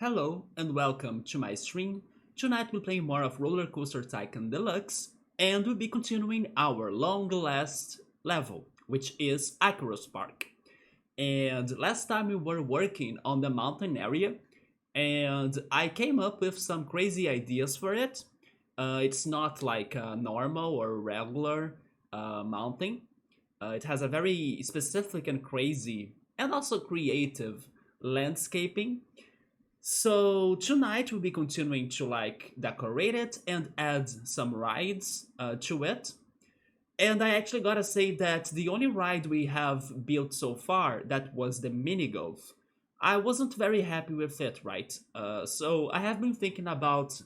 Hello and welcome to my stream. Tonight we'll play more of RollerCoaster Tycoon Deluxe and we'll be continuing our long last level, which is Icarus Park. And last time we were working on the mountain area and I came up with some crazy ideas for it. It's not like a normal or regular mountain. It has a very specific and crazy and also creative landscaping, so tonight we'll be continuing to decorate it and add some rides to it. And I actually gotta say that the only ride we have built so far, that was the mini golf, I wasn't very happy with it, right? So I have been thinking about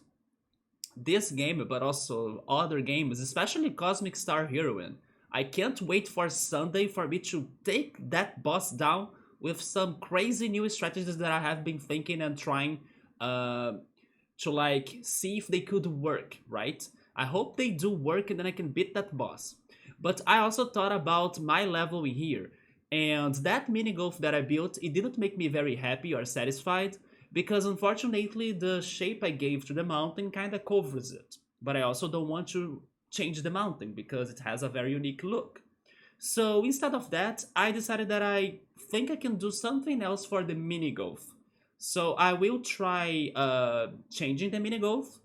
this game, but also other games, especially Cosmic Star Heroine. I can't wait for Sunday for me to take that boss down with some crazy new strategies that I have been thinking and trying uh, to see if they could work, right? I hope they do work and then I can beat that boss. But I also thought about my level in here, and that mini golf that I built, it didn't make me very happy or satisfied because unfortunately the shape I gave to the mountain kind of covers it. But I also don't want to change the mountain because it has a very unique look. So instead of that, I decided that I think I can do something else for the mini golf. So I will try changing the mini golf,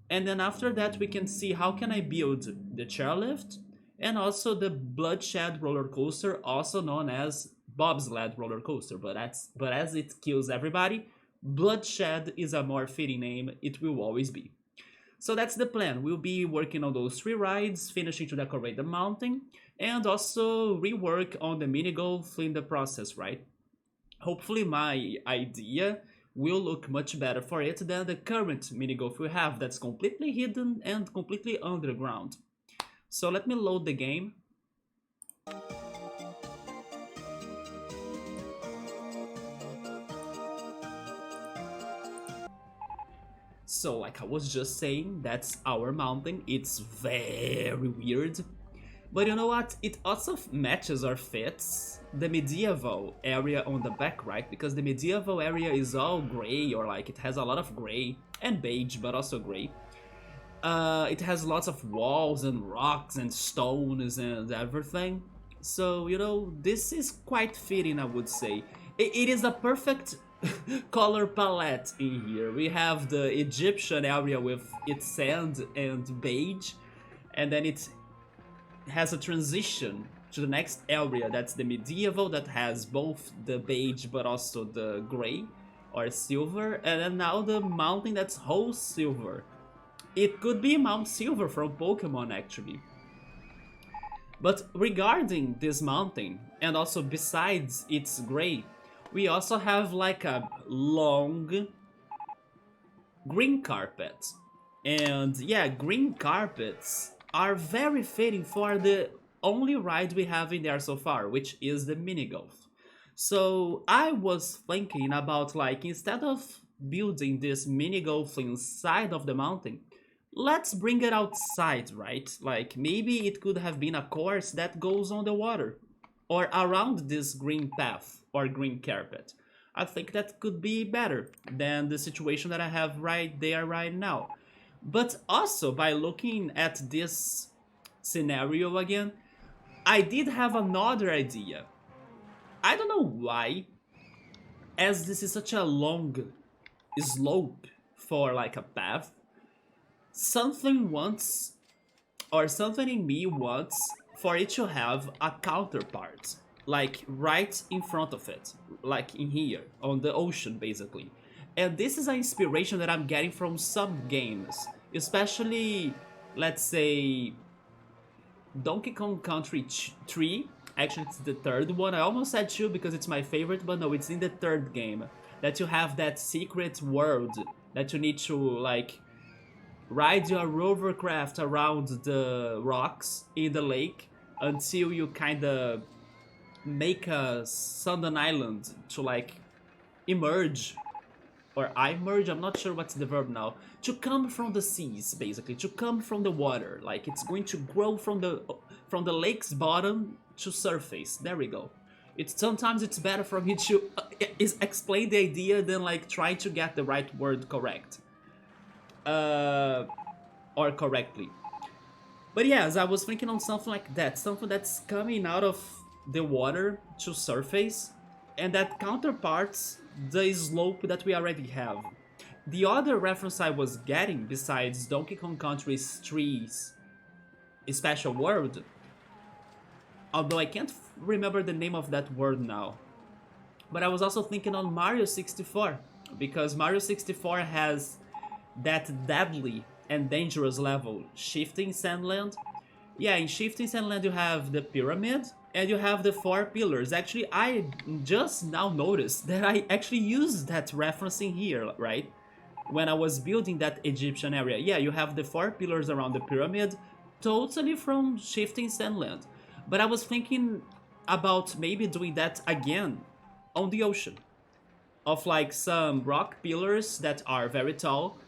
and then after that we can see how can I build the chairlift and also the bloodshed roller coaster, also known as bobsled roller coaster. But as it kills everybody, bloodshed is a more fitting name. It will always be. So that's the plan. We'll be working on those three rides, finishing to decorate the mountain, and also rework on the mini golf in the process, right? Hopefully my idea will look much better for it than the current mini golf we have that's completely hidden and completely underground. So let me load the game. So like I was just saying, that's our mountain. It's very weird. But you know what? It also matches or fits the medieval area on the back, right? Because the medieval area is all gray, or like it has a lot of gray and beige, but also gray. It has lots of walls and rocks and stones and everything. So, you know, this is quite fitting, I would say. It is a perfect color palette in here. We have the Egyptian area with its sand and beige, and then it has a transition to the next area that's the medieval, that has both the beige but also the gray or silver, and then now the mountain that's whole silver. It could be Mount Silver from Pokemon actually. But regarding this mountain, and also besides its gray, we also have like a long green carpet. And yeah, green carpets are very fitting for the only ride we have in there so far, which is the mini golf. So I was thinking about instead of building this mini golf inside of the mountain, let's bring it outside, right? Like maybe it could have been a course that goes on the water or around this green path or green carpet. I think that could be better than the situation that I have right there right now. But also, by looking at this scenario again, I did have another idea. I don't know why, as this is such a long slope for like a path, something wants, or something in me wants, for it to have a counterpart, like right in front of it, like in here, on the ocean basically. And this is an inspiration that I'm getting from some games, especially, let's say, Donkey Kong Country 3. Actually, it's the third one. I almost said 2 because it's my favorite, but no, it's in the third game. That you have that secret world that you need to, ride your rovercraft around the rocks in the lake until you kinda make a Sundan Island to, emerge, or I merge, I'm not sure what's the verb now, to come from the seas, basically, to come from the water, like it's going to grow from the lake's bottom to surface, there we go. It's sometimes it's better for me to is explain the idea than like trying to get the right word correct. Uh, or correctly. But yes, I was thinking on something like that, something that's coming out of the water to surface, and that counterparts the slope that we already have. The other reference I was getting, besides Donkey Kong Country's trees special world, although I can't remember the name of that world now, but I was also thinking on Mario 64, because Mario 64 has that deadly and dangerous level, Shifting Sandland. Yeah, in Shifting Sandland you have the pyramid and you have the four pillars. Actually, I just now noticed that I actually used that referencing here, right? When I was building that Egyptian area. Yeah, you have the four pillars around the pyramid, totally from Shifting Sandland. But I was thinking about maybe doing that again on the ocean. Of like some rock pillars that are very tall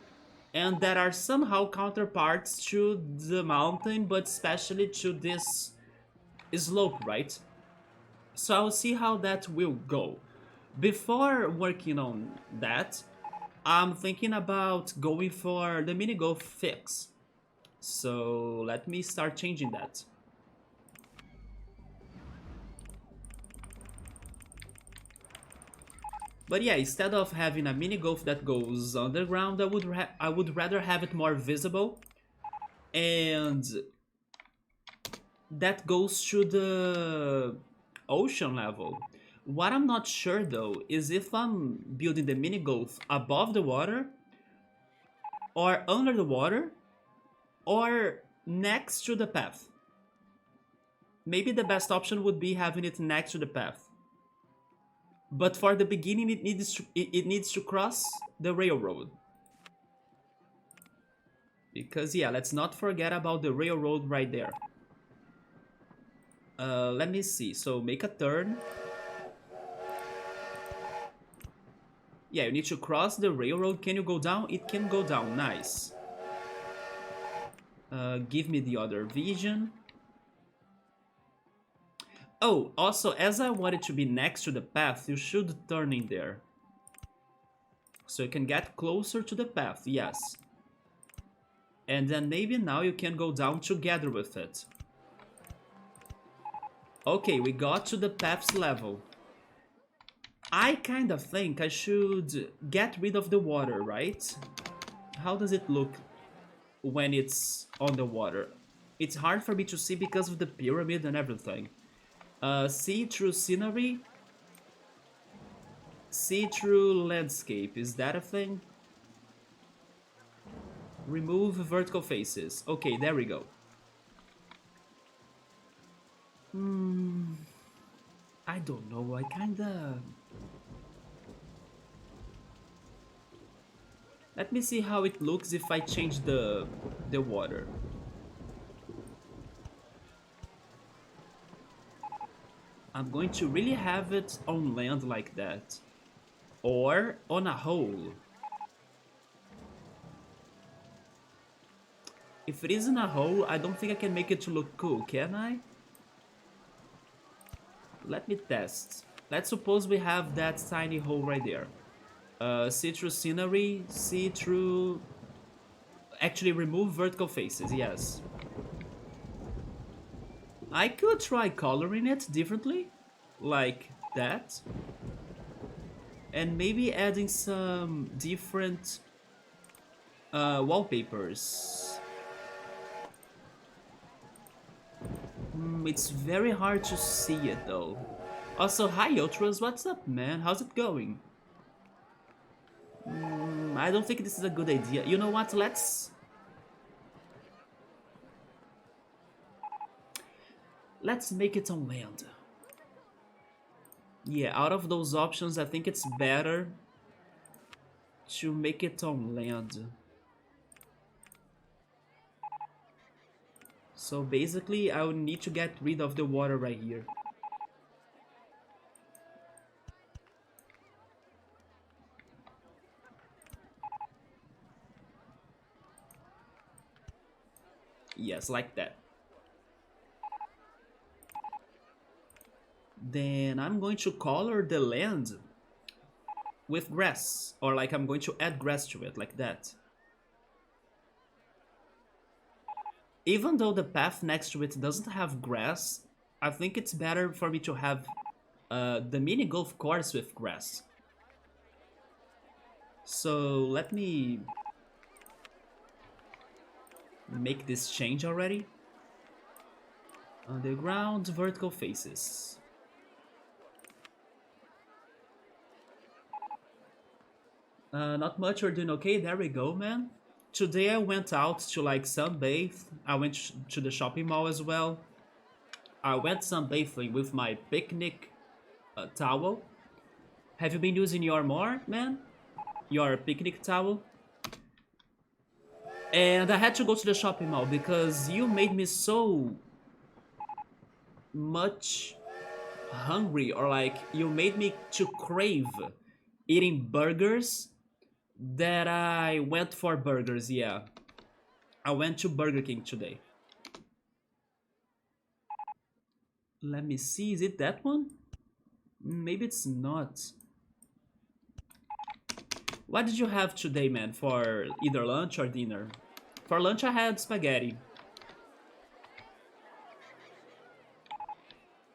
and that are somehow counterparts to the mountain, but especially to this slope, right? So I'll see how that will go. Before working on that, I'm thinking about going for the mini golf fix. So let me start changing that. But yeah, instead of having a mini golf that goes underground, I would rather have it more visible, and that goes to the ocean level. What I'm not sure though is if I'm building the mini golf above the water, or under the water, or next to the path. Maybe the best option would be having it next to the path. But for the beginning, it needs to cross the railroad. Because yeah, let's not forget about the railroad right there. Let me see. So make a turn. Yeah, you need to cross the railroad. Can you go down? It can go down. Nice. Give me the other vision. Oh, also, as I want it to be next to the path, you should turn in there. So you can get closer to the path, yes. And then maybe now you can go down together with it. Okay, we got to the path's level. I kind of think I should get rid of the water, right? How does it look when it's on the water? It's hard for me to see because of the pyramid and everything. See-through scenery? See-through landscape, is that a thing? Remove vertical faces. Okay, there we go. I don't know, I kinda... Let me see how it looks if I change the water. I'm going to really have it on land like that. Or on a hole. If it isn't a hole, I don't think I can make it to look cool, can I? Let me test. Let's suppose we have that tiny hole right there. See-through scenery, see-through... Actually, remove vertical faces, yes. I could try coloring it differently, like that. And maybe adding some different wallpapers. It's very hard to see it though. Also, hi Ultras, what's up man? How's it going? I don't think this is a good idea. You know what, let's make it on land. Yeah, out of those options, I think it's better to make it on land. So basically, I would need to get rid of the water right here. Yes, like that. then I'm going to color the land with grass, or like I'm going to add grass to it, like that. Even though the path next to it doesn't have grass, I think it's better for me to have the mini golf course with grass. So let me make this change already. Underground vertical faces. Not much, we're doing okay. There we go, man. Today I went out to like sunbathe. I went to the shopping mall as well. I went sunbathing with my picnic towel. Have you been using your more, man? Your picnic towel? And I had to go to the shopping mall because you made me so much hungry, or like you made me to crave eating burgers that I went for burgers, yeah. I went to Burger King today. Let me see, is it that one? Maybe it's not. What did you have today, man, for either lunch or dinner? For lunch I had spaghetti.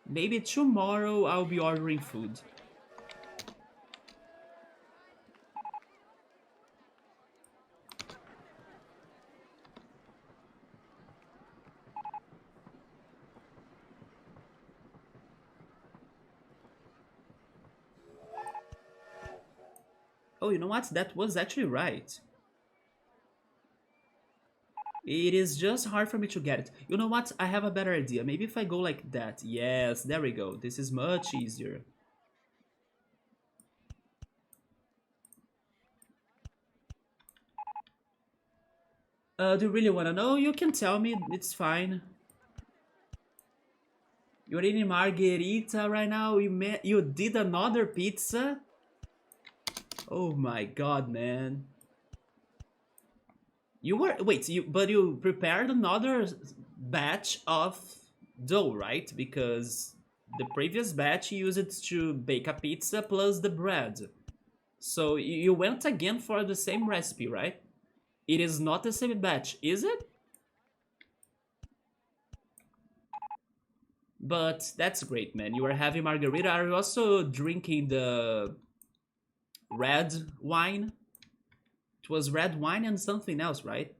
Maybe tomorrow I'll be ordering food. Oh, you know what? That was actually right. It is just hard for me to get it. You know what? I have a better idea. Maybe if I go like that. Yes, there we go. This is much easier. Do you really want to know? You can tell me. It's fine. You're eating margherita right now? You did another pizza? Oh my god, man. You were wait, but you prepared another batch of dough, right? Because the previous batch you used it to bake a pizza plus the bread. So you went again for the same recipe, right? It is not the same batch, is it? But that's great, man. You are having margarita. Are you also drinking the red wine? It was red wine and something else, right?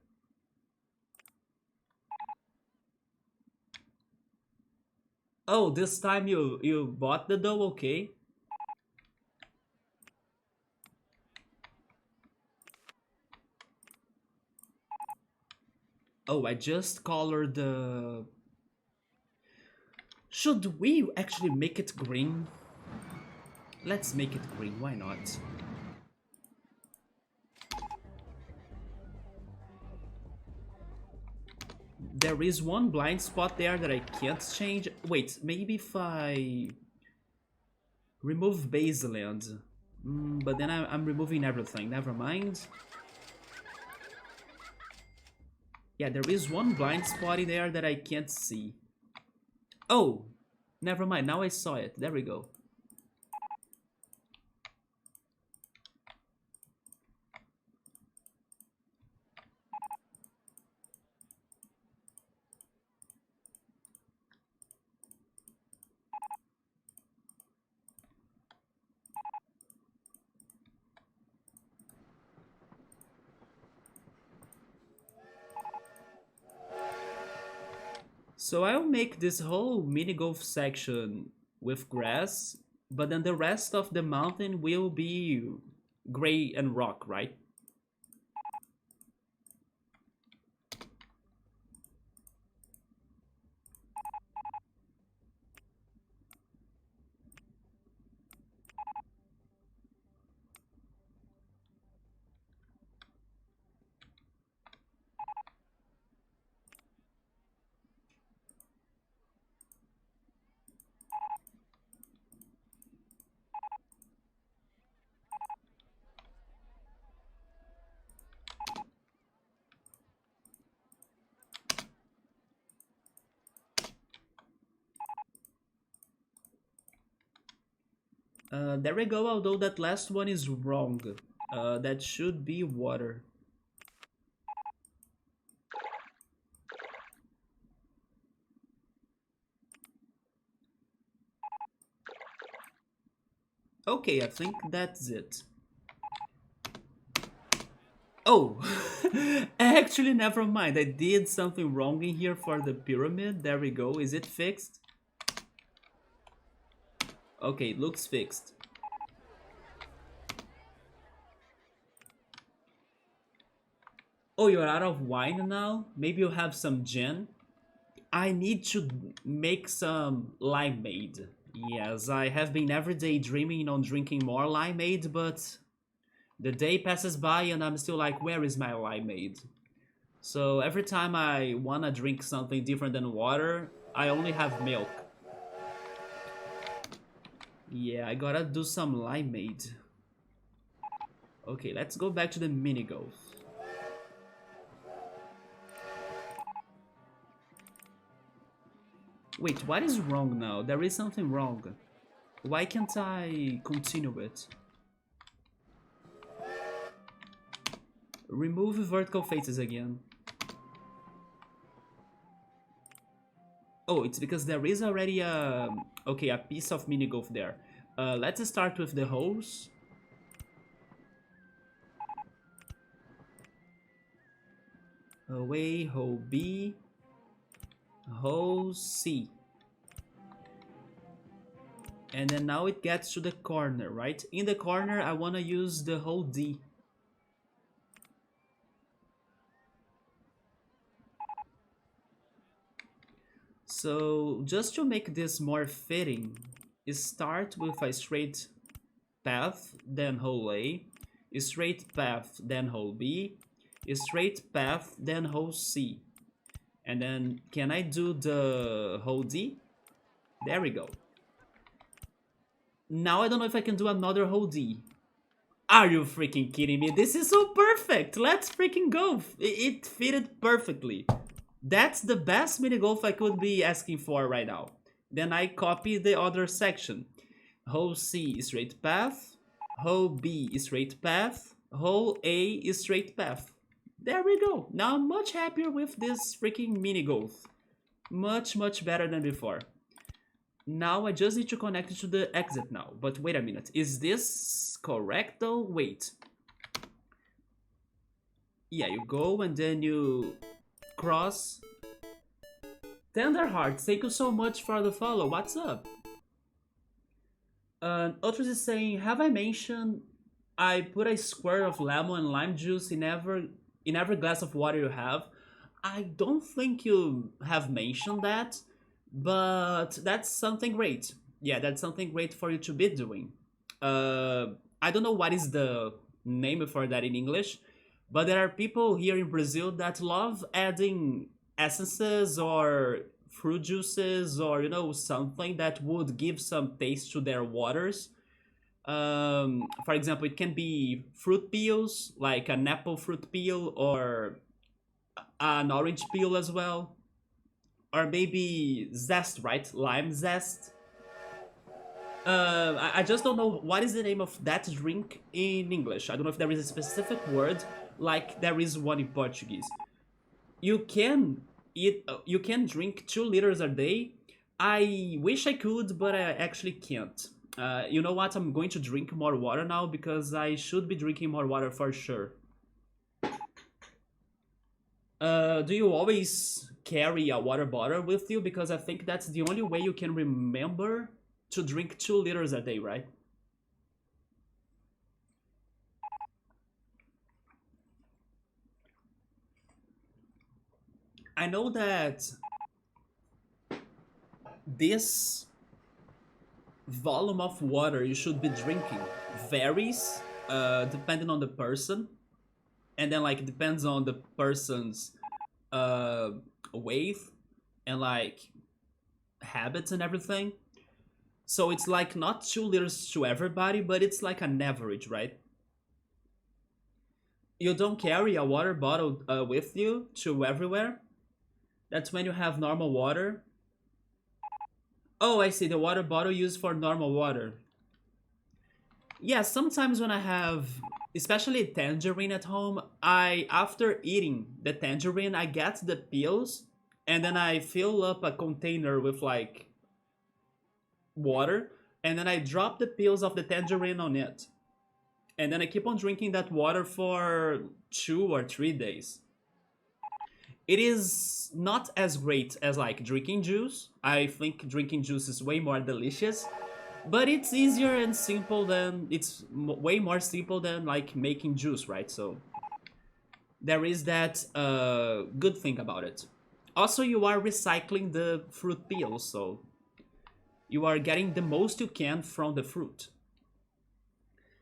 Oh, this time you bought the dough, okay? Oh, I just colored the... Should we actually make it green? Let's make it green, why not? There is one blind spot there that I can't change. Wait, maybe if I remove baseland. But then I'm removing everything, never mind. Yeah, there is one blind spot in there that I can't see. Oh, never mind, now I saw it. There we go. So I'll make this whole mini golf section with grass, but then the rest of the mountain will be gray and rock, right? There we go, although that last one is wrong. That should be water. Okay, I think that's it. Oh, actually, never mind. I did something wrong in here for the pyramid. There we go. Is it fixed? Okay, it looks fixed. Oh, you're out of wine now? Maybe you have some gin? I need to make some limeade. Yes, I have been every day dreaming on drinking more limeade, but the day passes by and I'm still like, where is my limeade? So every time I wanna drink something different than water, I only have milk. Yeah, I gotta do some limeade. Okay, let's go back to the mini golf. Wait, what is wrong now? There is something wrong. Why can't I continue it? Remove vertical faces again. Oh, it's because there is already a... Okay, a piece of mini golf there. Let's start with the holes. Away, hole B. Hole C. And then now it gets to the corner, right? In the corner, I want to use the hole D. So just to make this more fitting, start with a straight path, then hole A, a straight path, then hole B, a straight path, then hole C. And then can I do the hole D? There we go. Now I don't know if I can do another hole D. Are you freaking kidding me? This is so perfect! Let's freaking go! It fitted perfectly. That's the best mini golf I could be asking for right now. Then I copy the other section. Hole C straight path, hole B straight path, hole A straight path. There we go. Now I'm much happier with this freaking mini golf. Much better than before. Now I just need to connect it to the exit now. But wait a minute. Is this correct though? Wait. Yeah, you go and then you cross. Tenderheart, thank you so much for the follow. What's up? Ultras is saying, have I mentioned I put a square of lemon and lime juice in every glass of water you have? I don't think you have mentioned that, but that's something great. Yeah, that's something great for you to be doing. I don't know what is the name for that in English, but there are people here in Brazil that love adding essences or fruit juices or something that would give some taste to their waters. For example, it can be fruit peels, like an apple fruit peel or an orange peel as well, or maybe zest, right? Lime zest. I just don't know what is the name of that drink in English. I don't know if there is a specific word like there is one in Portuguese. You can you can drink 2 liters a day. I wish I could, but I actually can't. You know what? I'm going to drink more water now because I should be drinking more water for sure. Do you always carry a water bottle with you? Because I think that's the only way you can remember to drink 2 liters a day, right? I know that this volume of water you should be drinking varies depending on the person, and then like it depends on the person's weight and like habits and everything. So it's like not 2 liters to everybody, but it's like an average, right? You don't carry a water bottle with you to everywhere. That's when you have normal water. Oh, I see, the water bottle used for normal water. Yeah, sometimes when I have, especially tangerine at home, I after eating the tangerine, I get the peels and then I fill up a container with like water and then I drop the peels of the tangerine on it. And then I keep on drinking that water for 2 or 3 days. It is not as great as like drinking juice. I think drinking juice is way more delicious, but it's easier and simple than way more simple than like making juice, right? So there is that good thing about it. Also, you are recycling the fruit peel, so you are getting the most you can from the fruit.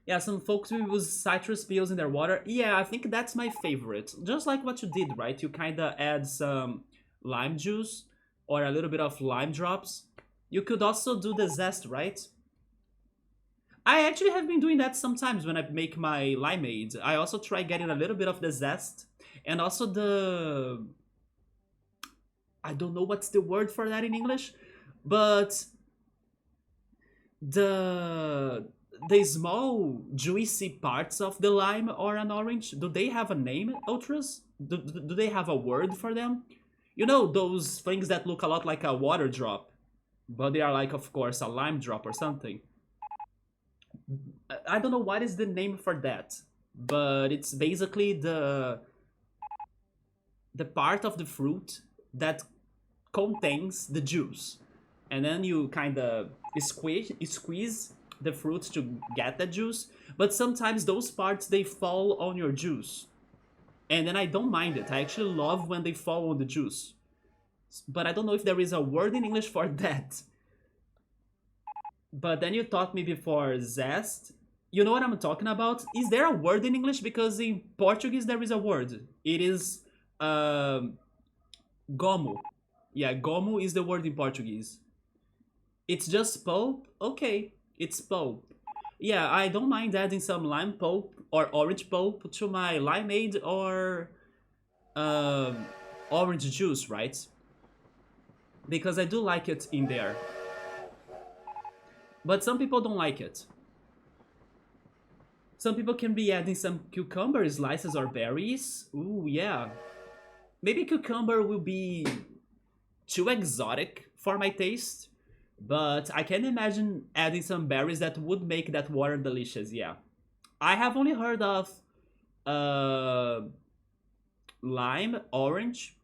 Yeah, some folks will use citrus peels in their water. Yeah, I think that's my favorite. Just like what you did, right? You kind of add some lime juice or a little bit of lime drops. You could also do the zest, right? I actually have been doing that sometimes when I make my limeade. I also try getting a little bit of the zest and also the, I don't know what's the word for that in English, but the the small juicy parts of the lime or an orange, do they have a name, Ultras? Do they have a word for them? You know, those things that look a lot like a water drop, but they are like, of course, a lime drop or something. I don't know what is the name for that, but it's basically the part of the fruit that contains the juice, and then you kind of squeeze the fruit to get the juice. But sometimes those parts they fall on your juice, and then I don't mind it. I actually love when they fall on the juice, but I don't know if there is a word in English for that. But then you taught me before zest. You know what I'm talking about? Is there a word in English? Because in Portuguese there is a word. It is um, gomo. Yeah, gomo is the word in Portuguese. It's just pulp? Okay, it's pulp. Yeah, I don't mind adding some lime pulp or orange pulp to my limeade or um, orange juice, right? Because I do like it in there. But some people don't like it. Some people can be adding some cucumber slices or berries. Ooh, yeah. Maybe cucumber will be too exotic for my taste, but I can imagine adding some berries that would make that water delicious. Yeah, I have only heard of uh, lime, orange,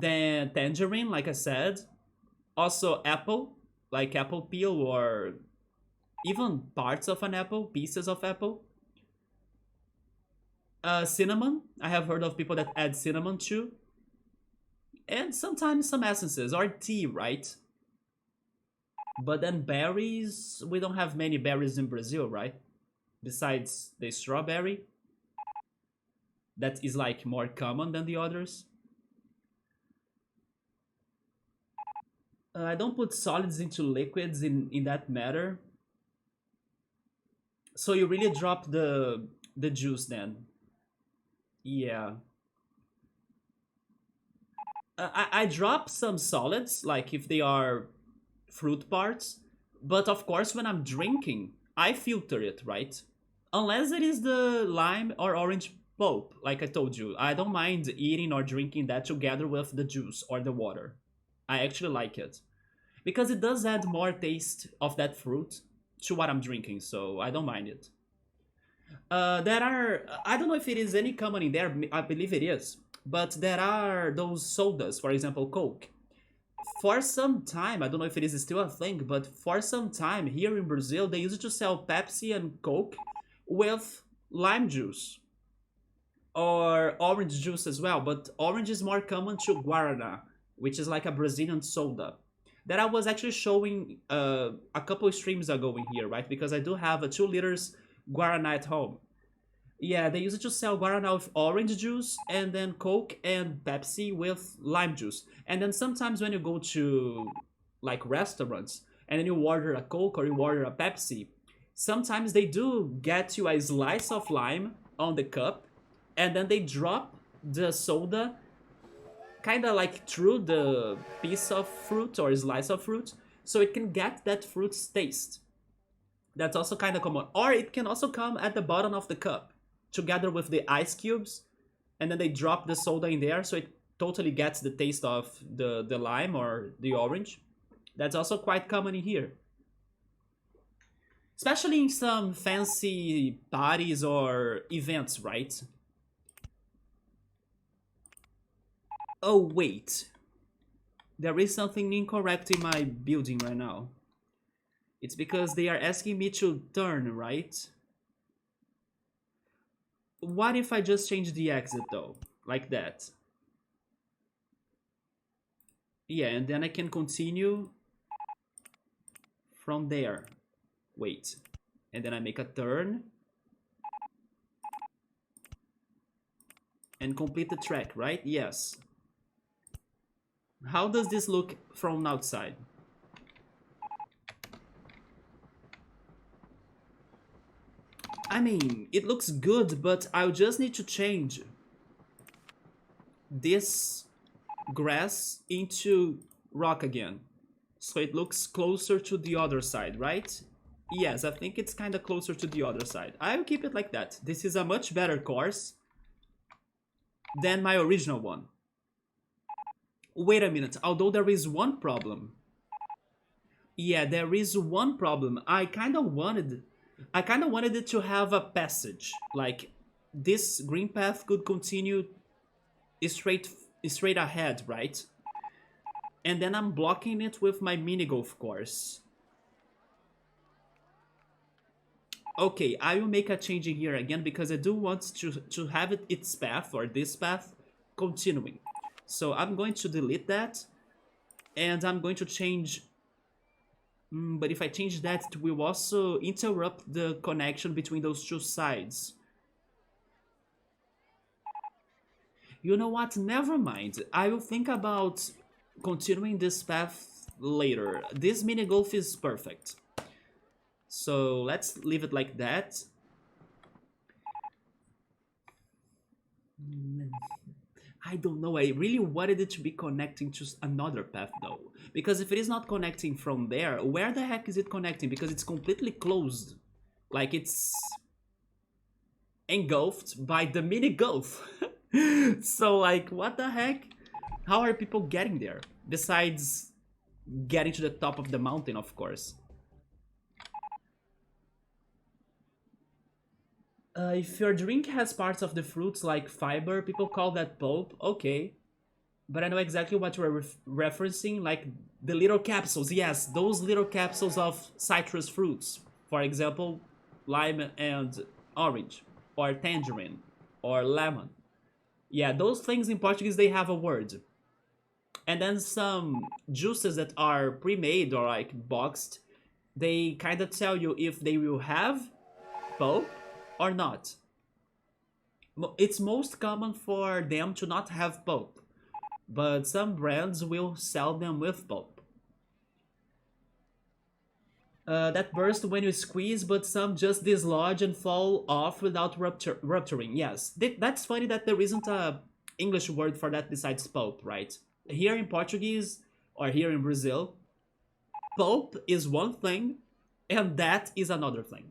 then tangerine, like I said. Also apple, like apple peel or even parts of an apple, pieces of apple. Cinnamon, I have heard of people that add cinnamon too, and sometimes some essences or tea, right? But then berries, we don't have many berries in Brazil, right? Besides the strawberry, that is like more common than the others. I don't put solids into liquids in that matter. So you really drop the juice then. Yeah. I drop some solids, like if they are fruit parts. But of course, when I'm drinking, I filter it, right? Unless it is the lime or orange pulp, like I told you. I don't mind eating or drinking that together with the juice or the water. I actually like it. Because it does add more taste of that fruit to what I'm drinking, so I don't mind it. There are, I don't know if it is any common in there, I believe it is, but there are those sodas, for example, Coke. For some time, I don't know if it is still a thing, but for some time here in Brazil, they used to sell Pepsi and Coke with lime juice or orange juice as well, but orange is more common to Guaraná, which is like a Brazilian soda. That I was actually showing a couple of streams ago in here, right? Because I do have a 2 liters Guaraná at home. Yeah, they used to sell Guaraná with orange juice and then Coke and Pepsi with lime juice. And then sometimes when you go to like restaurants and then you order a Coke or you order a Pepsi, sometimes they do get you a slice of lime on the cup and then they drop the soda kind of like through the piece of fruit or slice of fruit so it can get that fruit's taste. That's also kind of common. Or it can also come at the bottom of the cup, together with the ice cubes, and then they drop the soda in there, so it totally gets the taste of the lime or the orange. That's also quite common in here. Especially in some fancy parties or events, right? Oh, wait. There is something incorrect in my building right now. It's because they are asking me to turn, right? What if I just change the exit though? Like that. Yeah, and then I can continue from there. Wait. And then I make a turn. And complete the track, right? Yes. How does this look from outside? I mean, it looks good, but I'll just need to change this grass into rock again. So it looks closer to the other side, right? Yes, I think it's kind of closer to the other side. I'll keep it like that. This is a much better course than my original one. Wait a minute, although there is one problem. Yeah, there is one problem. I kind of wanted it to have a passage. Like this green path could continue straight straight ahead, right? And then I'm blocking it with my mini golf course. Okay, I will make a change in here again because I do want to have its path, or this path, continuing. So I'm going to delete that, and I'm going to change... but if I change that, it will also interrupt the connection between those two sides. You know what? Never mind. I will think about continuing this path later. This mini golf is perfect. So let's leave it like that. I don't know, I really wanted it to be connecting to another path though. Because if it is not connecting from there, where the heck is it connecting? Because it's completely closed. Like it's engulfed by the mini golf. So like, what the heck? How are people getting there? Besides getting to the top of the mountain, of course. If your drink has parts of the fruits like fiber, people call that pulp. Okay. But I know exactly what you're referencing, like the little capsules. Yes, those little capsules of citrus fruits. For example, lime and orange, or tangerine, or lemon. Yeah, those things in Portuguese, they have a word. And then some juices that are pre-made or like boxed, they kind of tell you if they will have pulp or not. It's most common for them to not have pulp, but some brands will sell them with pulp. That burst when you squeeze, but some just dislodge and fall off without rupturing. Yes, that's funny that there isn't a English word for that besides pulp, right? Here in Portuguese, or here in Brazil, pulp is one thing, and that is another thing.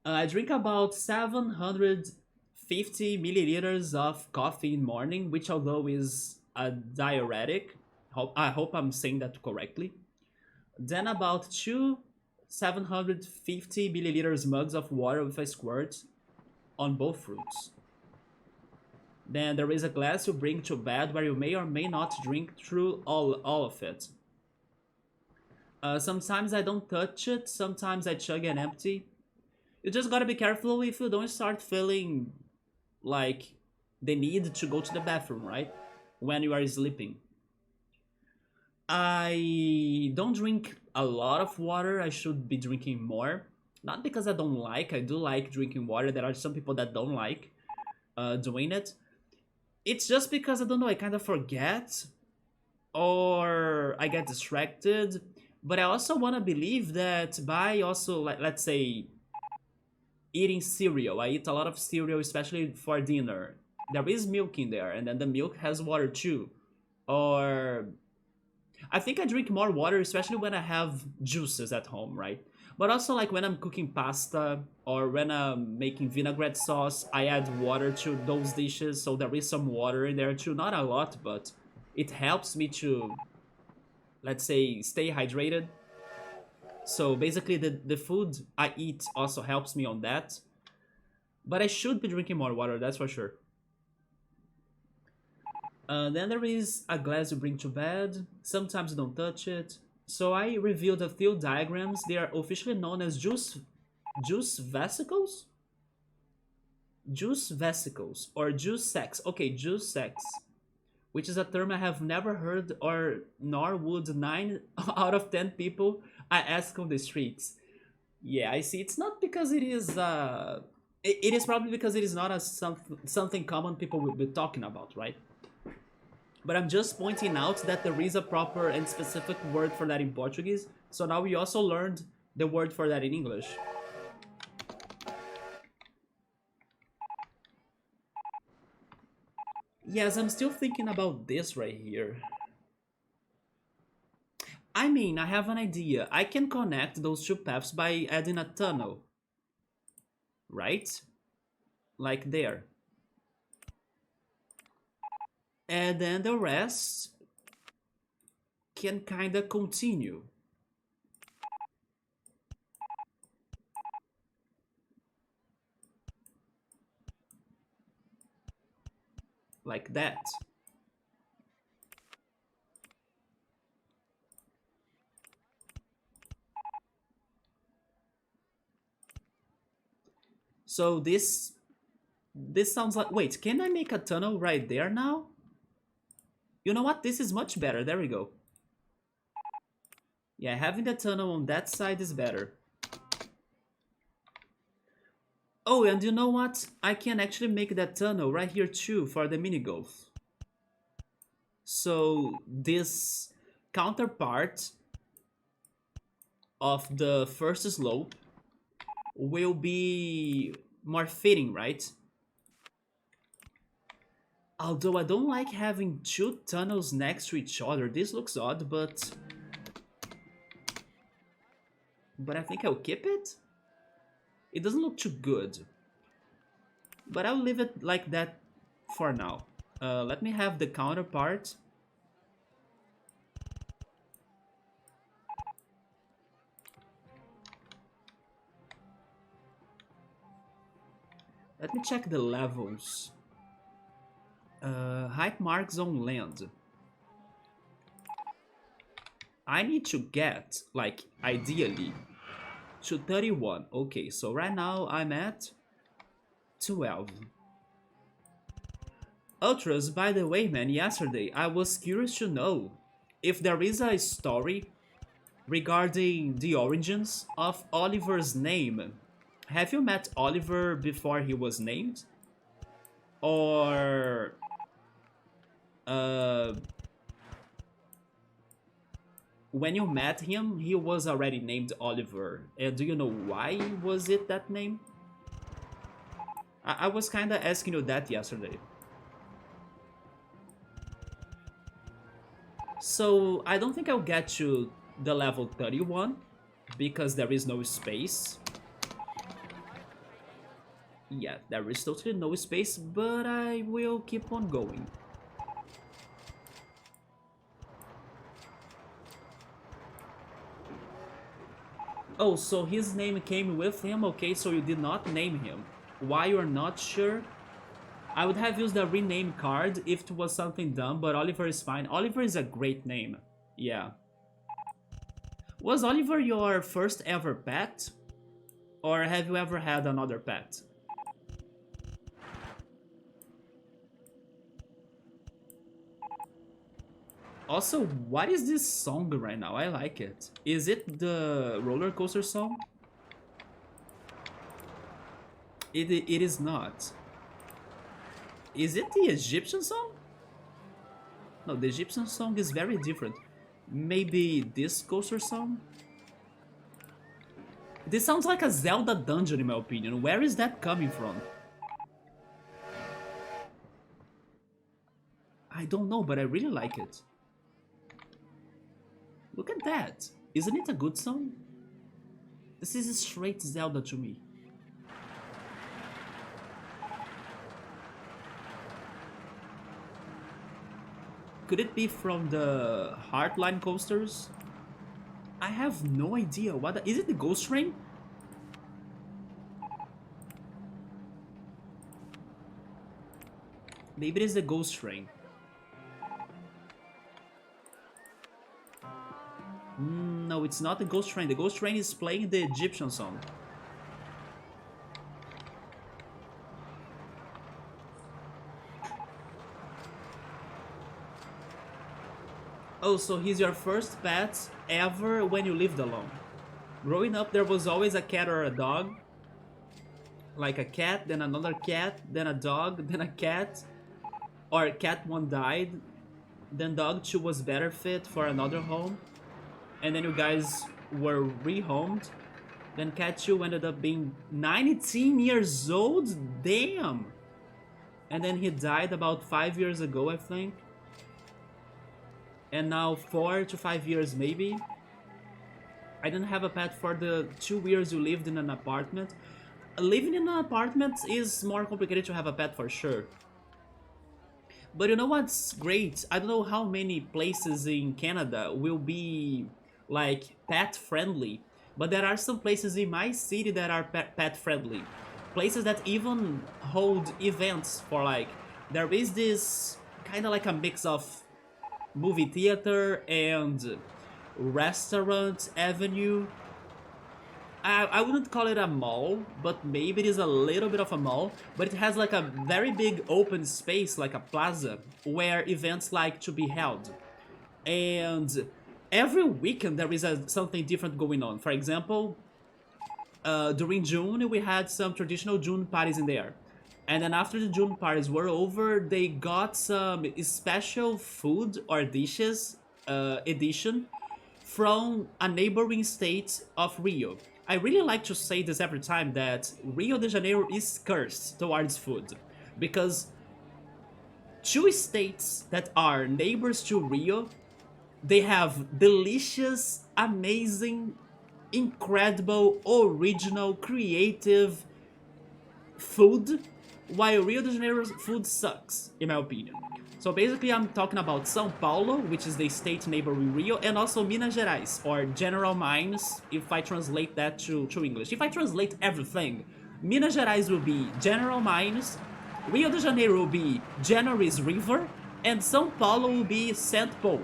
I drink about 750 milliliters of coffee in morning, which although is a diuretic, I hope I'm saying that correctly. Then about two 750 milliliters mugs of water with a squirt on both fruits. Then there is a glass you bring to bed where you may or may not drink through all of it. Sometimes I don't touch it, sometimes I chug and empty. You just gotta be careful if you don't start feeling like the need to go to the bathroom, right? When you are sleeping. I don't drink a lot of water. I should be drinking more. Not because I don't like. I do like drinking water. There are some people that don't like doing it. It's just because, I don't know, I kind of forget. Or I get distracted. But I also want to believe that by also, let's say, eating cereal. I eat a lot of cereal, especially for dinner. There is milk in there, and then the milk has water too. Or I think I drink more water, especially when I have juices at home, right? But also like when I'm cooking pasta or when I'm making vinaigrette sauce, I add water to those dishes, so there is some water in there too. Not a lot, but it helps me to, let's say, stay hydrated. So basically the food I eat also helps me on that. But I should be drinking more water, that's for sure. Then there is a glass you bring to bed. Sometimes you don't touch it. So I revealed a few diagrams. They are officially known as juice vesicles? Juice vesicles or juice sacs. Okay, juice sacs, which is a term I have never heard, or nor would 9 out of 10 people I ask on the streets. Yeah, I see. It's not because it is. It is probably because it is not a something common people will be talking about, right? But I'm just pointing out that there is a proper and specific word for that in Portuguese. So now we also learned the word for that in English. Yes, I'm still thinking about this right here. I mean, I have an idea. I can connect those two paths by adding a tunnel, right? Like there. And then the rest can kinda continue. Like that. So this sounds like, wait, can I make a tunnel right there now? You know what? This is much better. There we go. Yeah, having the tunnel on that side is better. Oh, and you know what? I can actually make that tunnel right here too for the mini golf. So this counterpart of the first slope will be more fitting, right? Although I don't like having two tunnels next to each other. This looks odd, but I think I'll keep it. It doesn't look too good, but I'll leave it like that for now. Let me have the counterpart. Let me check the levels. Height marks on land. I need to get, like, ideally, to 31. Okay, so right now I'm at 12. Ultras, by the way, man, yesterday I was curious to know if there is a story regarding the origins of Oliver's name. Have you met Oliver before he was named? Or uh, when you met him, he was already named Oliver. Do you know why was it that name? I was kinda asking you that yesterday. So I don't think I'll get to the level 31 because there is no space. Yeah, there is totally no space, but I will keep on going. Oh, so his name came with him? Okay, so you did not name him. Why you're not sure? I would have used a rename card if it was something dumb, but Oliver is fine. Oliver is a great name. Yeah. Was Oliver your first ever pet? Or have you ever had another pet? Also, what is this song right now? I like it. Is it the roller coaster song? It is not. Is it the Egyptian song? No, the Egyptian song is very different. Maybe this coaster song? This sounds like a Zelda dungeon in my opinion. Where is that coming from? I don't know, but I really like it. Look at that. Isn't it a good song? This is straight Zelda to me. Could it be from the Heartline coasters? I have no idea. Is it the Ghost Train? Maybe it is the Ghost Train. No, it's not the Ghost Train. The Ghost Train is playing the Egyptian song. Oh, so he's your first pet ever when you lived alone. Growing up, there was always a cat or a dog. Like a cat, then another cat, then a dog, then a cat. Or cat 1 died, then dog 2 was better fit for another home. And then you guys were rehomed. Then cat 2 ended up being 19 years old? Damn! And then he died about 5 years ago, I think. And now 4 to 5 years maybe. I didn't have a pet for the 2 years you lived in an apartment. Living in an apartment is more complicated to have a pet for sure. But you know what's great? I don't know how many places in Canada will be like pet friendly, but there are some places in my city that are pet friendly. Places that even hold events for like, there is this kind of like a mix of movie theater and restaurant avenue. I wouldn't call it a mall, but maybe it is a little bit of a mall, but it has like a very big open space, like a plaza, where events like to be held. And every weekend there is something different going on. For example, during June we had some traditional June parties in there. And then after the June parties were over, they got some special food or dishes edition from a neighboring state of Rio. I really like to say this every time that Rio de Janeiro is cursed towards food, because 2 states that are neighbors to Rio, they have delicious, amazing, incredible, original, creative food, while Rio de Janeiro's food sucks, in my opinion. So basically I'm talking about São Paulo, which is the state neighboring Rio, and also Minas Gerais, or General Mines, if I translate that to English. If I translate everything, Minas Gerais will be General Mines, Rio de Janeiro will be January's River, and São Paulo will be Saint Paul.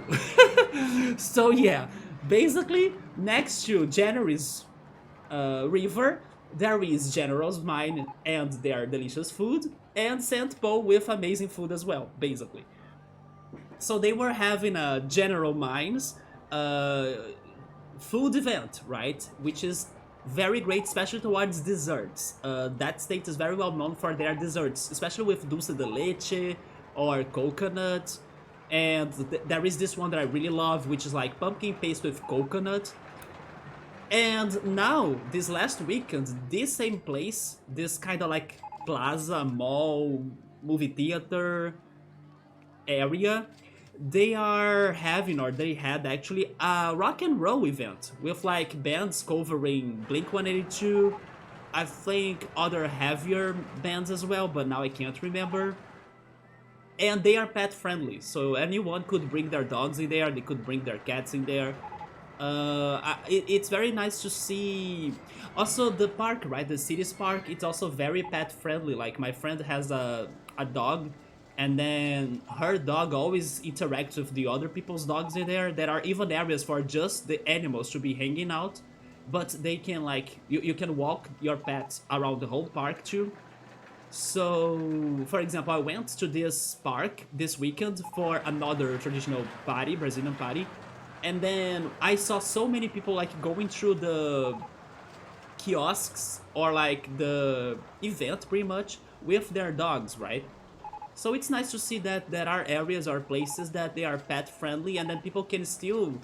So yeah, basically next to January's River, there is General's Mine and their delicious food, and Saint Paul with amazing food as well, basically. So they were having a General Mines food event, right? Which is very great, especially towards desserts. That state is very well known for their desserts, especially with dulce de leche or coconut. And there is this one that I really love, which is like pumpkin paste with coconut. And now, this last weekend, this same place, this kind of like plaza, mall, movie theater area, they are having, or they had actually, a rock and roll event with like bands covering Blink-182, I think other heavier bands as well, but now I can't remember. And they are pet friendly, so anyone could bring their dogs in there, they could bring their cats in there. It's very nice to see. Also, the park, right? The city's park, it's also very pet friendly. Like, my friend has a dog, and then her dog always interacts with the other people's dogs in there. There are even areas for just the animals to be hanging out, but they can, like, you can walk your pets around the whole park too. So, for example, I went to this park this weekend for another traditional party, Brazilian party. And then I saw so many people like going through the kiosks or like the event pretty much with their dogs, right? So it's nice to see that there are areas or places that they are pet friendly, and then people can still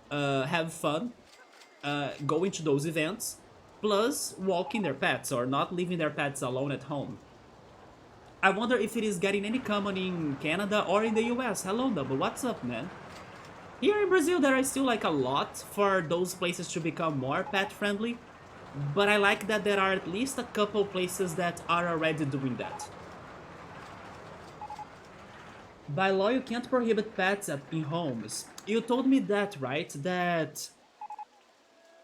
have fun going to those events, plus walking their pets or not leaving their pets alone at home. I wonder if it is getting any common in Canada or in the US. Hello, Double. What's up, man? Here in Brazil, there are still like a lot for those places to become more pet friendly, but I like that there are at least a couple places that are already doing that. By law, you can't prohibit pets in homes. You told me that, right? That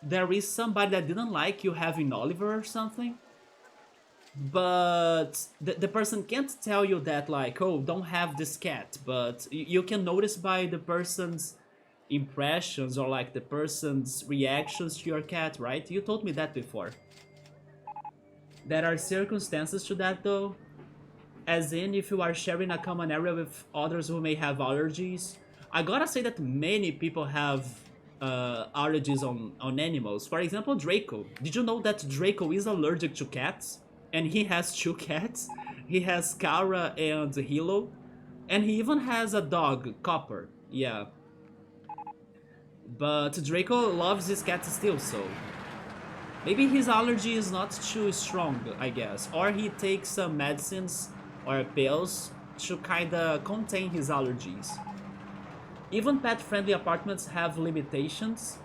there is somebody that didn't like you having Oliver or something? But the person can't tell you that, like, oh, don't have this cat, but you can notice by the person's impressions or like the person's reactions to your cat, right? You told me that before. There are circumstances to that though, as in if you are sharing a common area with others who may have allergies. I gotta say that many people have allergies on animals. For example, Draco. Did you know that Draco is allergic to cats? And he has two cats. He has Kara and Hilo. And he even has a dog, Copper. Yeah. But Draco loves his cats still, so maybe his allergy is not too strong, I guess. Or he takes some medicines or pills to kinda contain his allergies. Even pet-friendly apartments have limitations.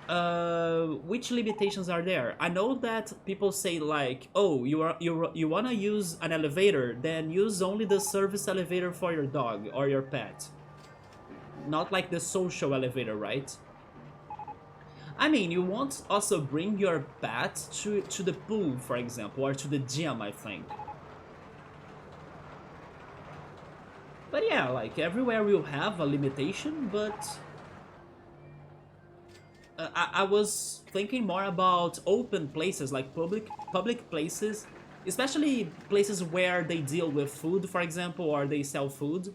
Which limitations are there? I know that people say like, oh, you wanna use an elevator, then use only the service elevator for your dog or your pet. Not like the social elevator, right? I mean, you won't also bring your pet to the pool, for example, or to the gym, I think. But yeah, like everywhere will have a limitation, but I was thinking more about open places, like public places, especially places where they deal with food, for example, or they sell food,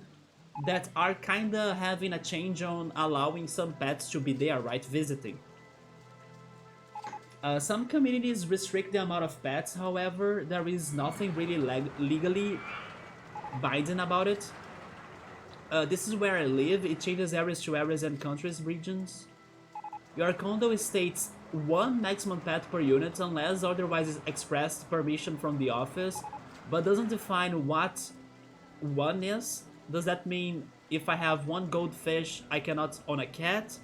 that are kinda having a change on allowing some pets to be there, right, visiting. Some communities restrict the amount of pets, however, there is nothing really legally binding about it. This is where I live, it changes areas to areas and countries, regions. Your condo states one maximum pet per unit unless otherwise expressed permission from the office, but doesn't define what one is. Does that mean if I have one goldfish, I cannot own a cat?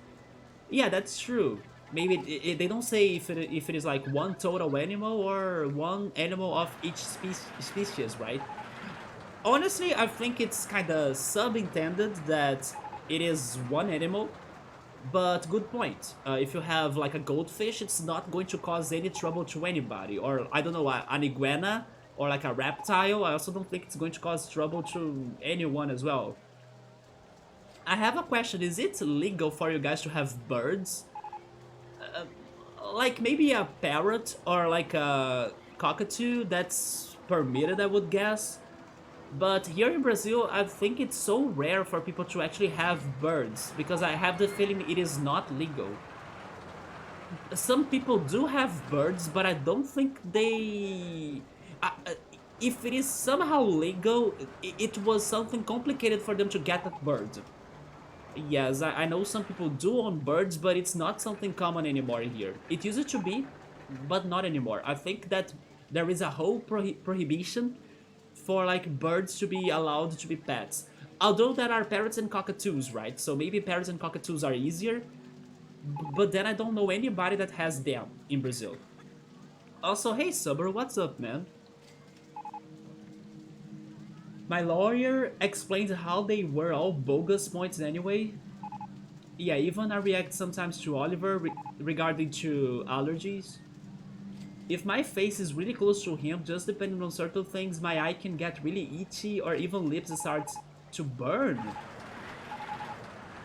Yeah, that's true. Maybe they don't say if it is like one total animal or one animal of each species, right? Honestly, I think it's kind of subintended that it is one animal, but good point. If you have like a goldfish, it's not going to cause any trouble to anybody. Or I don't know, an iguana or like a reptile. I also don't think it's going to cause trouble to anyone as well. I have a question. Is it legal for you guys to have birds? Like maybe a parrot or like a cockatoo? That's permitted, I would guess. But here in Brazil, I think it's so rare for people to actually have birds because I have the feeling it is not legal. Some people do have birds, but I don't think they. If it is somehow legal, it was something complicated for them to get that bird. Yes, I know some people do own birds, but it's not something common anymore here. It used to be, but not anymore. I think that there is a whole prohibition for like birds to be allowed to be pets. Although there are parrots and cockatoos, right? So maybe parrots and cockatoos are easier, but then I don't know anybody that has them in Brazil. Also, hey Subber, what's up, man? My lawyer explained how they were all bogus points anyway. Yeah, even I react sometimes to Oliver regarding to allergies. If my face is really close to him, just depending on certain things, my eye can get really itchy or even lips start to burn.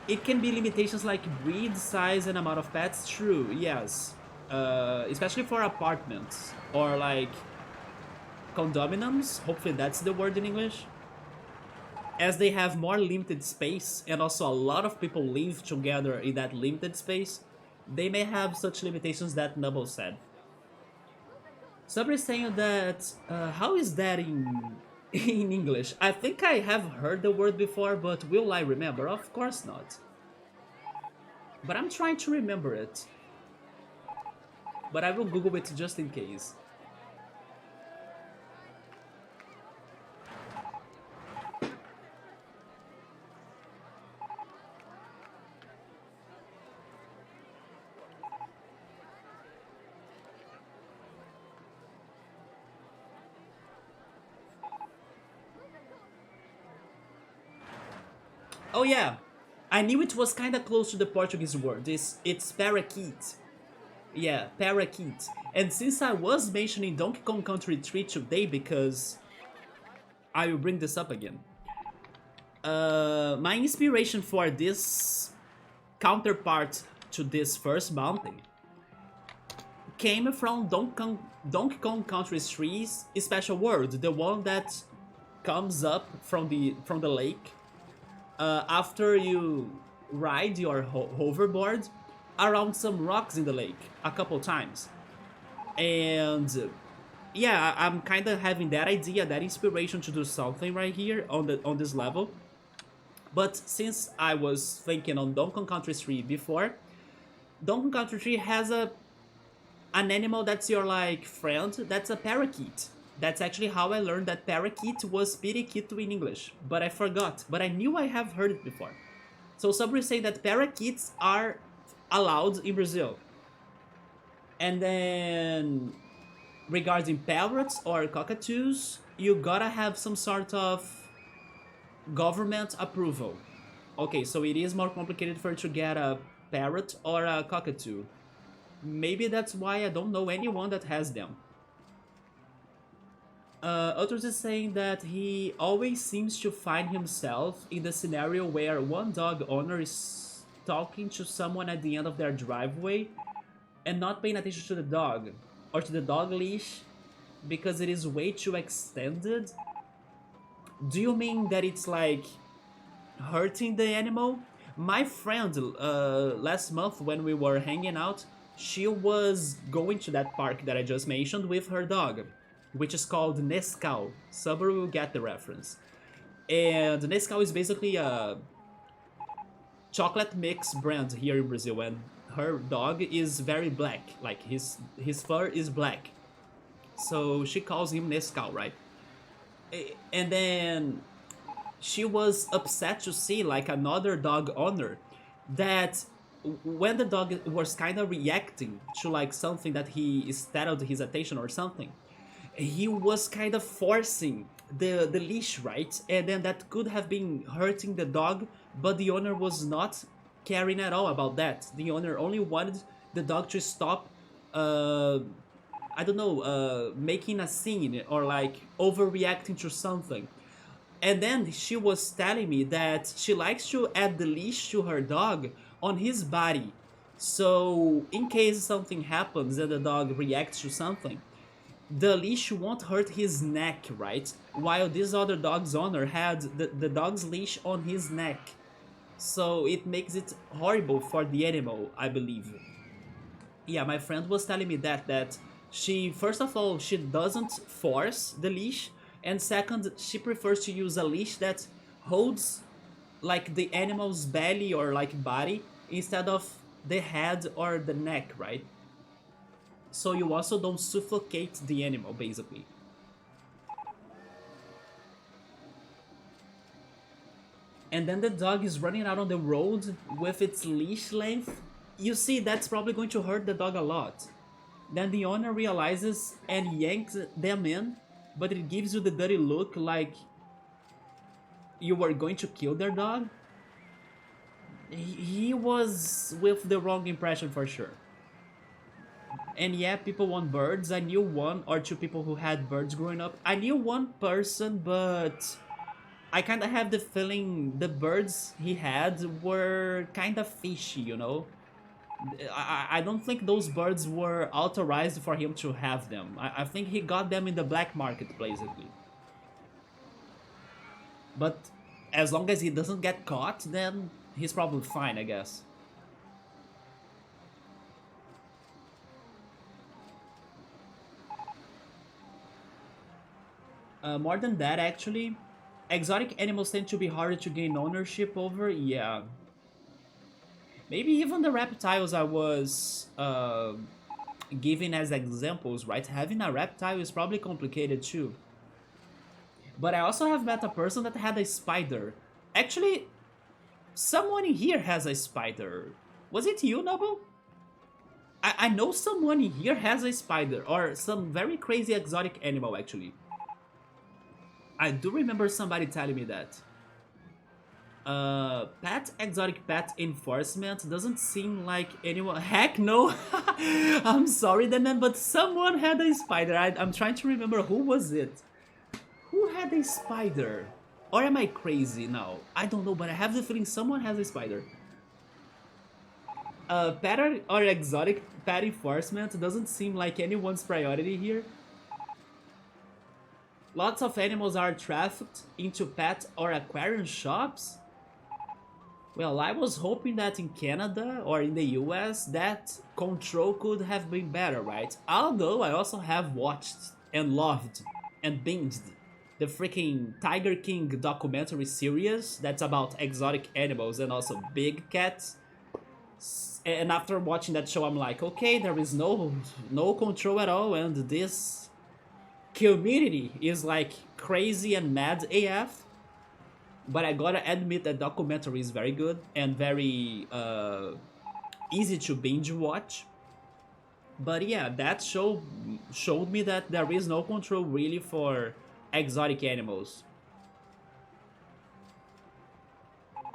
It can be limitations like breed, size, and amount of pets, true, yes. Especially for apartments or like condominiums, hopefully that's the word in English. As they have more limited space and also a lot of people live together in that limited space, they may have such limitations that Nubble said. Sabri is saying that, how is that in in English? I think I have heard the word before, but will I remember? Of course not. But I'm trying to remember it. But I will Google it just in case. Oh yeah, I knew it was kind of close to the Portuguese word. It's parakeet. Yeah, parakeet. And since I was mentioning Donkey Kong Country 3 today, because I will bring this up again. My inspiration for this counterpart to this first mountain came from Donkey Kong Country 3's special world, the one that comes up from the lake after you ride your hoverboard around some rocks in the lake a couple times. And yeah, I'm kind of having that idea, that inspiration to do something right here on this level. But since I was thinking on Donkey Kong Country 3 before, Donkey Kong Country 3 has an animal that's your like friend. That's a parakeet. That's actually how I learned that parakeet was periquito in English, but I forgot. But I knew I have heard it before. So somebody say that parakeets are allowed in Brazil. And then regarding parrots or cockatoos, you gotta have some sort of government approval. Okay, so it is more complicated for you to get a parrot or a cockatoo. Maybe that's why I don't know anyone that has them. Others is saying that he always seems to find himself in the scenario where one dog owner is talking to someone at the end of their driveway and not paying attention to the dog or to the dog leash because it is way too extended. Do you mean that it's like hurting the animal? My friend, last month when we were hanging out, she was going to that park that I just mentioned with her dog, which is called Nescau. Somebody will get the reference. And Nescau is basically a chocolate mix brand here in Brazil, and her dog is very black. Like his fur is black. So she calls him Nescau, right? And then she was upset to see like another dog owner that when the dog was kind of reacting to like something that he startled his attention or something, he was kind of forcing the leash, right? And then that could have been hurting the dog, but the owner was not caring at all about that. The owner only wanted the dog to stop I don't know, making a scene or like overreacting to something. And then she was telling me that she likes to add the leash to her dog on his body. So in case something happens and the dog reacts to something, the leash won't hurt his neck, right? While this other dog's owner had the dog's leash on his neck. So it makes it horrible for the animal, I believe. Yeah, my friend was telling me that she, first of all, she doesn't force the leash, and second, she prefers to use a leash that holds like the animal's belly or like body instead of the head or the neck, right? So you also don't suffocate the animal, basically. And then the dog is running out on the road with its leash length. You see, that's probably going to hurt the dog a lot. Then the owner realizes and yanks them in, but it gives you the dirty look like you were going to kill their dog. He was with the wrong impression for sure. And yeah, people want birds. I knew one or two people who had birds growing up. I knew one person, but I kind of have the feeling the birds he had were kind of fishy, you know? I don't think those birds were authorized for him to have them. I think he got them in the black market, basically. But as long as he doesn't get caught, then he's probably fine, I guess. More than that, actually, exotic animals tend to be harder to gain ownership over. Yeah, maybe even the reptiles I was giving as examples, right? Having a reptile is probably complicated too. But I also have met a person that had a spider. Actually, someone in here has a spider. Was it you, Noble? I know someone in here has a spider, or some very crazy exotic animal, actually. I do remember somebody telling me that. Pet exotic pet enforcement doesn't seem like anyone. Heck no! I'm sorry, then, but someone had a spider. I'm trying to remember who was it. Who had a spider? Or am I crazy now? I don't know, but I have the feeling someone has a spider. Pet or exotic pet enforcement doesn't seem like anyone's priority here. Lots of animals are trafficked into pet or aquarium shops. Well, I was hoping that in Canada or in the US that control could have been better, right? Although I also have watched and loved and binged the freaking Tiger King documentary series that's about exotic animals and also big cats. And after watching that show, I'm like, okay, there is no control at all, and this community is like crazy and mad AF. But I gotta admit that documentary is very good and very easy to binge watch. But yeah, that show showed me that there is no control really for exotic animals.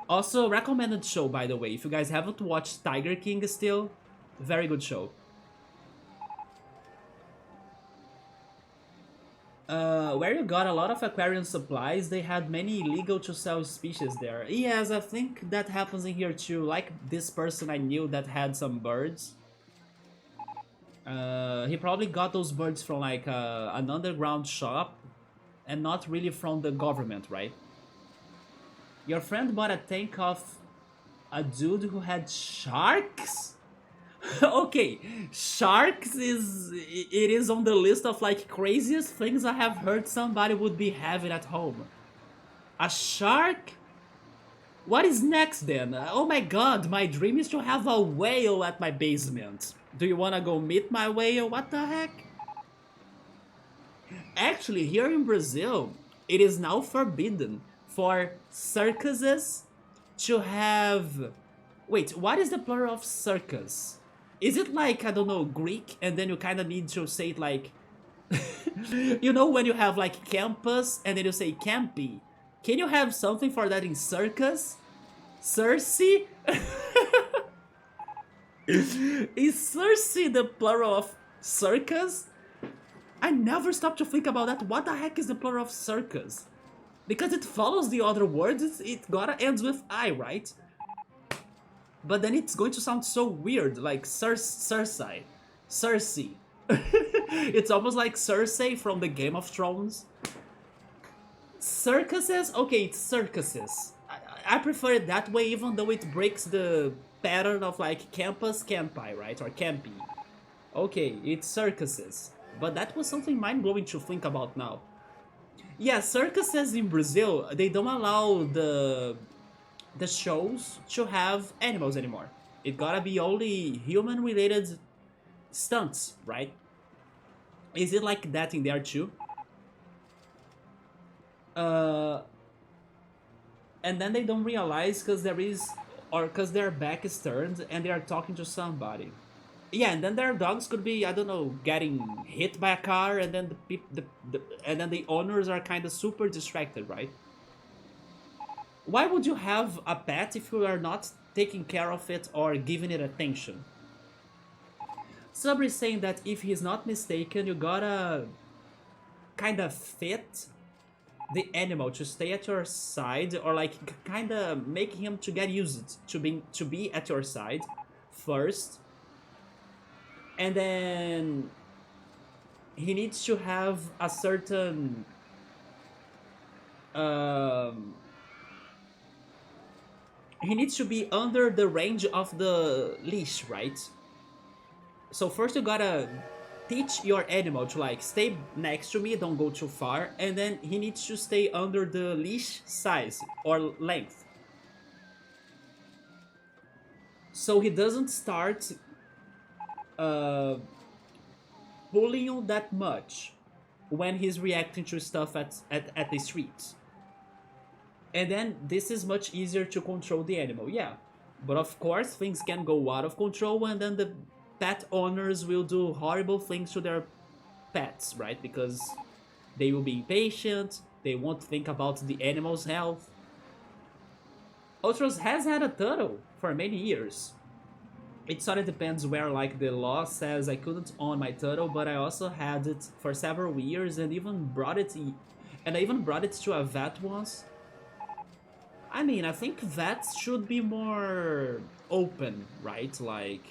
Also, recommended show, by the way. If you guys haven't watched Tiger King still, very good show. Where you got a lot of aquarium supplies, they had many illegal to sell species there. Yes, I think that happens in here too. Like this person I knew that had some birds. He probably got those birds from like an underground shop and not really from the government, right? Your friend bought a tank of a dude who had sharks? Okay, sharks is on the list of like craziest things I have heard somebody would be having at home. A shark? What is next then? Oh my god, my dream is to have a whale at my basement. Do you wanna go meet my whale? What the heck? Actually, here in Brazil, it is now forbidden for circuses to have... Wait, what is the plural of circus? Is it like, I don't know, Greek, and then you kind of need to say it like... you know when you have like campus, and then you say campy? Can you have something for that in circus? Circe? Is Circe the plural of circus? I never stop to think about that. What the heck is the plural of circus? Because it follows the other words, it gotta ends with I, right? But then it's going to sound so weird, like Cersei. Cersei. It's almost like Cersei from the Game of Thrones. Circuses? Okay, it's circuses. I prefer it that way, even though it breaks the pattern of like campus, campi, right? Or campy. Okay, it's circuses. But that was something mind-blowing to think about now. Yeah, circuses in Brazil, they don't allow the shows to have animals anymore. It gotta be only human-related stunts, right? Is it like that in there too? And then they don't realize because there is, or because their back is turned and they are talking to somebody. Yeah, and then their dogs could be, I don't know, getting hit by a car, and then and then the owners are kind of super distracted, right? Why would you have a pet if you are not taking care of it or giving it attention? Sabri is saying that if he's not mistaken, you gotta kind of fit the animal to stay at your side, or like kind of make him to get used to be at your side first. And then he needs to have a certain he needs to be under the range of the leash, right? So first you gotta teach your animal to like stay next to me, don't go too far, and then he needs to stay under the leash size or length. So he doesn't start pulling you that much when he's reacting to stuff at the streets. And then this is much easier to control the animal, yeah. But of course things can go out of control, and then the pet owners will do horrible things to their pets, right? Because they will be impatient, they won't think about the animal's health. Ultros has had a turtle for many years. It sort of depends where like the law says I couldn't own my turtle, but I also had it for several years and even brought it and I even brought it to a vet once. I mean, I think vets should be more open, right? Like,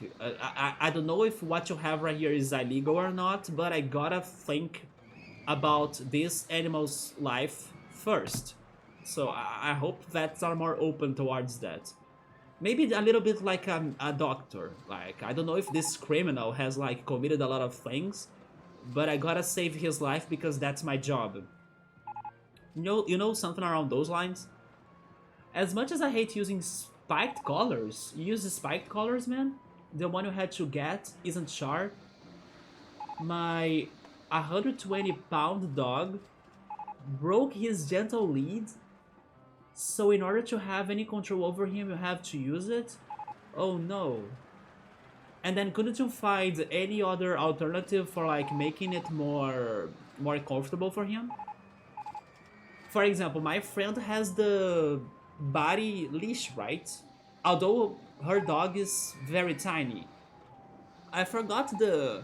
I don't know if what you have right here is illegal or not, but I gotta think about this animal's life first. So I hope vets are more open towards that. Maybe a little bit like a doctor. Like, I don't know if this criminal has like committed a lot of things, but I gotta save his life because that's my job. You know something around those lines? As much as I hate using spiked collars, you use the spiked collars, man? The one you had to get isn't sharp. My 120-pound dog broke his gentle lead, so in order to have any control over him, you have to use it? Oh no. And then couldn't you find any other alternative for like making it more comfortable for him? For example, my friend has the body leash, right? Although her dog is very tiny. I forgot the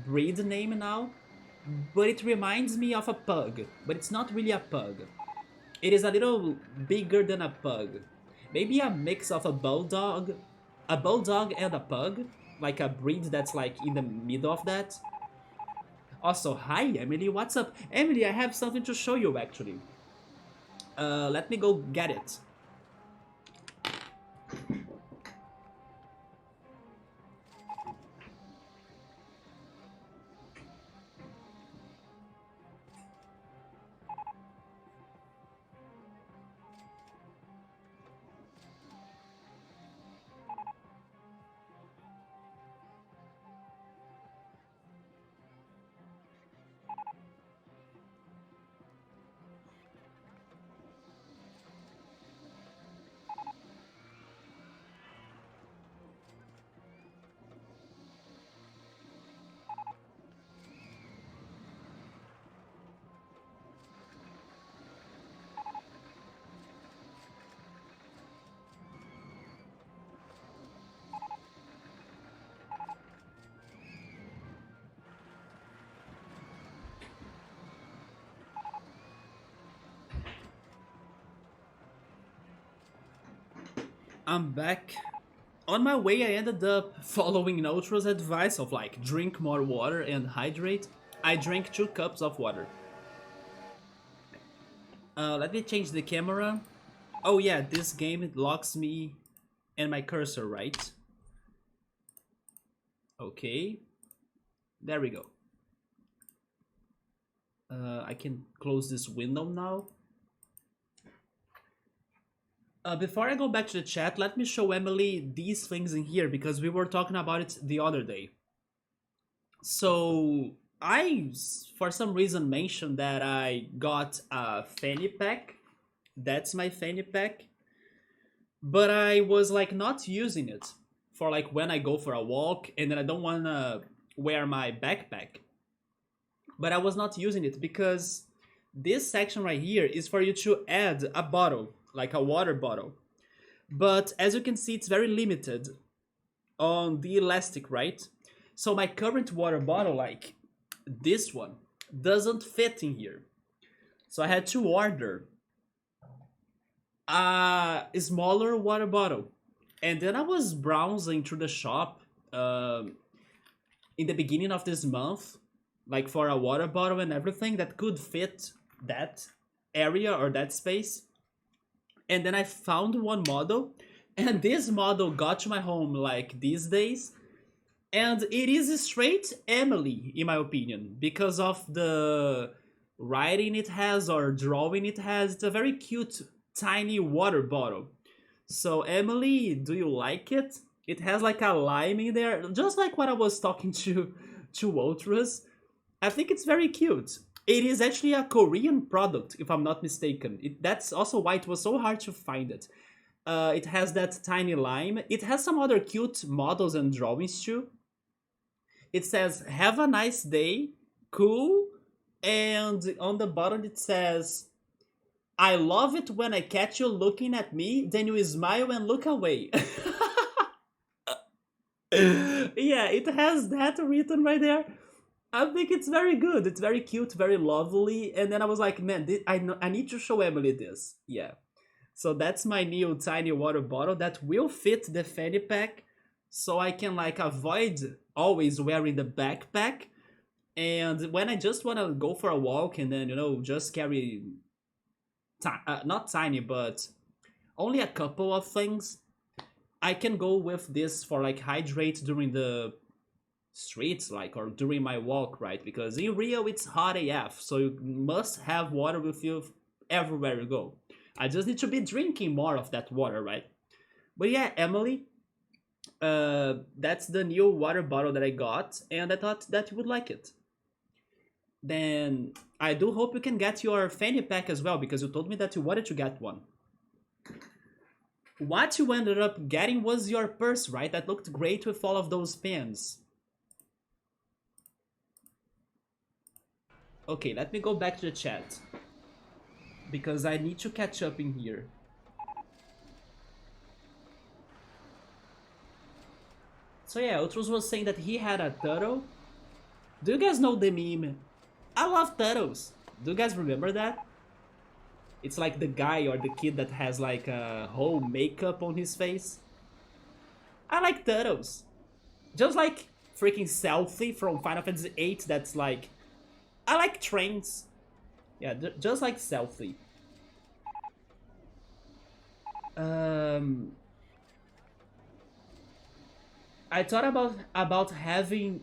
breed name now, but it reminds me of a pug, but it's not really a pug. It is a little bigger than a pug. Maybe a mix of a bulldog and a pug, like a breed that's like in the middle of that. Also, hi Emily, what's up? Emily, I have something to show you actually. Let me go get it. I'm back. On my way, I ended up following Neutro's advice of like drink more water and hydrate. I drank 2 cups of water. Let me change the camera. Oh yeah, this game it locks me and my cursor, right? Okay, there we go. I can close this window now. Before I go back to the chat, let me show Emily these things in here because we were talking about it the other day. So I, for some reason, mentioned that I got a fanny pack. That's my fanny pack. But I was like not using it for like when I go for a walk and then I don't want to wear my backpack. But I was not using it because this section right here is for you to add a bottle, like a water bottle. But as you can see, it's very limited on the elastic, right? So my current water bottle, like this one, doesn't fit in here. So I had to order a smaller water bottle. And then I was browsing through the shop in the beginning of this month, like for a water bottle and everything that could fit that area or that space. And then I found one model, and this model got to my home like these days. And it is straight Emily, in my opinion, because of the writing it has or drawing it has. It's a very cute, tiny water bottle. So, Emily, do you like it? It has like a lime in there, just like what I was talking to Ultras. I think it's very cute. It is actually a Korean product, if I'm not mistaken. That's also why it was so hard to find it. It has that tiny lime. It has some other cute models and drawings too. It says, "Have a nice day, cool." And on the bottom it says, I love it when I catch you looking at me, then you smile and look away. Yeah, it has that written right there. I think it's very good. It's very cute, very lovely. And then I was like, man, I need to show Emily this. Yeah. So that's my new tiny water bottle that will fit the fanny pack. So I can like avoid always wearing the backpack. And when I just want to go for a walk and then, just carry, not tiny, but only a couple of things, I can go with this for like hydrate during the streets, like, or during my walk, right? Because in Rio it's hot AF, so you must have water with you everywhere you go. I just need to be drinking more of that water, right? But yeah, Emily, that's the new water bottle that I got, and I thought that you would like it. Then I do hope you can get your fanny pack as well, because you told me that you wanted to get one. What you ended up getting was your purse, right? That looked great with all of those pins. Okay, let me go back to the chat, because I need to catch up in here. So yeah, Ultros was saying that he had a turtle. Do you guys know the meme? I love turtles. Do you guys remember that? It's like the guy or the kid that has like a whole makeup on his face. I like turtles. Just like freaking Selfie from Final Fantasy VIII that's like... I like trains. Yeah, just like Selfie. I thought about having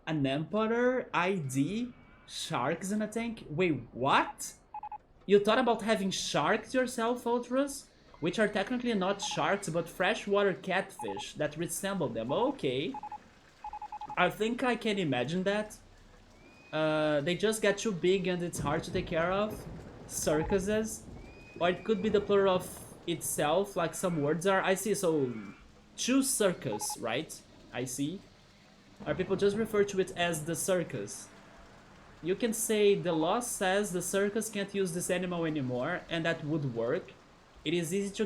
an Emperor ID sharks in a tank. Wait, what? You thought about having sharks yourself, Ultras? Which are technically not sharks, but freshwater catfish that resemble them. Okay. I think I can imagine that. They just get too big and it's hard to take care of. Circuses. Or it could be the plural of itself, like some words are. I see, so... Choose circus, right? I see. Or people just refer to it as the circus. You can say the law says the circus can't use this animal anymore, and that would work. It is easy to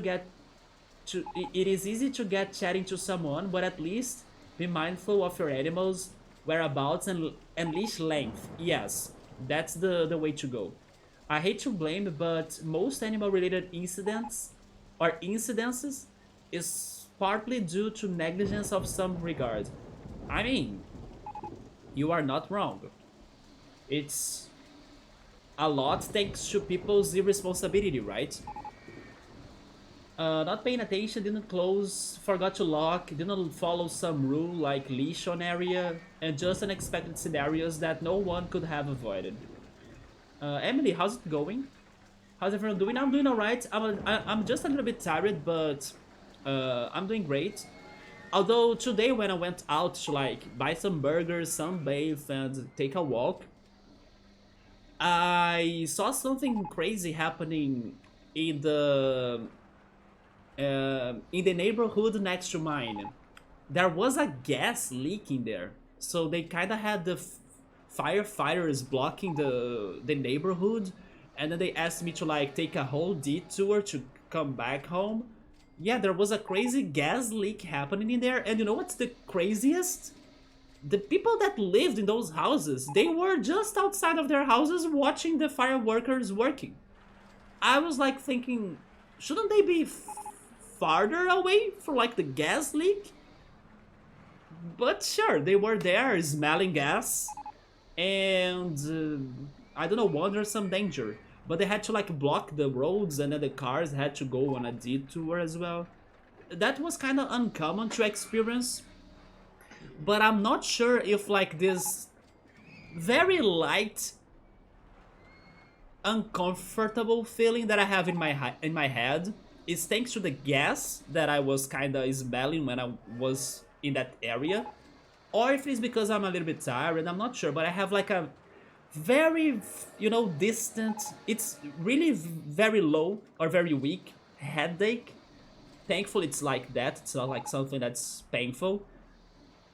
get chatting to someone, but at least be mindful of your animals' whereabouts and leash length. Yes, that's the way to go. I hate to blame, but most animal-related incidents or incidences is partly due to negligence of some regard. I mean, you are not wrong. It's a lot thanks to people's irresponsibility, right? Not paying attention, didn't close, forgot to lock, didn't follow some rule like leash on area, and just unexpected scenarios that no one could have avoided. Emily, how's it going? How's everyone doing? I'm doing alright. I'm just a little bit tired, but I'm doing great. Although today when I went out to like buy some burgers, sunbathe, and take a walk, I saw something crazy happening in the neighborhood next to mine. There was a gas leak in there, so they kind of had the firefighters blocking the neighborhood, and then they asked me to like take a whole detour to come back home. Yeah, there was a crazy gas leak happening in there, and you know what's the craziest? The people that lived in those houses, they were just outside of their houses watching the fire workers working. I was like thinking, shouldn't they be farther away from like the gas leak? But sure, they were there smelling gas and I don't know, wonder some danger. But they had to like block the roads and then the cars had to go on a detour as well. That was kind of uncommon to experience. But I'm not sure if like this very light, uncomfortable feeling that I have in my head is thanks to the gas that I was kind of smelling when I was in that area, or if it's because I'm a little bit tired. I'm not sure, but I have like a very, distant. It's really very low or very weak headache. Thankfully, it's like that. It's not like something that's painful.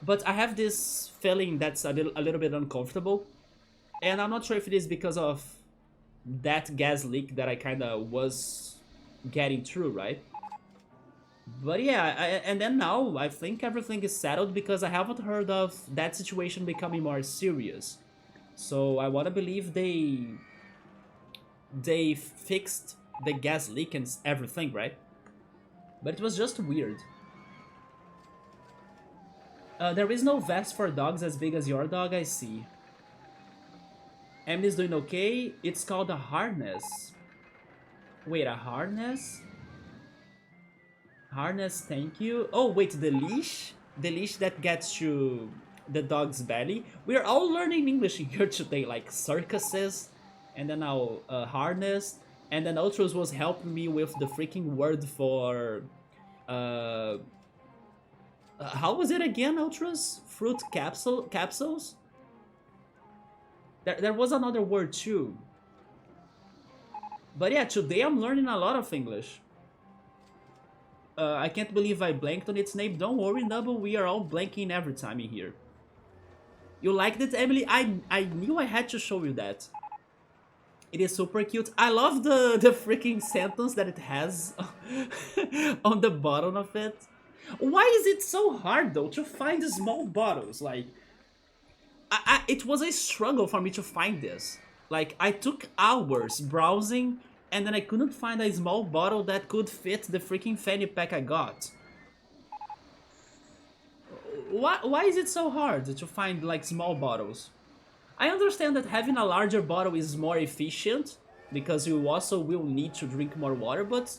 But I have this feeling that's a little bit uncomfortable, and I'm not sure if it is because of that gas leak that I kind of was getting through, right? But yeah, and then now I think everything is settled because I haven't heard of that situation becoming more serious. So I want to believe they fixed the gas leak and everything, right? But it was just weird. There is no vest for dogs as big as your dog, I see. Emily's doing okay. It's called a harness. Wait, a harness? Harness, thank you. Oh, wait, the leash? The leash that gets to the dog's belly. We're all learning English here today, like circuses, and then now harness, and then Ultros was helping me with the freaking word for... how was it again, Ultras? Fruit capsules? There was another word too. But yeah, today I'm learning a lot of English. I can't believe I blanked on its name. Don't worry, Nubble, we are all blanking every time in here. You liked it, Emily? I knew I had to show you that. It is super cute. I love the freaking sentence that it has on the bottom of it. Why is it so hard, though, to find small bottles? Like, it was a struggle for me to find this. Like, I took hours browsing, and then I couldn't find a small bottle that could fit the freaking fanny pack I got. Why is it so hard to find, like, small bottles? I understand that having a larger bottle is more efficient, because you also will need to drink more water, but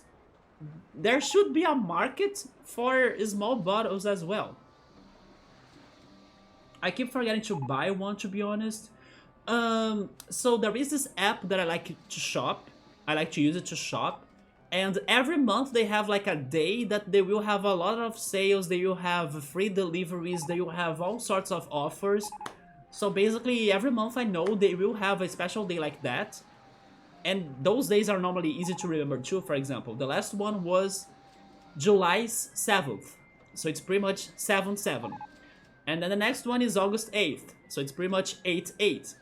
there should be a market for small bottles as well. I keep forgetting to buy one, to be honest. So there is this app that I like to shop. I like to use it to shop. And every month they have like a day that they will have a lot of sales. They will have free deliveries. They will have all sorts of offers. So basically every month I know they will have a special day like that. And those days are normally easy to remember too. For example, the last one was July 7th. So it's pretty much 7/7. And then the next one is August 8th. So it's pretty much 8/8.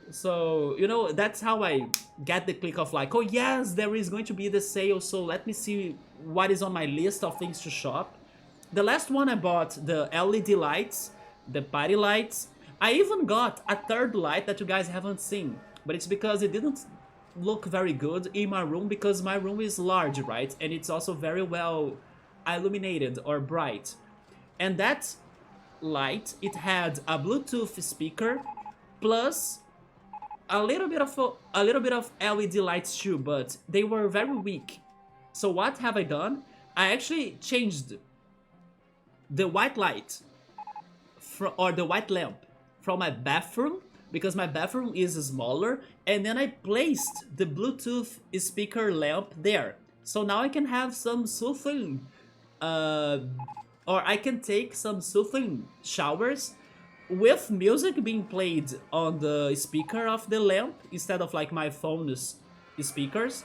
So, you know, that's how I get the click of like, oh yes, there is going to be the sale, so let me see what is on my list of things to shop. The last one I bought the LED lights, the party lights. I even got a third light that you guys haven't seen, but it's because it didn't look very good in my room because my room is large, right? And it's also very well illuminated or bright. And that light, it had a Bluetooth speaker plus a little bit of LED lights too, but they were very weak. So what have I done? I actually changed the white light or the white lamp from my bathroom because my bathroom is smaller, and then I placed the Bluetooth speaker lamp there. So now I can have some soothing, or I can take some soothing showers with music being played on the speaker of the lamp instead of like my phone's speakers,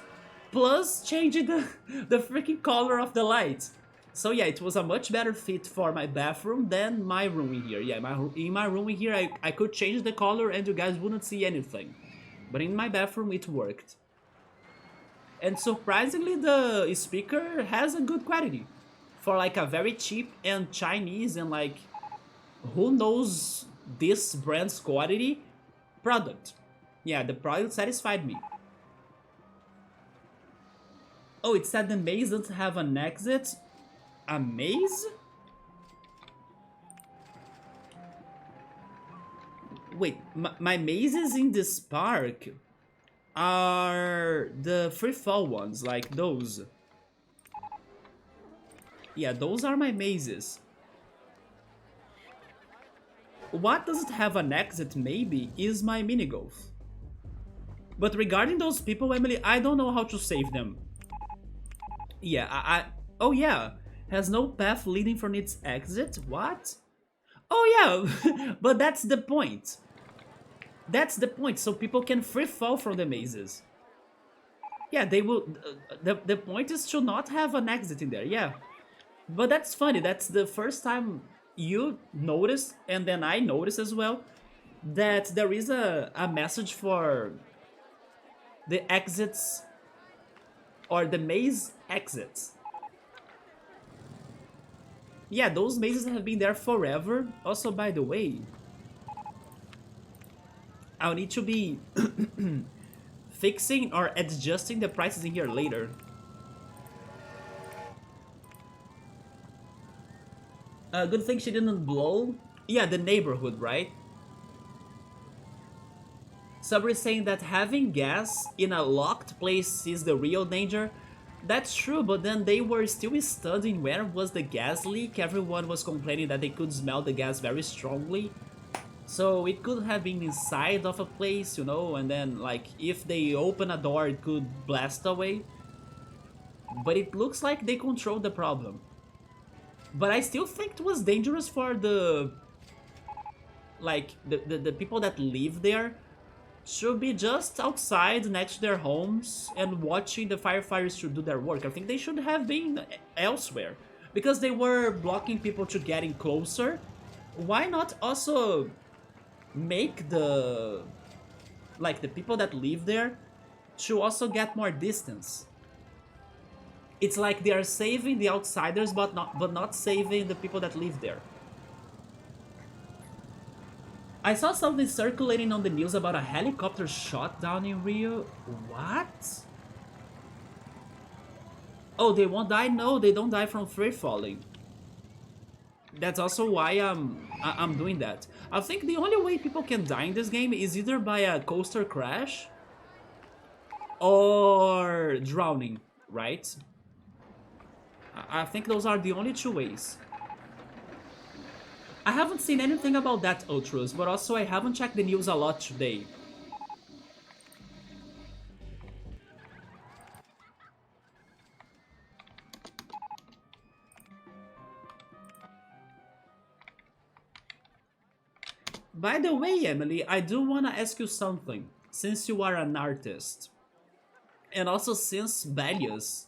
plus changing the freaking color of the light. So yeah, it was a much better fit for my bathroom than my room in here. Yeah, in my room in here I could change the color and you guys wouldn't see anything. But in my bathroom it worked. And surprisingly the speaker has a good quality. For like a very cheap and Chinese and like who knows this brand's quality product. Yeah, the product satisfied me. Oh, it said the maze doesn't have an exit. A maze? Wait, my mazes in this park are the free fall ones, like those. Yeah, those are my mazes. What doesn't have an exit, maybe, is my mini-golf. But regarding those people, Emily, I don't know how to save them. Yeah, oh yeah, has no path leading from its exit? What? Oh yeah, but that's the point. That's the point, so people can free fall from the mazes. Yeah, they will... the point is to not have an exit in there, yeah. But that's funny, that's the first time you noticed, and then I noticed as well, that there is a message for The exits or the maze exits. Yeah, those mazes have been there forever. Also, by the way, I'll need to be fixing or adjusting the prices in here later. Good thing she didn't blow. Yeah, the neighborhood, right? Sabri is saying that having gas in a locked place is the real danger. That's true, but then they were still studying where was the gas leak. Everyone was complaining that they could smell the gas very strongly. So it could have been inside of a place, you know, and then like if they open a door it could blast away. But it looks like they controlled the problem. But I still think it was dangerous for the the people that live there should be just outside next to their homes and watching the firefighters to do their work. I think they should have been elsewhere because they were blocking people to getting closer. Why not also make the people that live there to also get more distance? It's like they are saving the outsiders but not saving the people that live there. I saw something circulating on the news about a helicopter shot down in Rio. What? Oh, they won't die? No, they don't die from free falling. That's also why I'm doing that. I think the only way people can die in this game is either by a coaster crash or drowning, right? I think those are the only two ways. I haven't seen anything about that, Ultras, but also I haven't checked the news a lot today. By the way, Emily, I do wanna ask you something, since you are an artist. And also since Balius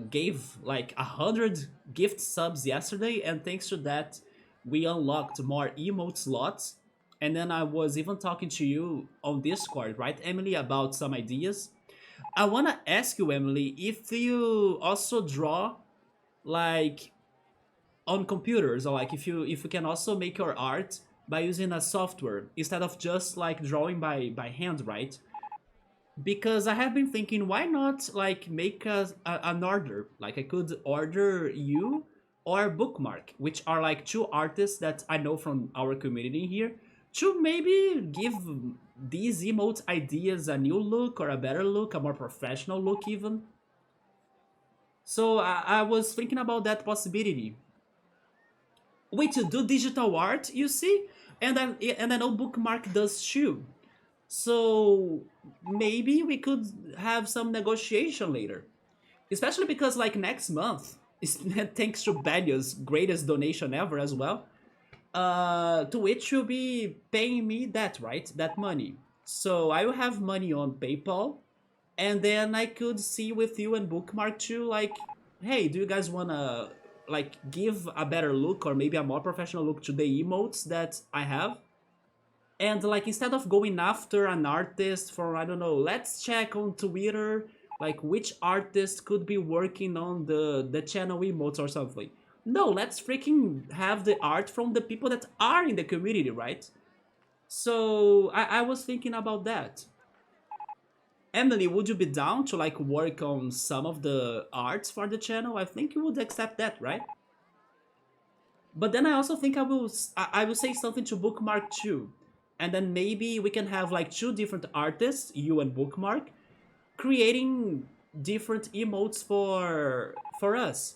gave like 100 gift subs yesterday, and thanks to that we unlocked more emote slots. And then I was even talking to you on Discord, right, Emily, about some ideas. I wanna ask you, Emily, if you also draw like on computers, or like if you can also make your art by using a software instead of just like drawing by hand, right? Because I have been thinking, why not like make an order? Like I could order you or Bookmark, which are like two artists that I know from our community here, to maybe give these emote ideas a new look or a better look, a more professional look even. So I was thinking about that possibility. We to do digital art, you see, and I know Bookmark does too. So maybe we could have some negotiation later. Especially because like next month, thanks to Balia's greatest donation ever as well, to which you'll be paying me that, right? That money. So I will have money on PayPal, and then I could see with you and Bookmark too, like, hey, do you guys wanna like give a better look or maybe a more professional look to the emotes that I have? And like instead of going after an artist for, I don't know, let's check on Twitter like which artist could be working on the channel emotes or something. No, let's freaking have the art from the people that are in the community, right? So I was thinking about that. Emily, would you be down to like work on some of the arts for the channel? I think you would accept that, right? But then I also think I will say something to Bookmark too. And then maybe we can have like two different artists, you and Bookmark, creating different emotes for us.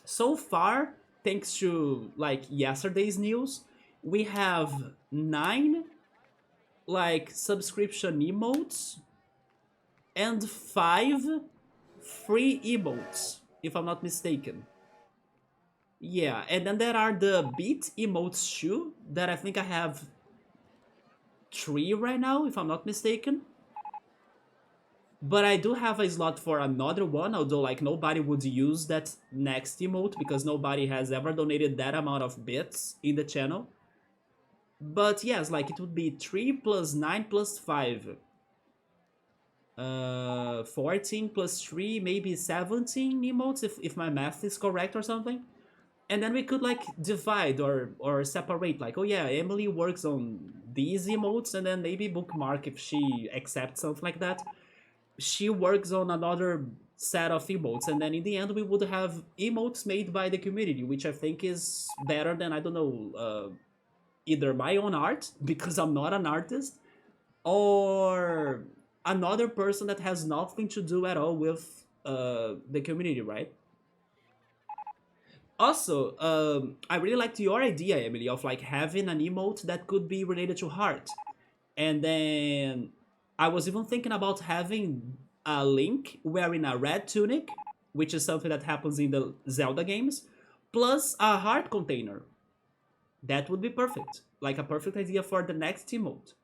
So far, thanks to like yesterday's news, we have 9 like subscription emotes and 5 free emotes, if I'm not mistaken. Yeah, and then there are the beat emotes too, that I think I have 3 right now, if I'm not mistaken. But I do have a slot for another one, although like nobody would use that next emote because nobody has ever donated that amount of bits in the channel. But yes, like it would be 3 plus 9 plus 5. 14 plus 3, maybe 17 emotes if my math is correct or something. And then we could like divide or separate, like, oh yeah, Emily works on these emotes, and then maybe Bookmark, if she accepts something like that, she works on another set of emotes, and then in the end we would have emotes made by the community, which I think is better than, I don't know, either my own art because I'm not an artist, or another person that has nothing to do at all with the community, right? Also, I really liked your idea, Emily, of like having an emote that could be related to heart. And then I was even thinking about having a Link wearing a red tunic, which is something that happens in the Zelda games, plus a heart container. That would be perfect. Like a perfect idea for the next emote.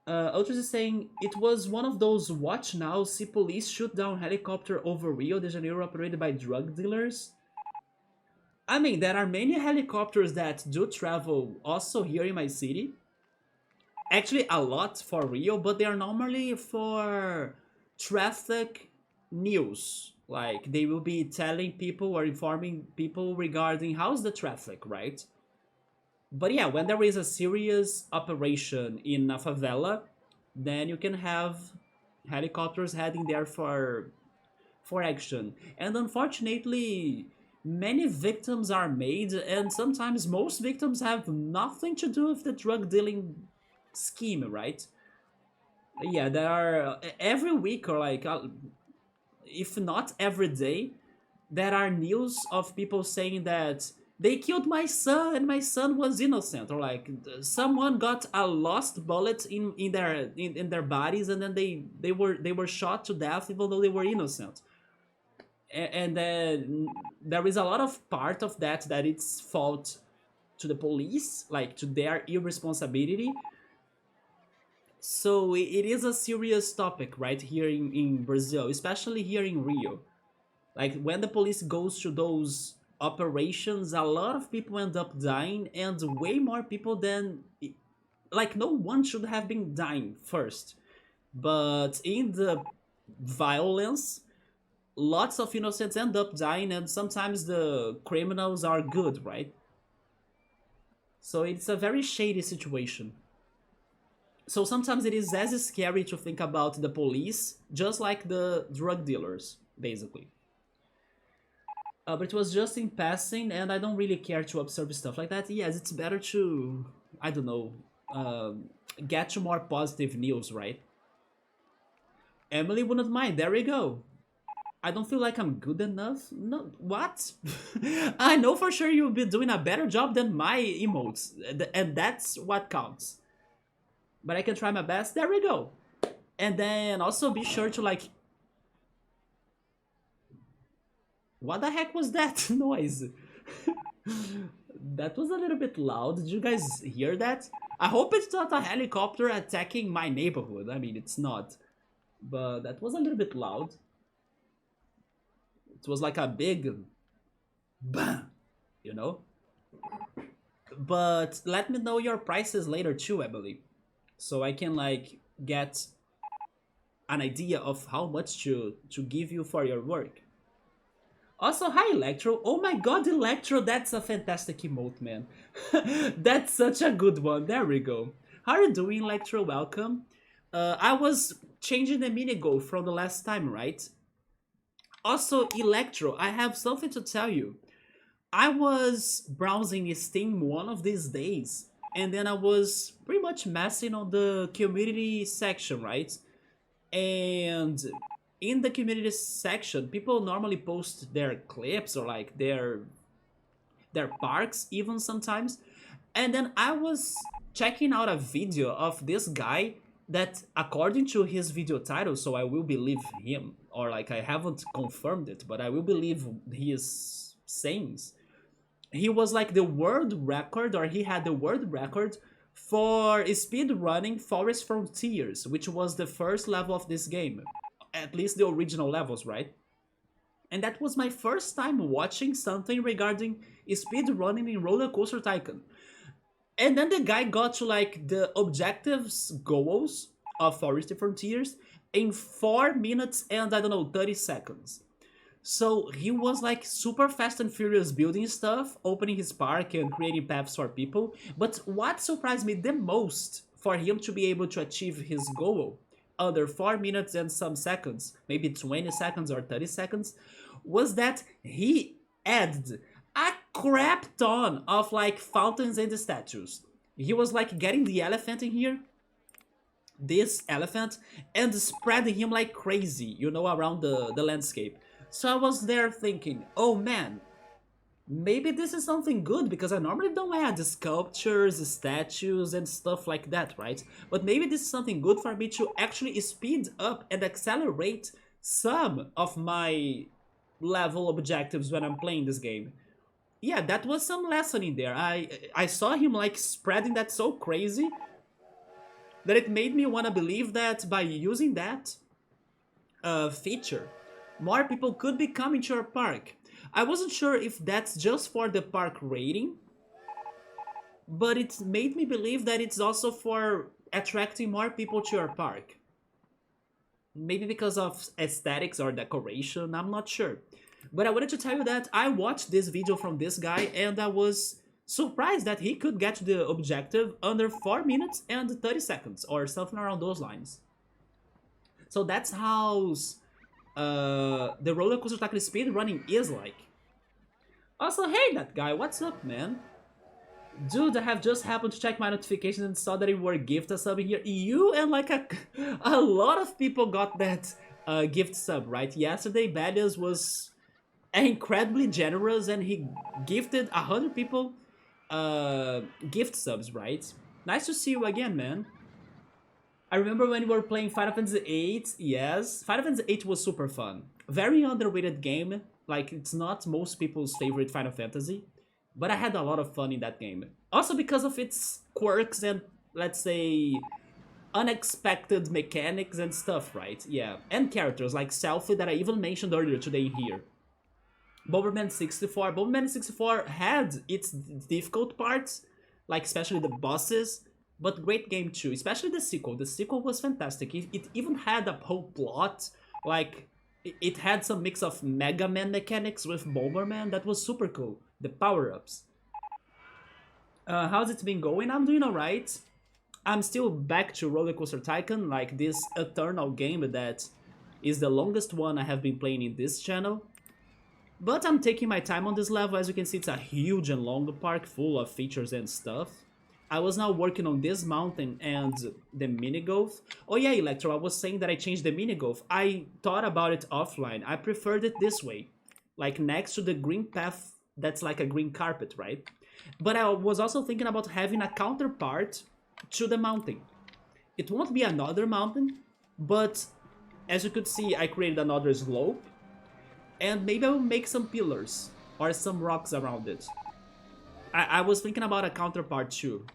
Ultras is saying it was one of those watch now, see police shoot down helicopter over Rio de Janeiro operated by drug dealers. I mean, there are many helicopters that do travel also here in my city. Actually, a lot for Rio, but they are normally for traffic news. Like, they will be telling people or informing people regarding how's the traffic, right? But yeah, when there is a serious operation in a favela, then you can have helicopters heading there for action. And unfortunately, many victims are made, and sometimes most victims have nothing to do with the drug dealing scheme, right? Yeah, there are every week, or like if not every day, there are news of people saying that they killed my son and my son was innocent, or like someone got a lost bullet in their bodies, and then they were shot to death even though they were innocent. And then there is a lot of part of that it's fault to the police, like to their irresponsibility. So it is a serious topic right here in Brazil, especially here in Rio. Like when the police goes to those operations, a lot of people end up dying, and way more people than, like, no one should have been dying first. But in the violence, lots of innocents end up dying, and sometimes the criminals are good, right? So it's a very shady situation. So sometimes it is as scary to think about the police, just like the drug dealers, basically. But it was just in passing, and I don't really care to observe stuff like that. Yes, it's better to, I don't know, get to more positive news, right? Emily wouldn't mind. There we go. I don't feel like I'm good enough. No, what? I know for sure you'll be doing a better job than my emotes, and that's what counts. But I can try my best. There we go. And then also be sure to like. What the heck was that noise? That was a little bit loud. Did you guys hear that? I hope it's not a helicopter attacking my neighborhood. I mean, it's not. But that was a little bit loud. It was like a big bang, you know? But let me know your prices later too, Emily. So I can like get an idea of how much to give you for your work. Also, hi Electro. Oh my god, Electro, that's a fantastic emote, man. That's such a good one. There we go. How are you doing, Electro? Welcome. I was changing the mini goal from the last time, right? Also, Electro, I have something to tell you. I was browsing Steam one of these days, and then I was pretty much messing on the community section, right? And in the community section, people normally post their clips or like their parks even sometimes. And then I was checking out a video of this guy that, according to his video title, so I will believe him, or like I haven't confirmed it, but I will believe his sayings. He was like the world record, or he had the world record for speed running Forest Frontiers, which was the first level of this game. At least the original levels, right? And that was my first time watching something regarding speed running in RollerCoaster Tycoon. And then the guy got to like the objectives goals of Forest Frontiers in 4 minutes and, I don't know, 30 seconds. So he was like super fast and furious building stuff, opening his park and creating paths for people. But what surprised me the most for him to be able to achieve his goal under 4 minutes and some seconds, maybe 20 seconds or 30 seconds, was that he added a crap ton of like fountains and statues. He was like getting the elephant in here, this elephant, and spreading him like crazy, you know, around the landscape. So I was there thinking, oh man, maybe this is something good, because I normally don't add sculptures, statues, and stuff like that, right? But maybe this is something good for me to actually speed up and accelerate some of my level objectives when I'm playing this game. Yeah, that was some lesson in there. I saw him like spreading that so crazy that it made me want to believe that by using that feature, more people could be coming to your park. I wasn't sure if that's just for the park rating, but it made me believe that it's also for attracting more people to your park. Maybe because of aesthetics or decoration, I'm not sure. But I wanted to tell you that I watched this video from this guy and I was surprised that he could get to the objective under 4 minutes and 30 seconds or something around those lines. So that's how the RollerCoaster Tycoon speed running is like. Also, hey that guy, what's up, man? Dude, I have just happened to check my notifications and saw that you were gift a sub here. You and like a lot of people got that gift sub, right? Yesterday, Badius was incredibly generous and he gifted 100 people gift subs, right? Nice to see you again, man. I remember when we were playing Final Fantasy VIII, yes. Final Fantasy VIII was super fun. Very underrated game. Like, it's not most people's favorite Final Fantasy. But I had a lot of fun in that game. Also because of its quirks and, let's say, unexpected mechanics and stuff, right? Yeah. And characters like Selphie that I even mentioned earlier today here. Bomberman 64. Bomberman 64 had its difficult parts, like especially the bosses. But great game too, especially the sequel. The sequel was fantastic. It even had a whole plot, like it had some mix of Mega Man mechanics with Bomberman that was super cool. The power-ups. How's it been going? I'm doing alright. I'm still back to RollerCoaster Tycoon, like this eternal game that is the longest one I have been playing in this channel. But I'm taking my time on this level. As you can see, it's a huge and long park full of features and stuff. I was now working on this mountain and the mini-golf. Oh yeah, Electro, I was saying that I changed the mini-golf. I thought about it offline. I preferred it this way. Like next to the green path that's like a green carpet, right? But I was also thinking about having a counterpart to the mountain. It won't be another mountain, but as you could see, I created another slope. And maybe I will make some pillars or some rocks around it. I was thinking about a counterpart too.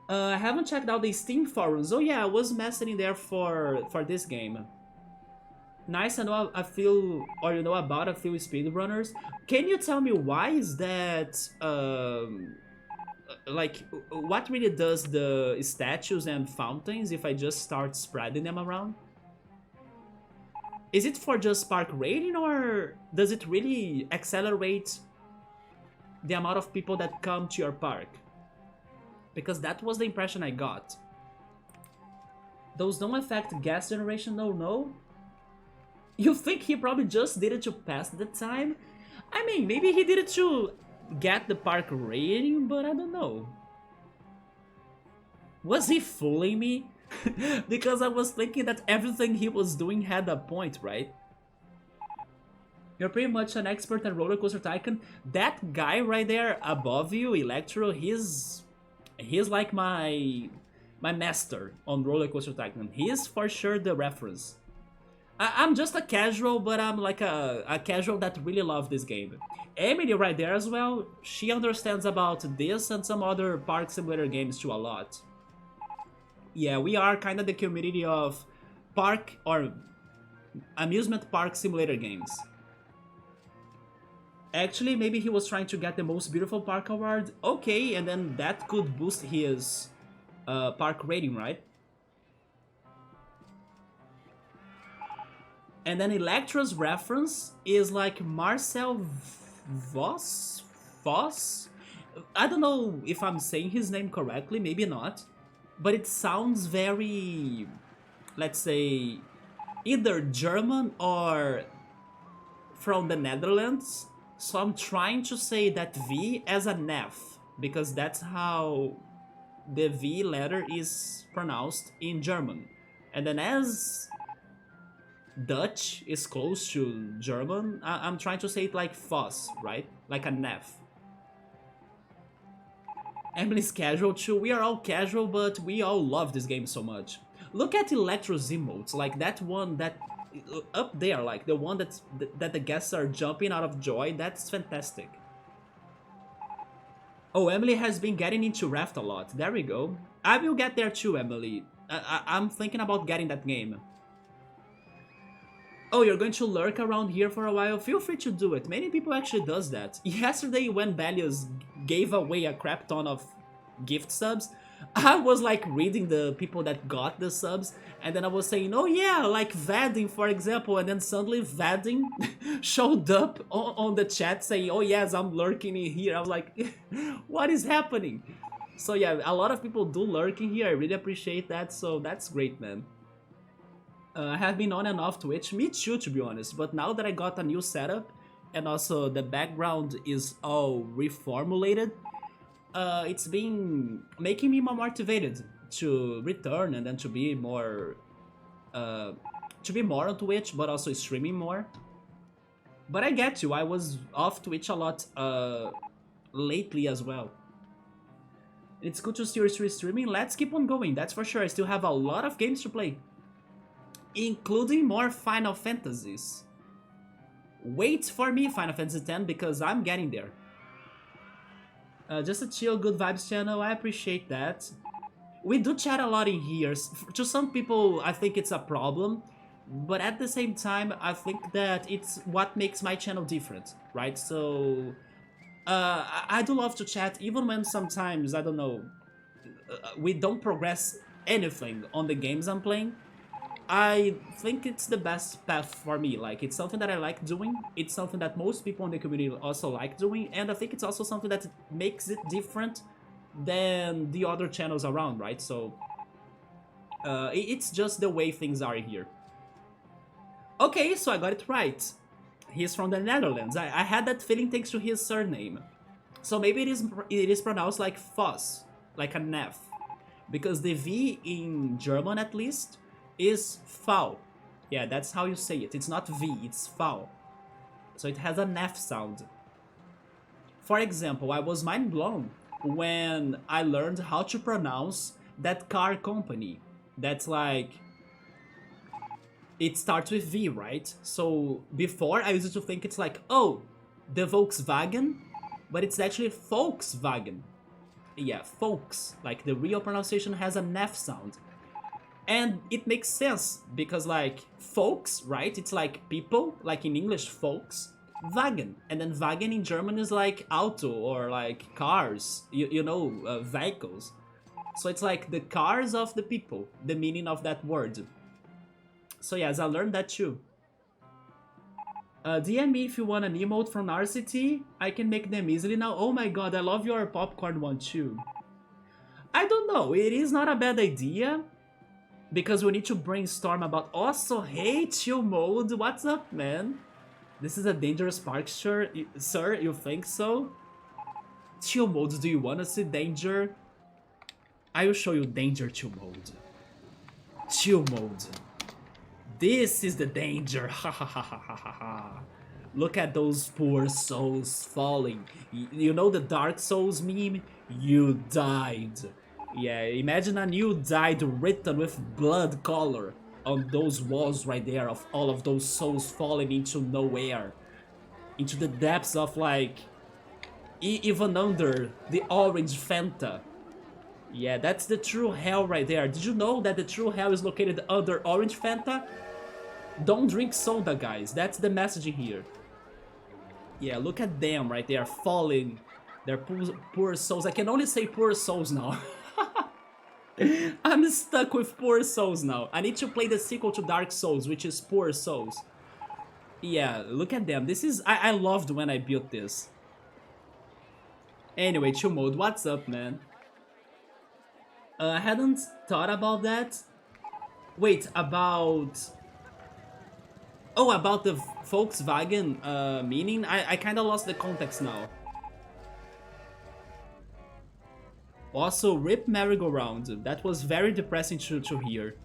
I haven't checked out the Steam forums. Oh yeah, I was messing in there for this game. Nice, I know a few, or you know about a few speedrunners. Can you tell me why is that, like, what really does the statues and fountains if I just start spreading them around? Is it for just park rating, or does it really accelerate the amount of people that come to your park? Because that was the impression I got. Those don't affect gas generation, no? You think he probably just did it to pass the time? I mean, maybe he did it to get the park rating, but I don't know. Was he fooling me? Because I was thinking that everything he was doing had a point, right? You're pretty much an expert at RollerCoaster Tycoon. That guy right there above you, Electro, he's like my master on RollerCoaster Tycoon. He is for sure the reference. I'm just a casual, but I'm like a casual that really loves this game. Emily right there as well, she understands about this and some other park simulator games too a lot. Yeah, we are kind of the community of park or amusement park simulator games. Actually, maybe he was trying to get the most beautiful park award. Okay, and then that could boost his Park rating, right? And then Electra's reference is like Marcel Voss? I don't know if I'm saying his name correctly, maybe not. But it sounds very, let's say, either German or from the Netherlands. So I'm trying to say that V as an F, because that's how the V letter is pronounced in German. And then as Dutch is close to German, I'm trying to say it like Foss, right? Like an F. Emily's casual too. We are all casual, but we all love this game so much. Look at Electro's emotes, like that one that up there, like the one that the guests are jumping out of joy. That's fantastic. Oh, Emily has been getting into Raft a lot. There we go. I will get there too, Emily. I'm thinking about getting that game. Oh, you're going to lurk around here for a while? Feel free to do it. Many people actually does that. Yesterday when Belius gave away a crap ton of gift subs, I was like reading the people that got the subs, and then I was saying, oh yeah, like Vadim for example, and then suddenly Vadim showed up on the chat saying, oh yes, I'm lurking in here. I was like, what is happening? So yeah, a lot of people do lurk in here. I really appreciate that, so that's great, man. I have been on and off Twitch, me too to be honest, but now that I got a new setup and also the background is all reformulated, it's been making me more motivated to return and then to be more on Twitch, but also streaming more. But I get you, I was off Twitch a lot lately as well. It's good to see you're still streaming. Let's keep on going, that's for sure. I still have a lot of games to play, including more Final Fantasies. Wait for me, Final Fantasy X, because I'm getting there. Just a chill, good vibes channel, I appreciate that. We do chat a lot in here. To some people, I think it's a problem, but at the same time, I think that it's what makes my channel different, right? So, I do love to chat, even when sometimes, I don't know, we don't progress anything on the games I'm playing. I think it's the best path for me. Like, it's something that I like doing, it's something that most people in the community also like doing, and I think it's also something that makes it different than the other channels around, right? So, it's just the way things are here. Okay, so I got it right. He's from the Netherlands. I had that feeling thanks to his surname. So maybe it is pronounced like Foss, like an F. Because the V in German, at least, is V. Yeah, that's how you say it. It's not V, it's V. So it has an F sound. For example, I was mind blown when I learned how to pronounce that car company. That's like, it starts with V, right? So before I used to think it's like, oh, the Volkswagen, but it's actually Volkswagen. Yeah, Volks, like the real pronunciation has an F sound. And it makes sense, because like, folks, right? It's like people, like in English, folks, Wagen. And then Wagen in German is like auto, or like cars, you know, vehicles. So it's like the cars of the people, the meaning of that word. So yes, I learned that too. DM me if you want an emote from RCT, I can make them easily now. Oh my god, I love your popcorn one too. I don't know, it is not a bad idea, because we need to brainstorm about... Also, hey, chill mode, what's up, man? This is a dangerous park, sir, you think so? Chill mode, do you wanna see danger? I will show you danger chill mode. Chill mode. This is the danger, ha ha ha ha ha ha. Look at those poor souls falling. You know the Dark Souls meme? You died. Yeah, imagine a "you died" written with blood color on those walls right there, of all of those souls falling into nowhere. Into the depths of like, even under the orange Fanta. Yeah, that's the true hell right there. Did you know that the true hell is located under orange Fanta? Don't drink soda, guys. That's the messaging here. Yeah, look at them right there, falling. Their poor souls. I can only say poor souls now. I'm stuck with Poor Souls now. I need to play the sequel to Dark Souls, which is Poor Souls. Yeah, look at them. This is... I loved when I built this. Anyway, chill mode, what's up, man? I hadn't thought about that. Wait, about... Oh, about the Volkswagen meaning? I kinda lost the context now. Also, rip merry-go-round. That was very depressing to hear.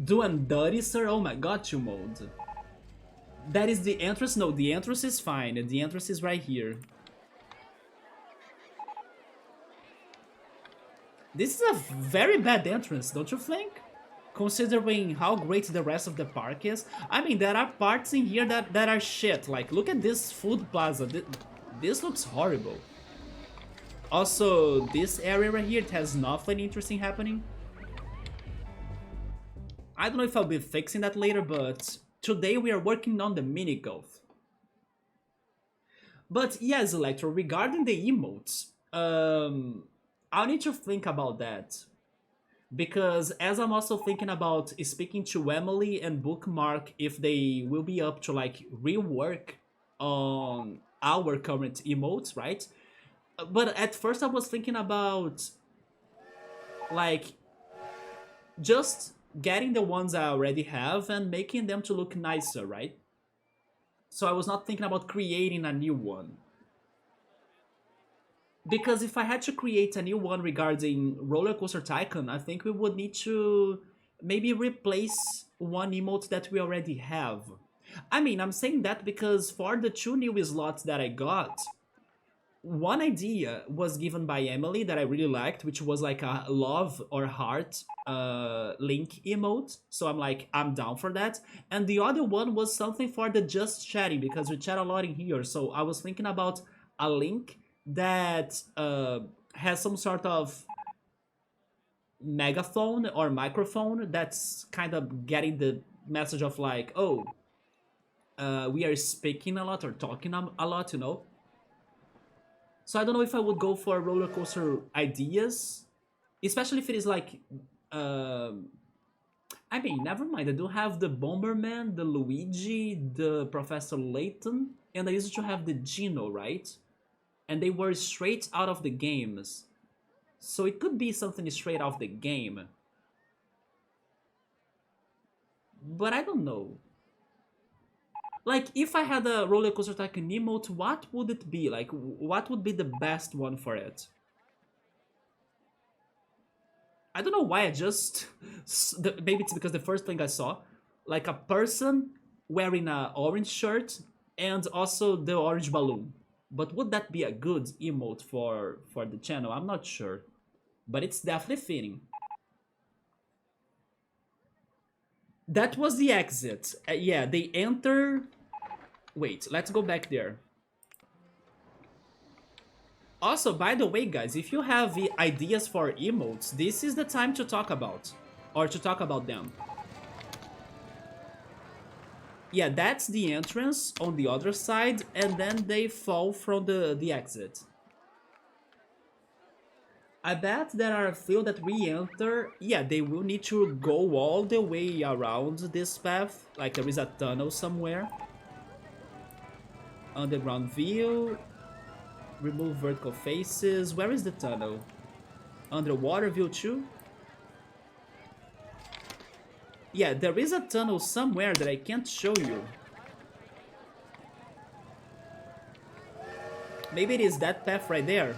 Doing dirty, sir? Oh my god, chill mode. That is the entrance? No, the entrance is fine. The entrance is right here. This is a very bad entrance, don't you think? Considering how great the rest of the park is. I mean, there are parts in here that are shit. Like, look at this food plaza. This looks horrible. Also, this area right here, it has nothing interesting happening. I don't know if I'll be fixing that later, but today we are working on the mini golf. But yes, Electro, regarding the emotes, I'll need to think about that. Because as I'm also thinking about speaking to Emily and Bookmark if they will be up to like rework on our current emotes, right? But at first I was thinking about like just getting the ones I already have and making them to look nicer, right? So I was not thinking about creating a new one. Because if I had to create a new one regarding RollerCoaster Tycoon, I think we would need to maybe replace one emote that we already have. I mean, I'm saying that because for the 2 new slots that I got, one idea was given by Emily that I really liked, which was like a love or heart link emote. So I'm like, I'm down for that. And the other one was something for the just chatting, because we chat a lot in here. So I was thinking about a link that has some sort of megaphone or microphone that's kind of getting the message of like, oh, we are speaking a lot or talking a lot, you know? So I don't know if I would go for roller coaster ideas, especially if it is like, I mean, never mind. I do have the Bomberman, the Luigi, the Professor Layton, and I used to have the Gino, right? And they were straight out of the games. So it could be something straight out of the game. But I don't know. Like, if I had a Roller Coaster Tycoon emote, what would it be? Like, what would be the best one for it? I don't know why I just... Maybe it's because the first thing I saw. Like a person wearing an orange shirt and also the orange balloon. But would that be a good emote for the channel? I'm not sure. But it's definitely fitting. That was the exit. Yeah, they enter... Wait, let's go back there. Also, by the way, guys, if you have ideas for emotes, this is the time to talk about. Or to talk about them. Yeah, that's the entrance on the other side, and then they fall from the exit. I bet there are a few that re-enter. Yeah, they will need to go all the way around this path. Like there is a tunnel somewhere. Underground view. Remove vertical faces. Where is the tunnel? Underwater view too? Yeah, there is a tunnel somewhere that I can't show you. Maybe it is that path right there.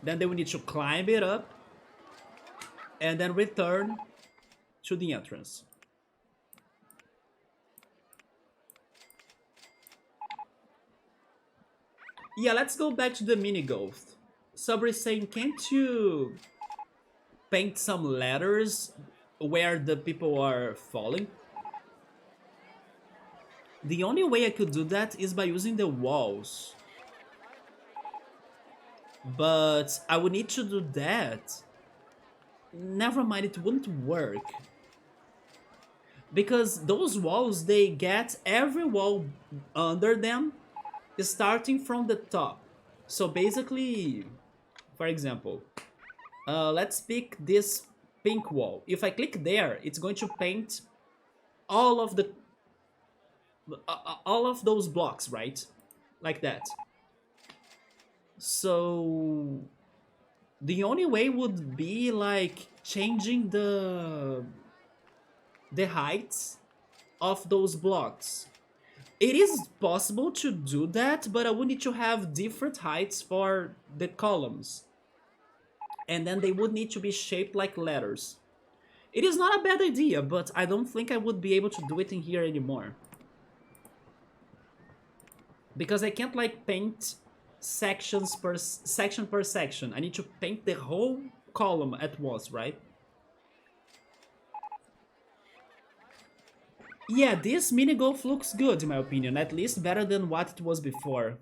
Then they will need to climb it up and then return to the entrance. Yeah, let's go back to the mini golf. Sabri is saying, can't you paint some letters where the people are falling? The only way I could do that is by using the walls. But I would need to do that. Never mind, it wouldn't work. Because those walls, they get every wall under them starting from the top. So basically, For example, let's pick this pink wall. If I click there, it's going to paint all of the all of those blocks, right? Like that. So the only way would be like changing the heights of those blocks. It is possible to do that, but I would need to have different heights for the columns. And then they would need to be shaped like letters. It is not a bad idea, but I don't think I would be able to do it in here anymore. Because I can't like paint section per section. I need to paint the whole column at once, right? Yeah, this mini golf looks good in my opinion, at least better than what it was before.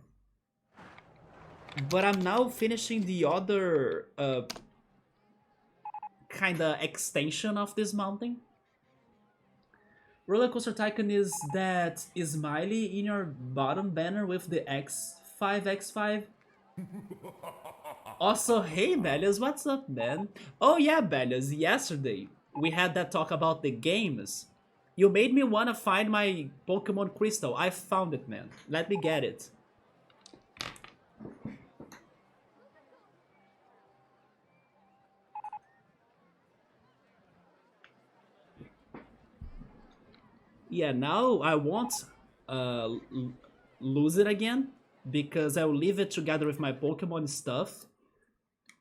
But I'm now finishing the other kinda extension of this mountain. RollerCoaster Tycoon is that smiley in your bottom banner with the X5X5. Also, hey Bellius, what's up, man? Oh yeah, Bellius, yesterday we had that talk about the games. You made me wanna find my Pokemon Crystal. I found it, man. Let me get it. Yeah, now I won't uh, lose it again because I'll leave it together with my Pokemon stuff.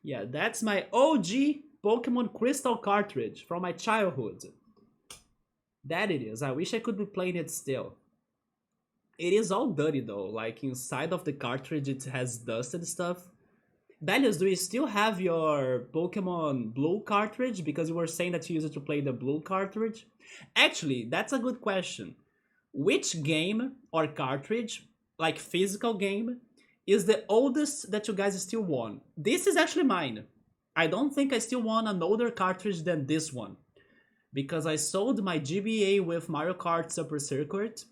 Yeah, that's my OG Pokemon Crystal cartridge from my childhood. That it is. I wish I could be playing it still. It is all dirty though, like inside of the cartridge it has dust and stuff. Dalius, do you still have your Pokemon Blue cartridge? Because you were saying that you used it to play the Blue cartridge. Actually, that's a good question. Which game or cartridge, like physical game, is the oldest that you guys still won? This is actually mine. I don't think I still won an older cartridge than this one. Because I sold my GBA with Mario Kart Super Circuit.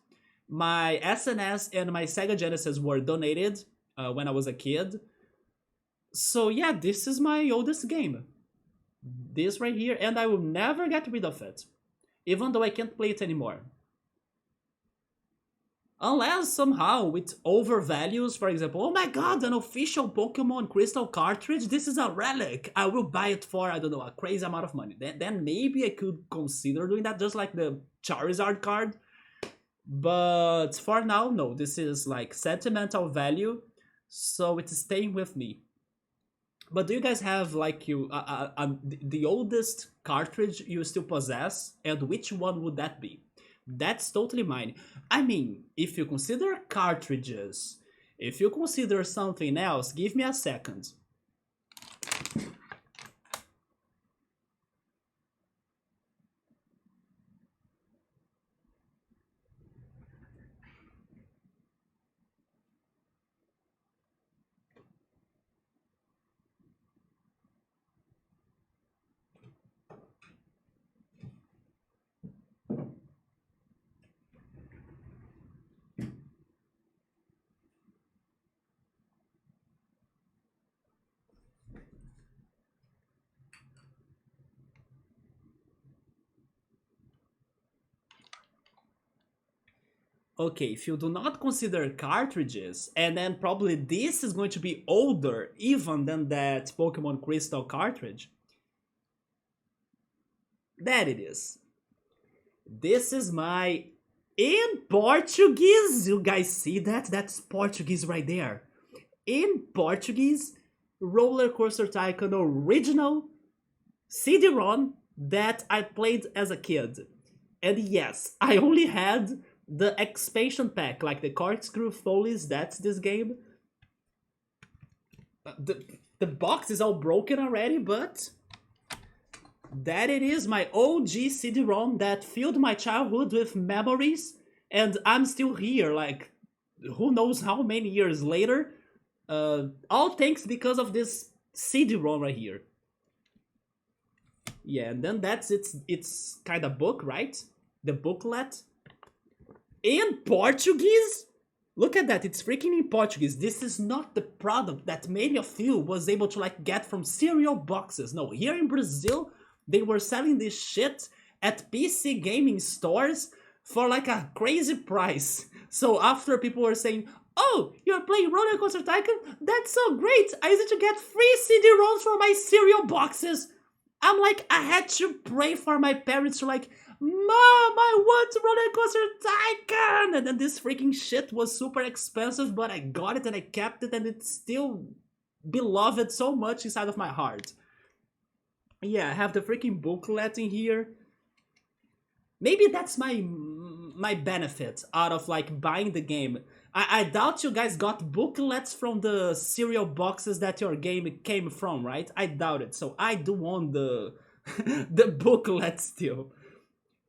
My SNS and my Sega Genesis were donated when I was a kid. So yeah, this is my oldest game. This right here, and I will never get rid of it. Even though I can't play it anymore. Unless somehow it overvalues, for example, oh my god, an official Pokemon Crystal cartridge, this is a relic. I will buy it for, I don't know, a crazy amount of money. Then maybe I could consider doing that, just like the Charizard card. But for now, no, this is like sentimental value, so it's staying with me. But do you guys have like the oldest cartridge you still possess, and which one would that be? That's totally mine. I mean, if you consider cartridges, if you consider something else, give me a second. Okay, if you do not consider cartridges, and then probably this is going to be older even than that Pokemon Crystal cartridge. That it is. This is my in Portuguese. You guys see that? That's Portuguese right there. In Portuguese, RollerCoaster Tycoon original CD-ROM that I played as a kid. And yes, I only had the expansion pack, like the corkscrew folies, that's this game. The box is all broken already, but that it is my OG CD-ROM that filled my childhood with memories, and I'm still here, like, who knows how many years later. All thanks because of this CD-ROM right here. Yeah, and then that's it's kind of book, right? The booklet in Portuguese. Look at that, it's freaking in Portuguese. This is not the product that many of you was able to like get from cereal boxes. No, here in Brazil, they were selling this shit at PC gaming stores for like a crazy price. So after people were saying, "Oh, you're playing RollerCoaster Tycoon? That's so great! I used to get free CD-ROMs for my cereal boxes." I'm like, I had to pray for my parents to like, "Mom, I want RollerCoaster Tycoon!" And then this freaking shit was super expensive, but I got it and I kept it, and it's still beloved so much inside of my heart. Yeah, I have the freaking booklet in here. Maybe that's my benefit out of like buying the game. I doubt you guys got booklets from the cereal boxes that your game came from, right? I doubt it. So I do own the the booklet still.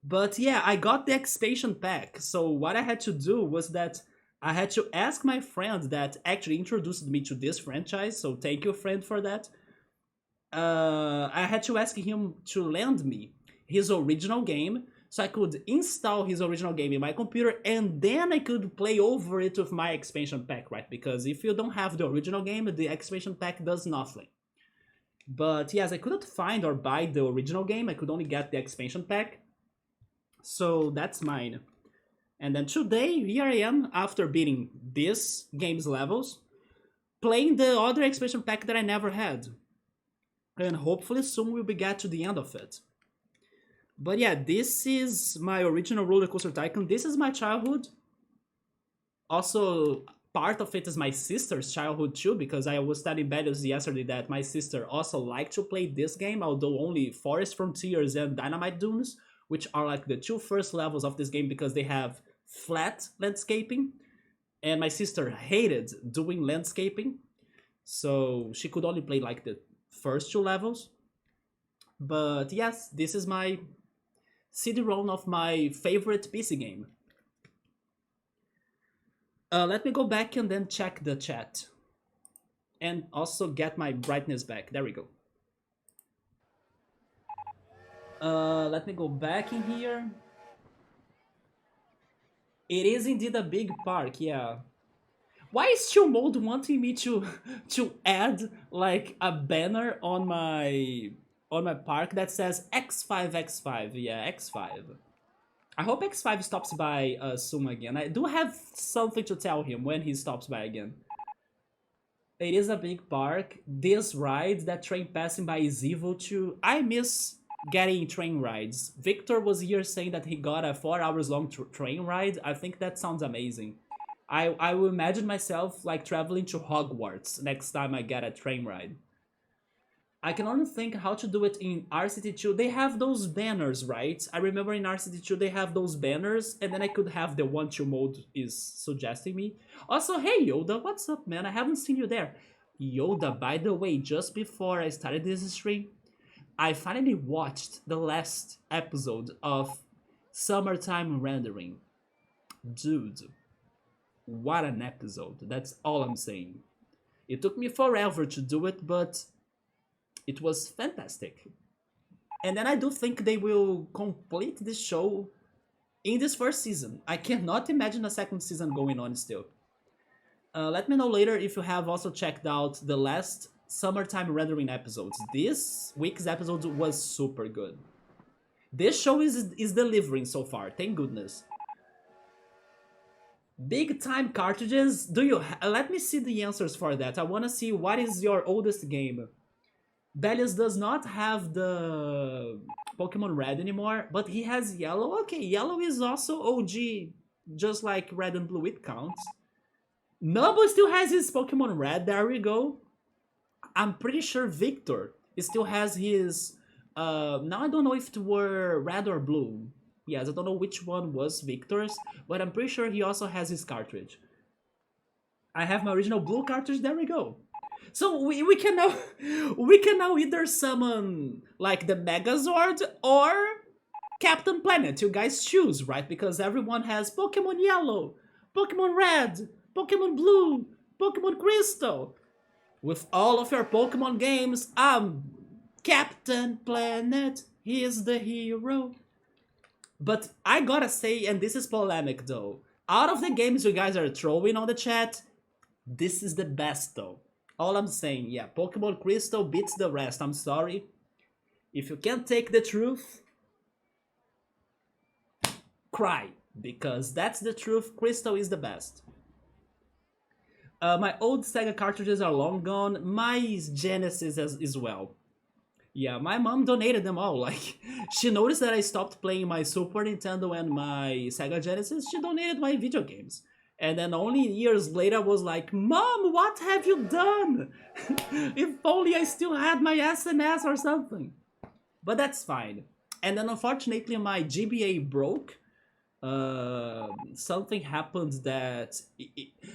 But yeah, I got the expansion pack. So what I had to do was that I had to ask my friend that actually introduced me to this franchise. So thank you, friend, for that. I had to ask him to lend me his original game so I could install his original game in my computer and then I could play over it with my expansion pack, right? Because if you don't have the original game, the expansion pack does nothing. But yes, I couldn't find or buy the original game, I could only get the expansion pack. So that's mine. And then today, here I am, after beating this game's levels, playing the other expansion pack that I never had. And hopefully soon we'll be get to the end of it. But yeah, this is my original RollerCoaster Tycoon. This is my childhood. Also, part of it is my sister's childhood too, because I was telling Bellius yesterday that my sister also liked to play this game, although only Forest Frontiers and Dynamite Dunes, which are like the two first levels of this game because they have flat landscaping. And my sister hated doing landscaping, so she could only play like the first two levels. But yes, this is my CD-ROM of my favorite PC game. Let me go back and then check the chat. And also get my brightness back. There we go. Let me go back in here. It is indeed a big park, yeah. Why is Chill Mode wanting me to to add like a banner on my park that says X5 X5? Yeah, X5. I hope X5 stops by soon again. I do have something to tell him when he stops by again. It is a big park. This ride, that train passing by is evil too. I miss getting train rides. Victor was here saying that he got a 4 hours long train ride. I think that sounds amazing. I will imagine myself like traveling to Hogwarts next time I get a train ride. I can only think how to do it in RCT2. They have those banners, right? I remember in RCT2 they have those banners, and then I could have the 1-2 mode is suggesting me. Also, hey Yoda, what's up, man? I haven't seen you there. Yoda, by the way, just before I started this stream, I finally watched the last episode of Summertime Rendering. Dude, what an episode. That's all I'm saying. It took me forever to do it, but it was fantastic. And then I do think they will complete this show in this first season. I cannot imagine a second season going on still. Let me know later if you have also checked out the last Summertime Rendering episodes. This week's episode was super good. This show is delivering so far, thank goodness. Big time cartridges? Do you let me see the answers for that. I want to see what is your oldest game. Bellius does not have the Pokemon Red anymore, but he has Yellow. Okay, Yellow is also OG, just like Red and Blue, it counts. Nubble still has his Pokemon Red, there we go. I'm pretty sure Victor still has his... now I don't know if it were Red or Blue. Yes, I don't know which one was Victor's, but I'm pretty sure he also has his cartridge. I have my original Blue cartridge, there we go. So we can now we can now either summon like the Megazord or Captain Planet. You guys choose, right? Because everyone has Pokemon Yellow, Pokemon Red, Pokemon Blue, Pokemon Crystal. With all of your Pokemon games, I'm Captain Planet. He is the hero. But I gotta say, and this is polemic though, Out of the games you guys are throwing on the chat, this is the best though. All I'm saying, yeah, Pokemon Crystal beats the rest. I'm sorry. If you can't take the truth, cry. Because that's the truth. Crystal is the best. My old Sega cartridges are long gone. My Genesis as well. Yeah, my mom donated them all. Like, she noticed that I stopped playing my Super Nintendo and my Sega Genesis. She donated my video games. And then only years later was like, Mom, what have you done? If only I still had my SNS or something. But that's fine. And then unfortunately my GBA broke. Something happened that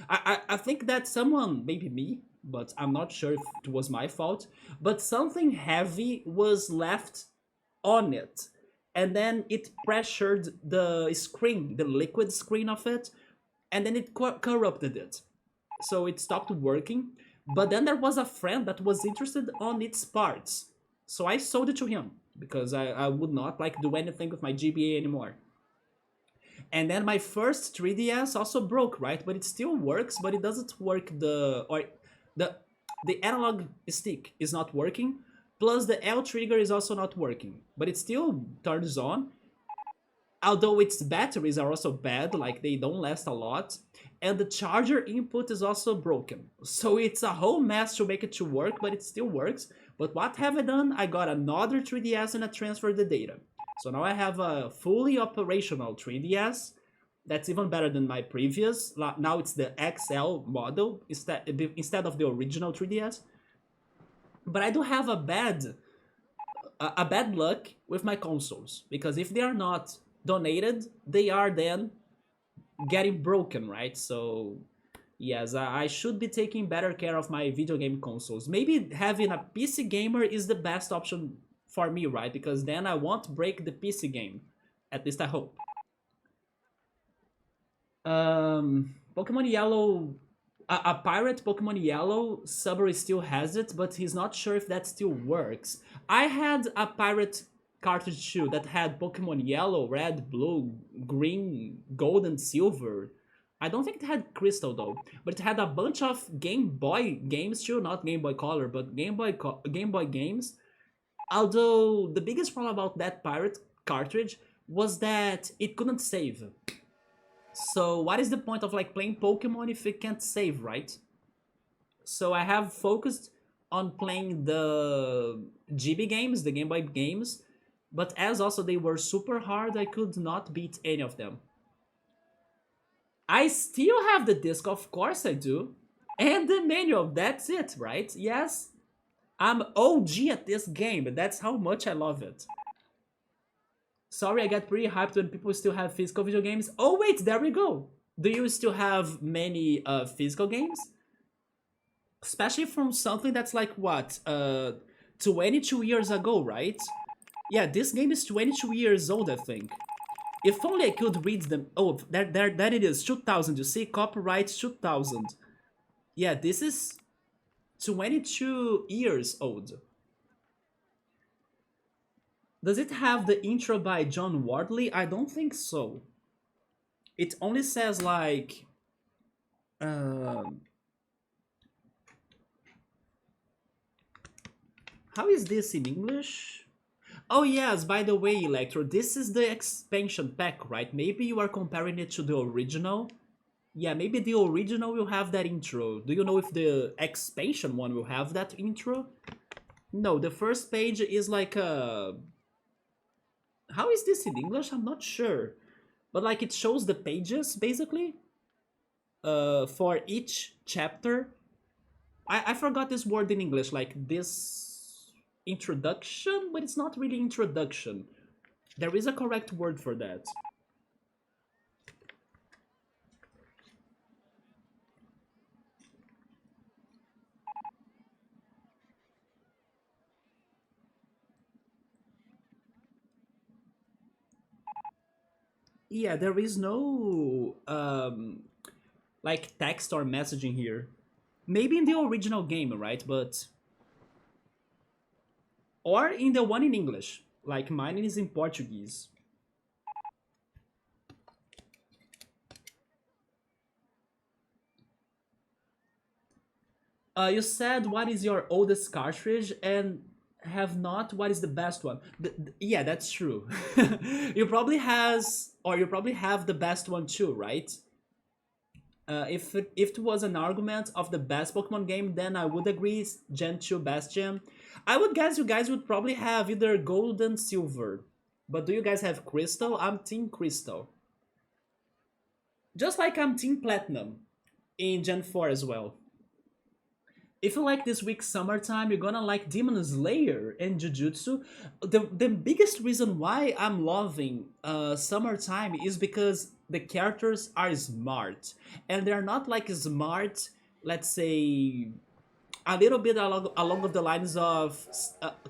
I think that someone, maybe me, but I'm not sure if it was my fault, but something heavy was left on it, and then it pressured the screen, the liquid screen of it, and then it corrupted it, so it stopped working. But then there was a friend that was interested on its parts, so I sold it to him because I would not like do anything with my GBA anymore. And then my first 3DS also broke, right? But it still works, but it doesn't work the the analog stick is not working. Plus the L trigger is also not working, but it still turns on. Although its batteries are also bad, like they don't last a lot, and the charger input is also broken. So it's a whole mess to make it to work, but it still works. But what have I done? I got another 3DS and I transferred the data. So now I have a fully operational 3DS. That's even better than my previous. Now it's the XL model instead of the original 3DS. But I do have a bad luck with my consoles, because if they are not donated, they are then getting broken, right? So yes, I should be taking better care of my video game consoles. Maybe having a PC gamer is the best option for me, right? Because then I won't break the PC game. At least I hope. Pokemon Yellow, a pirate Pokemon Yellow, Subway still has it, but he's not sure if that still works. I had a pirate cartridge too that had Pokemon Yellow, Red, Blue, Green, Gold, and Silver. I don't think it had Crystal though, but it had a bunch of Game Boy games too, not Game Boy Color, but Game Boy games. Although the biggest problem about that pirate cartridge was that it couldn't save. So what is the point of like playing Pokemon if it can't save, right? So I have focused on playing the GB games, the Game Boy games, but as also they were super hard, I could not beat any of them. I still have the disc, of course I do. And the manual, that's it, right? Yes, I'm OG at this game, but that's how much I love it. Sorry, I get pretty hyped when people still have physical video games. Oh wait, there we go. Do you still have many physical games? Especially from something that's like what, 22 years ago, right? Yeah, this game is 22 years old, I think. If only I could read them. Oh, there it is, 2000. You see, copyright 2000. Yeah, this is 22 years old. Does it have the intro by John Wardley? I don't think so. It only says like... how is this in English? Oh yes, by the way, Electro, this is the expansion pack, right? Maybe you are comparing it to the original. Yeah, maybe the original will have that intro. Do you know if the expansion one will have that intro? No, the first page is like a... how is this in English? I'm not sure. But like it shows the pages, basically. For each chapter. I forgot this word in English, like this... introduction? But it's not really introduction. There is a correct word for that. Yeah, there is no like text or messaging here. Maybe in the original game, right? But or in the one in English, like mine is in Portuguese. You said what is your oldest cartridge and have not what is the best one. Yeah, that's true. You probably have the best one too, right? If it was an argument of the best Pokemon game, then I would agree Gen 2 best gen. I would guess you guys would probably have either gold and silver. But do you guys have crystal? I'm team crystal. Just like I'm team platinum in Gen 4 as well. If you like this week's summertime, you're gonna like Demon Slayer and Jujutsu. The biggest reason why I'm loving summertime is because the characters are smart. And they're not like smart, let's say, a little bit along of the lines of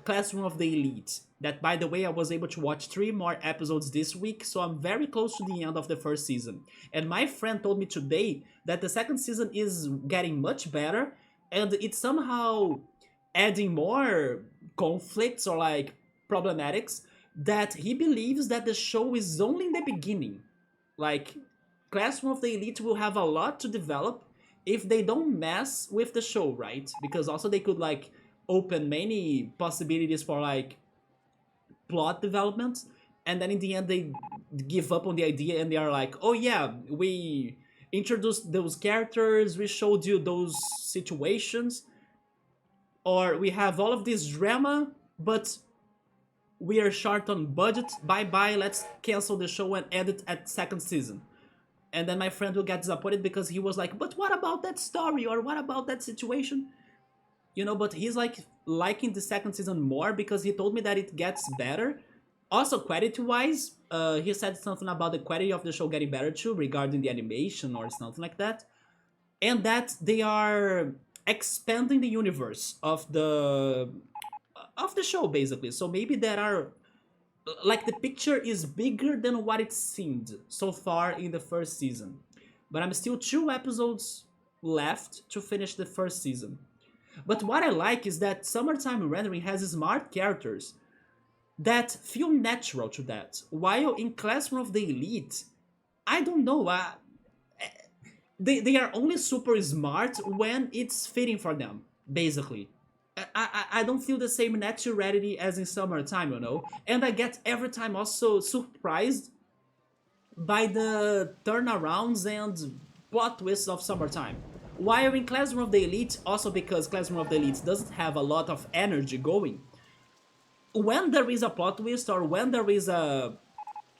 Classroom of the Elite. That, by the way, I was able to watch 3 more episodes this week, so I'm very close to the end of the first season. And my friend told me today that the second season is getting much better, and it's somehow adding more conflicts or like problematics that he believes that the show is only in the beginning. Like, Classroom of the Elite will have a lot to develop if they don't mess with the show, right? Because also they could like open many possibilities for like plot development, and then in the end they give up on the idea and they are like, oh yeah, we introduced those characters, we showed you those situations, or we have all of this drama, but we are short on budget. Bye bye, let's cancel the show and end it at second season. And then my friend will get disappointed because he was like, but what about that story, or what about that situation? But he's like liking the second season more because he told me that it gets better. Also, quality wise, he said something about the quality of the show getting better too, regarding the animation or something like that. And that they are expanding the universe of the show, basically. So maybe there are, like, the picture is bigger than what it seemed so far in the first season. But I'm still 2 episodes left to finish the first season. But what I like is that Summertime Rendering has smart characters that feel natural to that. While in Classroom of the Elite, I don't know, they are only super smart when it's fitting for them, basically. I don't feel the same naturality as in Summertime. And I get every time also surprised by the turnarounds and plot twists of Summertime. While in Classroom of the Elite, also because Classroom of the Elite doesn't have a lot of energy going, when there is a plot twist or when there is a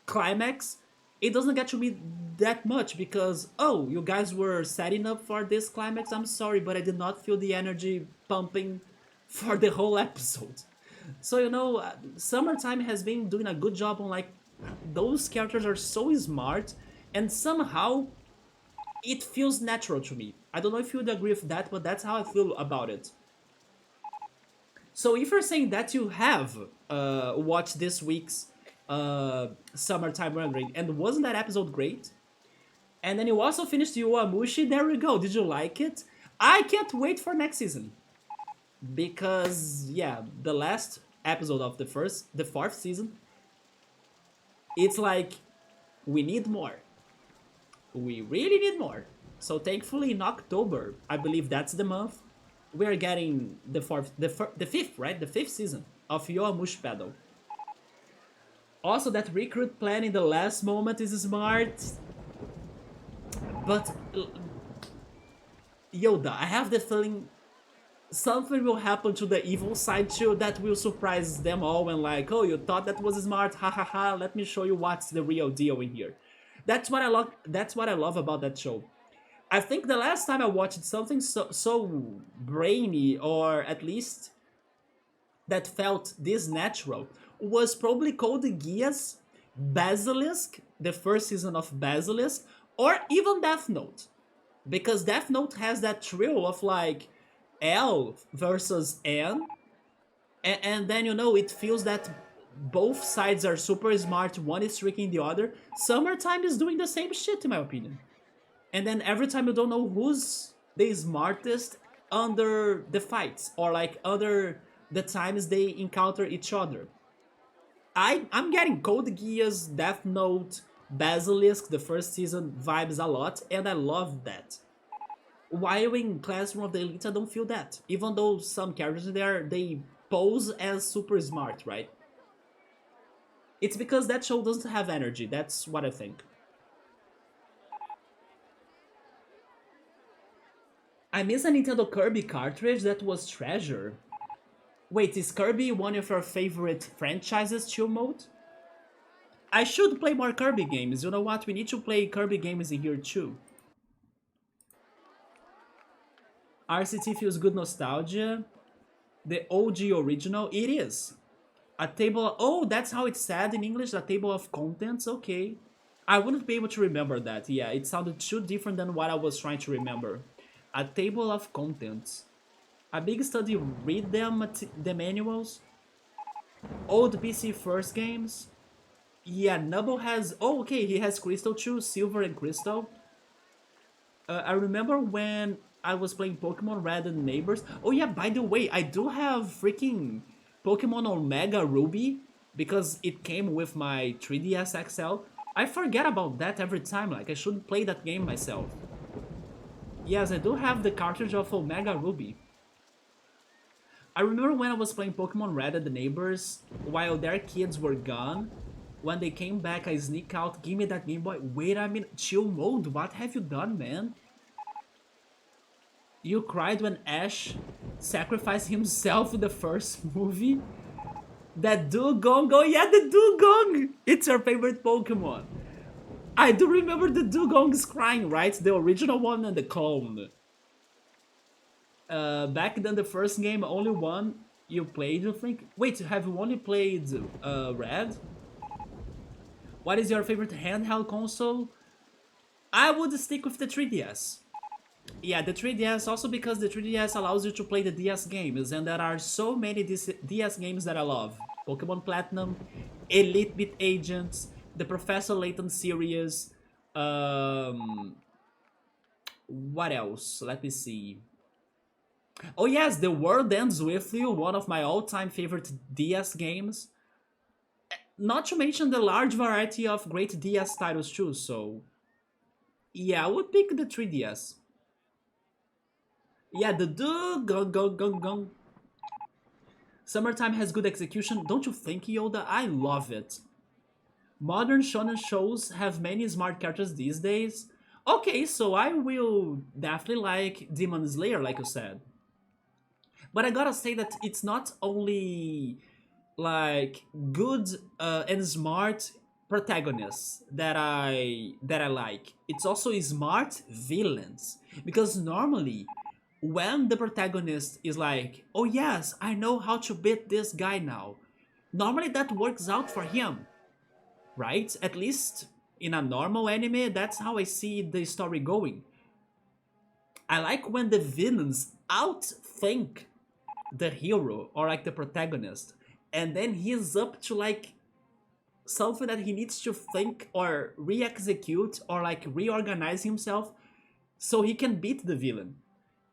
climax, it doesn't get to me that much because, oh, you guys were setting up for this climax? I'm sorry, but I did not feel the energy pumping for the whole episode. So, Summertime has been doing a good job on, like, those characters are so smart, and somehow it feels natural to me. I don't know if you would agree with that, but that's how I feel about it. So if you're saying that you have watched this week's Summertime Rendering, and wasn't that episode great? And then you also finished Yowamushi, there we go. Did you like it? I can't wait for next season. Because, yeah, the last episode of the fourth season, it's like, we need more. We really need more. So thankfully in October, I believe that's the month, we're getting the fifth, right? The fifth season of Yowamushi Pedal. Also, that recruit plan in the last moment is smart. But Yoda, I have the feeling something will happen to the evil side too that will surprise them all and like, oh, you thought that was smart, ha ha ha, let me show you what's the real deal in here. That's what I love about that show. I think the last time I watched something so brainy, or at least that felt this natural, was probably Code Geass, Basilisk, the first season of Basilisk, or even Death Note. Because Death Note has that thrill of like L versus N, and then it feels that both sides are super smart, one is tricking the other. Summertime is doing the same shit, in my opinion. And then every time you don't know who's the smartest under the fights, or like under the times they encounter each other. I'm getting Code Geass, Death Note, Basilisk, the first season vibes a lot, and I love that. While in Classroom of the Elite, I don't feel that. Even though some characters there, they pose as super smart, right? It's because that show doesn't have energy, that's what I think. I miss a Nintendo Kirby cartridge that was treasure. Wait, is Kirby one of your favorite franchises, chill mode? I should play more Kirby games. You know what? We need to play Kirby games in here too. RCT feels good nostalgia. The OG original, it is. A table, oh, that's how it's said in English, a table of contents, okay. I wouldn't be able to remember that, yeah, it sounded too different than what I was trying to remember. A table of contents. A big study, read them, the manuals. Old PC first games. Yeah, Nubble has, oh, okay, he has Crystal too, Silver and Crystal. I remember when I was playing Pokemon Red and Neighbors. Oh yeah, by the way, I do have freaking Pokemon Omega Ruby because it came with my 3DS XL. I forget about that every time, like I should play that game myself. Yes, I do have the cartridge of Omega Ruby. I remember when I was playing Pokemon Red at the Neighbors, while their kids were gone. When they came back, I sneak out, give me that Game Boy. Wait a minute, chill mode, what have you done, man? You cried when Ash sacrificed himself in the first movie? That Dugong, oh yeah, the Dugong! It's your favorite Pokemon. I do remember the Dugongs crying, right? The original one and the clone. Back then, the first game, only one you played, you think? Wait, have you only played Red? What is your favorite handheld console? I would stick with the 3DS. Yeah, the 3DS, also because the 3DS allows you to play the DS games, and there are so many DS games that I love. Pokemon Platinum, Elite Beat Agents, the Professor Layton series, what else? Let me see. Oh yes, The World Ends With You, one of my all-time favorite DS games. Not to mention the large variety of great DS titles too, so... Yeah, I would pick the 3DS. Yeah, the Dugong. Summertime has good execution, don't you think, Yoda? I love it. Modern shonen shows have many smart characters these days. Okay, so I will definitely like Demon Slayer, like you said. But I gotta say that it's not only like good and smart protagonists that I like. It's also smart villains, because normally when the protagonist is like, oh yes, I know how to beat this guy now, normally that works out for him, right? At least in a normal anime, that's how I see the story going. I like when the villains outthink the hero or like the protagonist, and then he's up to like something that he needs to think or re-execute or like reorganize himself so he can beat the villain.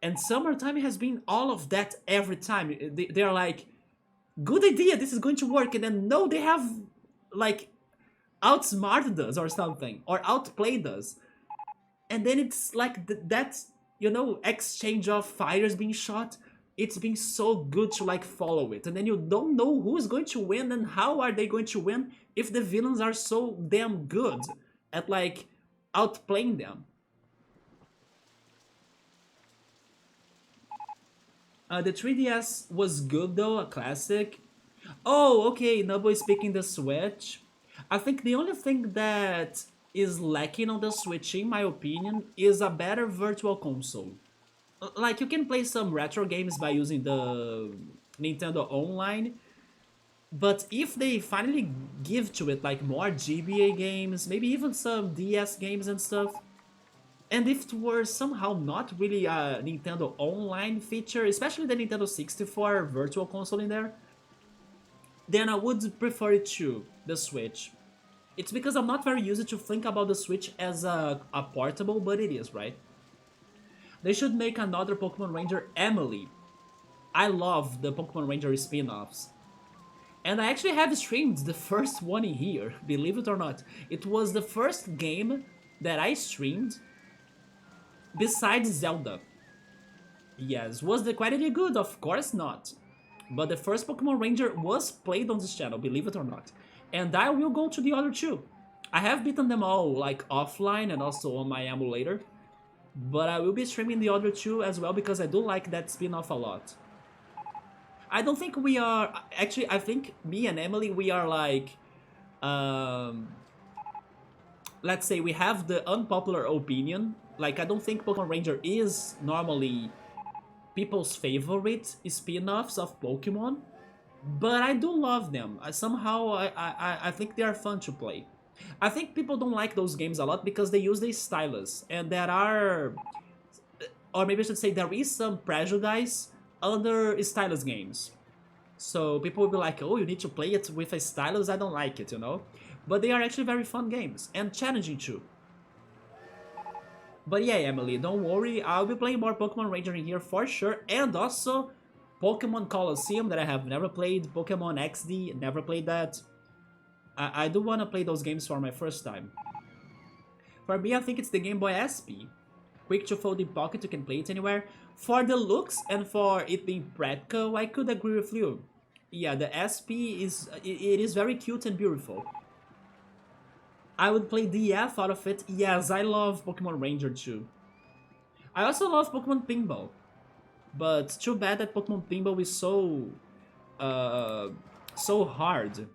And Summertime has been all of that every time. They're like, good idea, this is going to work, and then no, they have like outsmarted us or something, or outplayed us. And then it's like that, you know, exchange of fires being shot. It's been so good to like follow it, and then you don't know who's going to win and how are they going to win if the villains are so damn good at like outplaying them. The 3DS was good though, a classic. Oh, okay, Nobu is picking the Switch. I think the only thing that is lacking on the Switch, in my opinion, is a better virtual console. Like, you can play some retro games by using the Nintendo Online, but if they finally give to it like more GBA games, maybe even some DS games and stuff, and if it were somehow not really a Nintendo Online feature, especially the Nintendo 64 Virtual Console in there, then I would prefer it to the Switch. It's because I'm not very used to think about the Switch as a portable, but it is, right? They should make another Pokemon Ranger Emily. I love the Pokemon Ranger spin-offs. And I actually have streamed the first one in here, believe it or not. It was the first game that I streamed besides Zelda. Yes, was the quality good? Of course not. But the first Pokemon Ranger was played on this channel, believe it or not. And I will go to the other two. I have beaten them all, like, offline and also on my emulator. But I will be streaming the other two as well because I do like that spin-off a lot. I don't think we are... Actually, I think me and Emily, we are like... let's say we have the unpopular opinion. Like, I don't think Pokemon Ranger is normally people's favorite spin-offs of Pokemon. But I do love them. Somehow, I think they are fun to play. I think people don't like those games a lot because they use the stylus. And there are... Or maybe I should say there is some prejudice under stylus games. So people will be like, oh, you need to play it with a stylus? I don't like it, you know? But they are actually very fun games. And challenging too. But yeah, Emily, don't worry. I'll be playing more Pokemon Ranger in here for sure. And also... Pokemon Colosseum that I have never played, Pokemon XD, never played that. I do want to play those games for my first time. For me, I think it's the Game Boy SP. Quick to fold in pocket, you can play it anywhere. For the looks and for it being practical, I could agree with you. Yeah, the SP it is very cute and beautiful. I would play the F out of it. Yes, I love Pokemon Ranger too. I also love Pokemon Pinball. But too bad that Pokemon Pinball is so hard.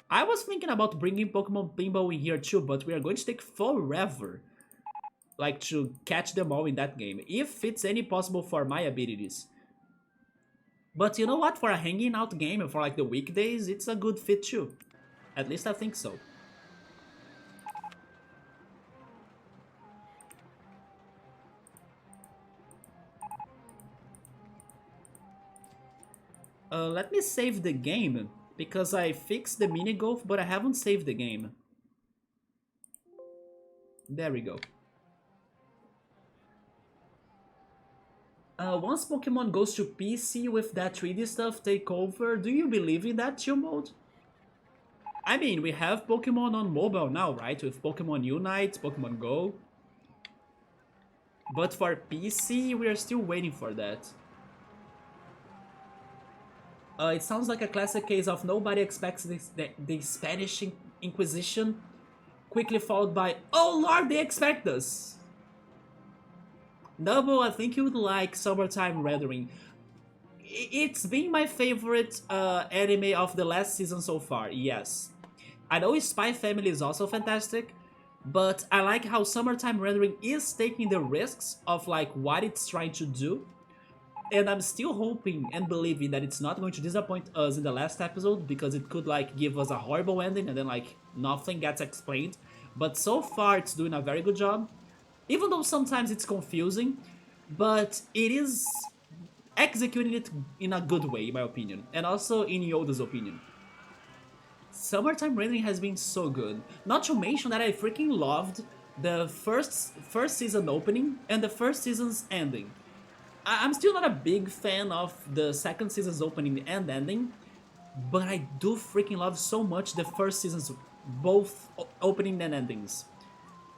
I was thinking about bringing Pokemon Pinball in here too, but we are going to take forever, like, to catch them all in that game, if it's any possible for my abilities. But you know what? For a hanging out game, for like the weekdays, it's a good fit too. At least I think so. Let me save the game, because I fixed the mini golf, but I haven't saved the game. There we go. Once Pokemon goes to PC with that 3D stuff take over, do you believe in that chill mode? I mean, we have Pokemon on mobile now, right? With Pokemon Unite, Pokemon Go. But for PC, we are still waiting for that. It sounds like a classic case of nobody expects the Spanish Inquisition, quickly followed by, oh lord, they expect us! Double, I think you would like Summertime Rendering. It's been my favorite anime of the last season so far, yes. I know Spy Family is also fantastic, but I like how Summertime Rendering is taking the risks of like what it's trying to do. And I'm still hoping and believing that it's not going to disappoint us in the last episode, because it could like give us a horrible ending and then like nothing gets explained. But so far it's doing a very good job. Even though sometimes it's confusing, but it is executing it in a good way, in my opinion. And also in Yoda's opinion. Summertime Rendering has been so good. Not to mention that I freaking loved the first season opening and the first season's ending. I'm still not a big fan of the second season's opening and ending, but I do freaking love so much the first season's both opening and endings.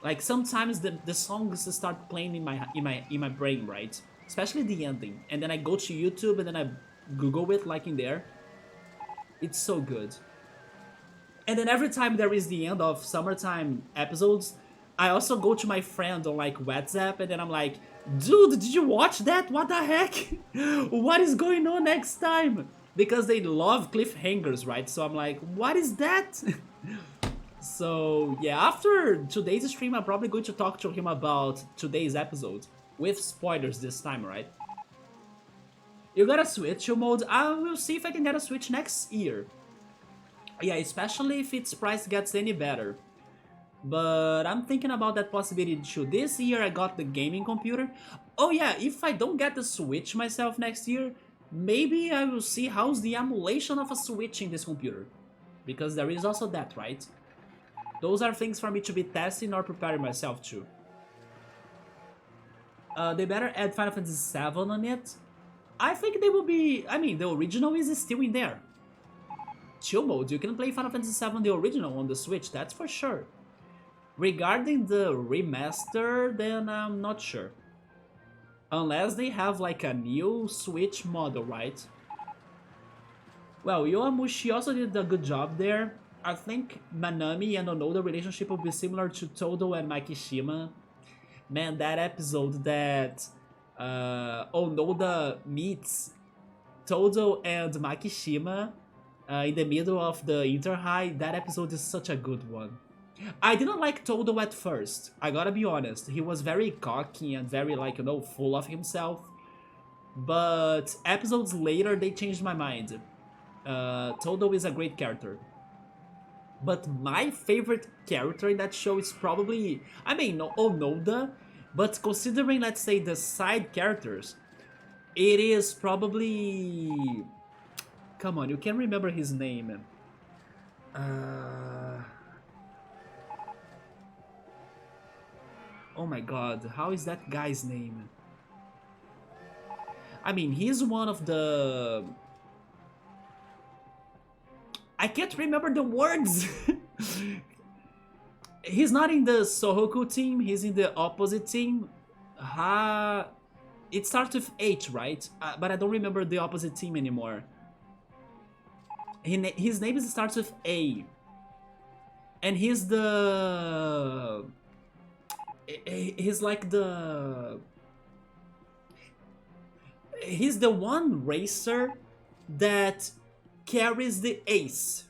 Like sometimes the songs start playing in my brain, right? Especially the ending, and then I go to YouTube and then I Google it like in there. It's so good. And then every time there is the end of Summertime episodes, I also go to my friend on like WhatsApp and then I'm like, dude, did you watch that? What the heck? What is going on next time? Because they love cliffhangers, right? So I'm like, what is that? So yeah, after today's stream, I'm probably going to talk to him about today's episode. With spoilers this time, right? You got a Switch mode? I will see if I can get a Switch next year. Yeah, especially if its price gets any better. But I'm thinking about that possibility too. This year I got the gaming computer. Oh yeah, if I don't get the Switch myself next year, maybe I will see how's the emulation of a Switch in this computer. Because there is also that, right? Those are things for me to be testing or preparing myself to. They better add Final Fantasy VII on it. I think they will be... I mean, the original is still in there. Chill mode, you can play Final Fantasy VII the original on the Switch, that's for sure. Regarding the remaster, then I'm not sure. Unless they have like a new Switch model, right? Well, Yowamushi also did a good job there. I think Manami and Onoda relationship will be similar to Todo and Makishima. Man, that episode that Onoda meets Todo and Makishima in the middle of the Interhigh, that episode is such a good one. I didn't like Todo at first, I gotta be honest. He was very cocky and very, like, full of himself. But episodes later, they changed my mind. Todo is a great character. But my favorite character in that show is probably, I mean, Onoda, but considering, let's say, the side characters, it is probably... Come on, you can remember his name. Oh my god, how is that guy's name? I mean, he's one of the... I can't remember the words! He's not in the Sohoku team, he's in the opposite team. It starts with H, right? But I don't remember the opposite team anymore. His name starts with A. And he's the... He's like the... He's the one racer that carries the ace.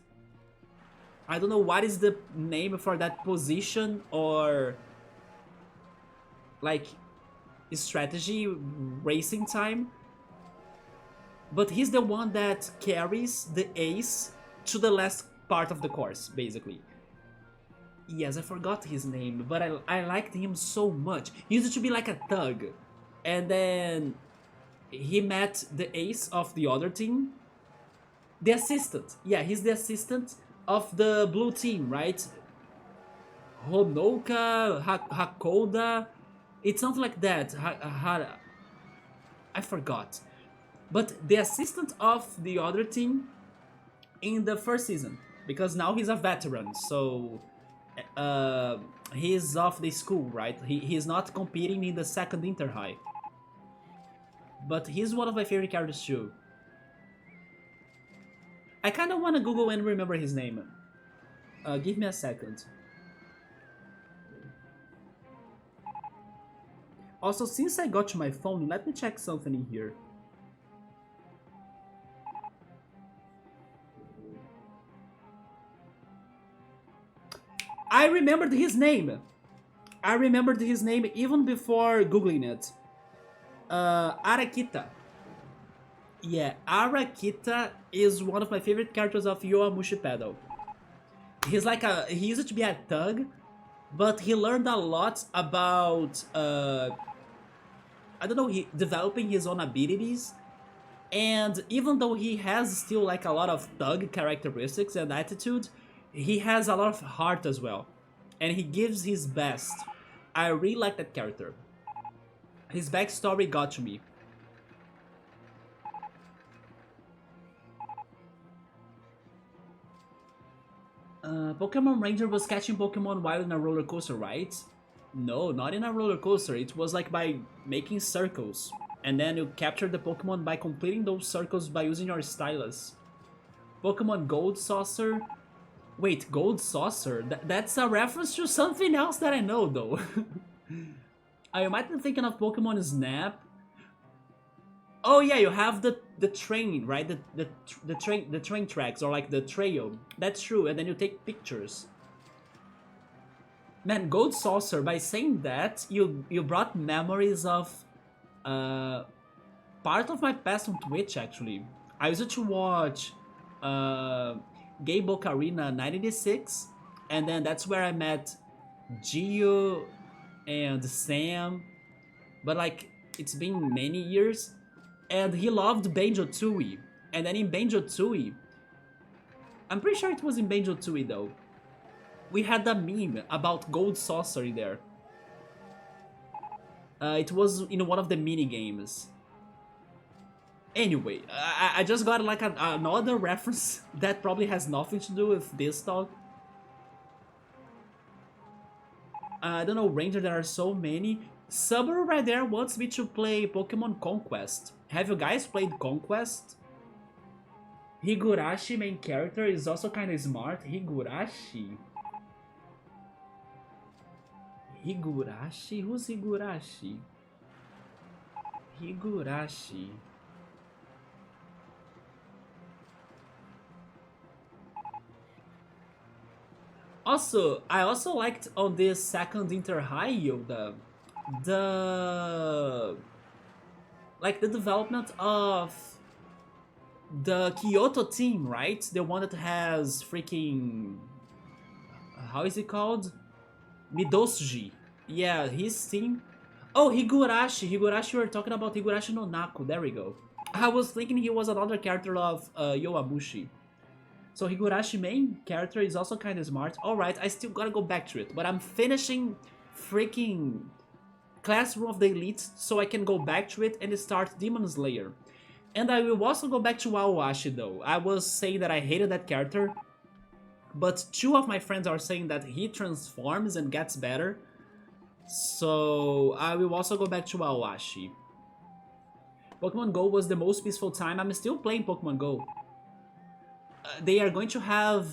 I don't know what is the name for that position or like strategy racing time, but he's the one that carries the ace to the last part of the course, basically. Yes, I forgot his name, but I liked him so much. He used to be like a thug, and then he met the ace of the other team. The assistant. Yeah, he's the assistant of the blue team, right? Honoka, Hakoda. It's something like that. I forgot. But the assistant of the other team in the first season. Because now he's a veteran, so... he's off the school, right? He's not competing in the second Interhigh. But he's one of my favorite characters too. I kind of want to Google and remember his name. Give me a second. Also, since I got to my phone, let me check something in here. I remembered his name! I remembered his name even before Googling it. Arakita. Yeah, Arakita is one of my favorite characters of Yowamushi Pedal. He used to be a thug, but he learned a lot about, I don't know, developing his own abilities. And even though he has still like a lot of thug characteristics and attitude, he has a lot of heart as well. And he gives his best. I really like that character. His backstory got to me. Pokemon Ranger was catching Pokemon while in a roller coaster, right? No, not in a roller coaster. It was like by making circles. And then you capture the Pokemon by completing those circles by using your stylus. Pokemon Gold Saucer. Wait, Gold Saucer? That's a reference to something else that I know, though. I might be thinking of Pokemon Snap. Oh yeah, you have the train, right? The train tracks, or like the trail. That's true, and then you take pictures. Man, Gold Saucer, by saying that, you brought memories of part of my past on Twitch, actually. I used to watch Gay Boca Arena 986, and then that's where I met Gio and Sam, but like, it's been many years, and he loved Banjo-Tooie, and then in Banjo-Tooie, I'm pretty sure it was in Banjo-Tooie though, we had a meme about Gold Saucer in there. It was in one of the mini games. Anyway, I just got like another reference that probably has nothing to do with this talk. I don't know, Ranger, there are so many. Subaru right there wants me to play Pokemon Conquest. Have you guys played Conquest? Higurashi, main character, is also kinda smart. Higurashi? Higurashi? Who's Higurashi? Higurashi. Also, I also liked on this second Interhio the like the development of the Kyoto team, right? The one that has freaking, how is it called? Midosuji. Yeah, his team. Oh, Higurashi. Higurashi, we were talking about Higurashi no Naku. There we go. I was thinking he was another character of Yowamushi. So Higurashi main character is also kind of smart. Alright, I still gotta go back to it. But I'm finishing freaking Classroom of the Elite so I can go back to it and start Demon Slayer. And I will also go back to Aoashi though. I was saying that I hated that character, but two of my friends are saying that he transforms and gets better. So I will also go back to Aoashi. Pokemon Go was the most peaceful time. I'm still playing Pokemon Go. They are going to have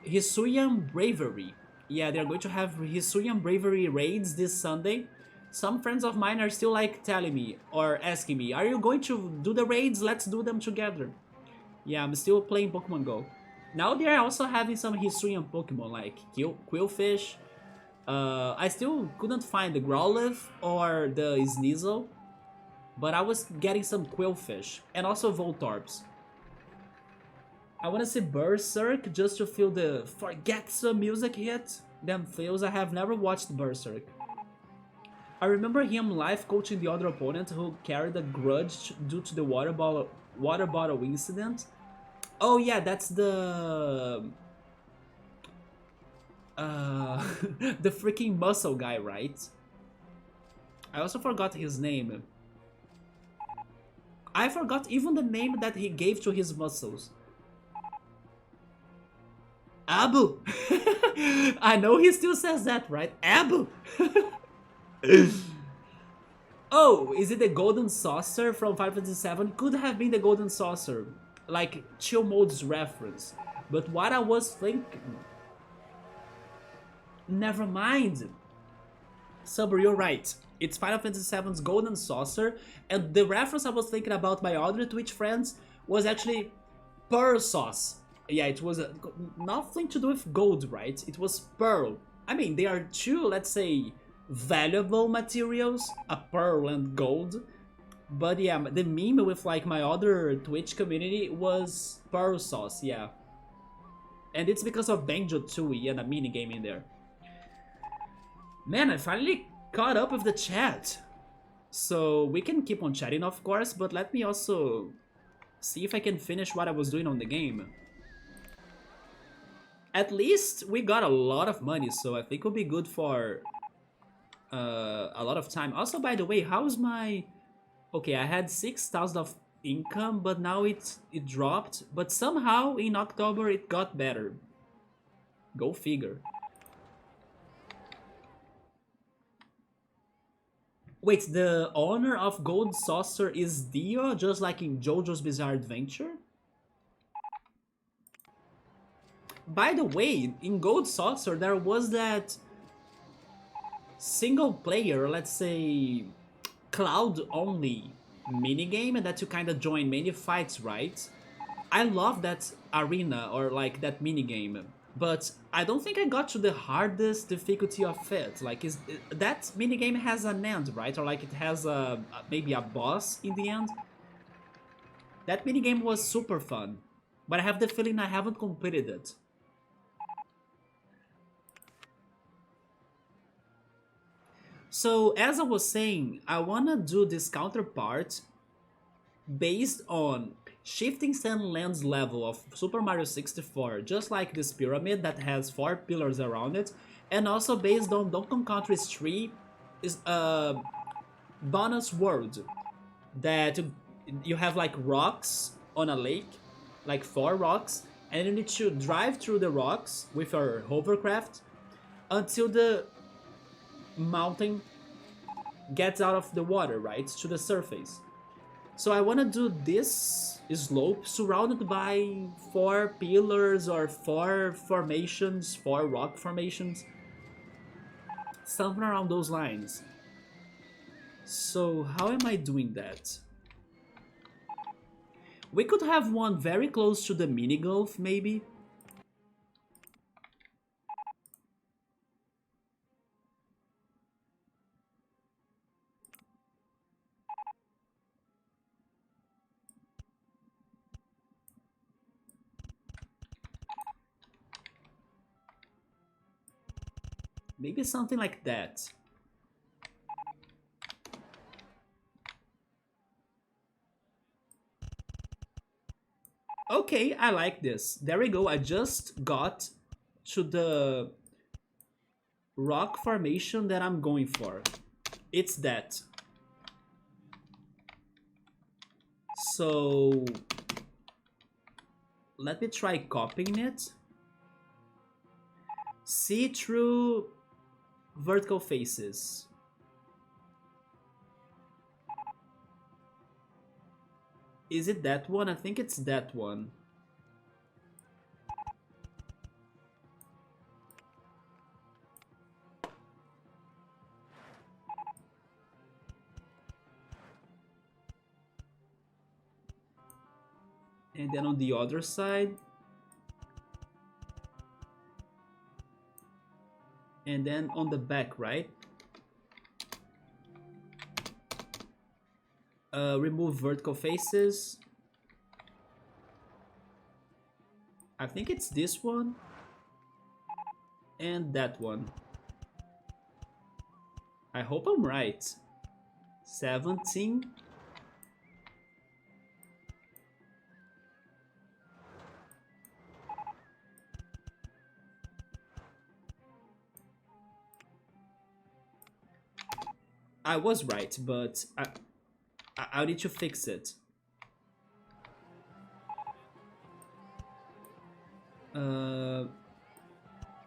Hisuian Bravery. Yeah, they're going to have Hisuian Bravery raids this Sunday. Some friends of mine are still like telling me or asking me, are you going to do the raids? Let's do them together. Yeah, I'm still playing Pokemon Go. Now they are also having some Hisuian Pokemon like Quillfish. I still couldn't find the Growlithe or the Sneasel, but I was getting some Quillfish and also Voltorbs. I wanna see Berserk just to feel the Forgetsu music hit. Them feels. I have never watched Berserk. I remember him live coaching the other opponent who carried a grudge due to the water bottle incident. Oh yeah, that's the the freaking muscle guy, right? I also forgot his name. I forgot even the name that he gave to his muscles. Abu! I know he still says that, right? Abu! Oh, is it the Golden Saucer from Final Fantasy VII? Could have been the Golden Saucer, like Chill Mode's reference. But what I was thinking... Never mind. Subaru, you're right. It's Final Fantasy VII's Golden Saucer, and the reference I was thinking about my other Twitch friends was actually Pearl Sauce. Yeah, it was nothing to do with gold, right? It was pearl. I mean, they are two, let's say, valuable materials, a pearl and gold. But yeah, the meme with like my other Twitch community was Pearl Sauce, yeah. And it's because of Banjo Tooie and a minigame in there. Man, I finally caught up with the chat. So we can keep on chatting, of course, but let me also see if I can finish what I was doing on the game. At least we got a lot of money, so I think it'll be good for a lot of time. Also, by the way, how's my... Okay, I had 6,000 of income, but now it dropped. But somehow in October it got better. Go figure. Wait, the owner of Gold Saucer is Dio, just like in JoJo's Bizarre Adventure? By the way, in Gold Saucer there was that single player, let's say cloud only minigame that you kind of join many fights, right? I love that arena or like that minigame, but I don't think I got to the hardest difficulty of it. Like, that minigame has an end, right? Or like it has maybe a boss in the end. That minigame was super fun, but I have the feeling I haven't completed it. So, as I was saying, I wanna do this counterpart based on shifting Sandland's level of Super Mario 64, just like this pyramid that has 4 pillars around it, and also based on Donkey Kong Country's 3 is bonus world, that you have like rocks on a lake, like 4 rocks, and you need to drive through the rocks with your hovercraft until the mountain gets out of the water, right, to the surface. So I want to do this slope surrounded by 4 pillars or 4 formations, 4 rock formations, something around those lines. So how am I doing that? We could have one very close to the mini golf, maybe. Maybe something like that. Okay, I like this. There we go. I just got to the rock formation that I'm going for. It's that. So let me try copying it. See through vertical faces. Is it that one? I think it's that one. And then on the other side. And then on the back, right? Remove vertical faces. I think it's this one. And that one. I hope I'm right. 17. I was right, but I need to fix it.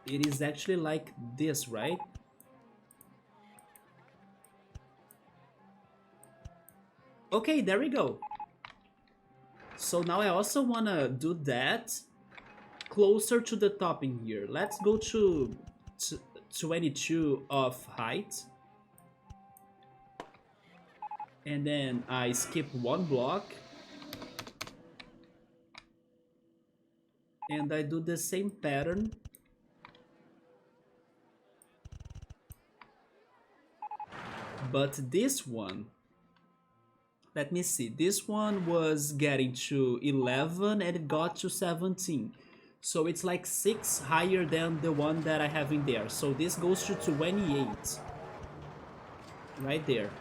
It is actually like this, right? Okay, there we go. So now I also wanna do that closer to the top in here. Let's go to 22 of height. And then I skip 1 block. And I do the same pattern. But this one, let me see, this one was getting to 11 and it got to 17. So it's like 6 higher than the one that I have in there. So this goes to 28. Right there.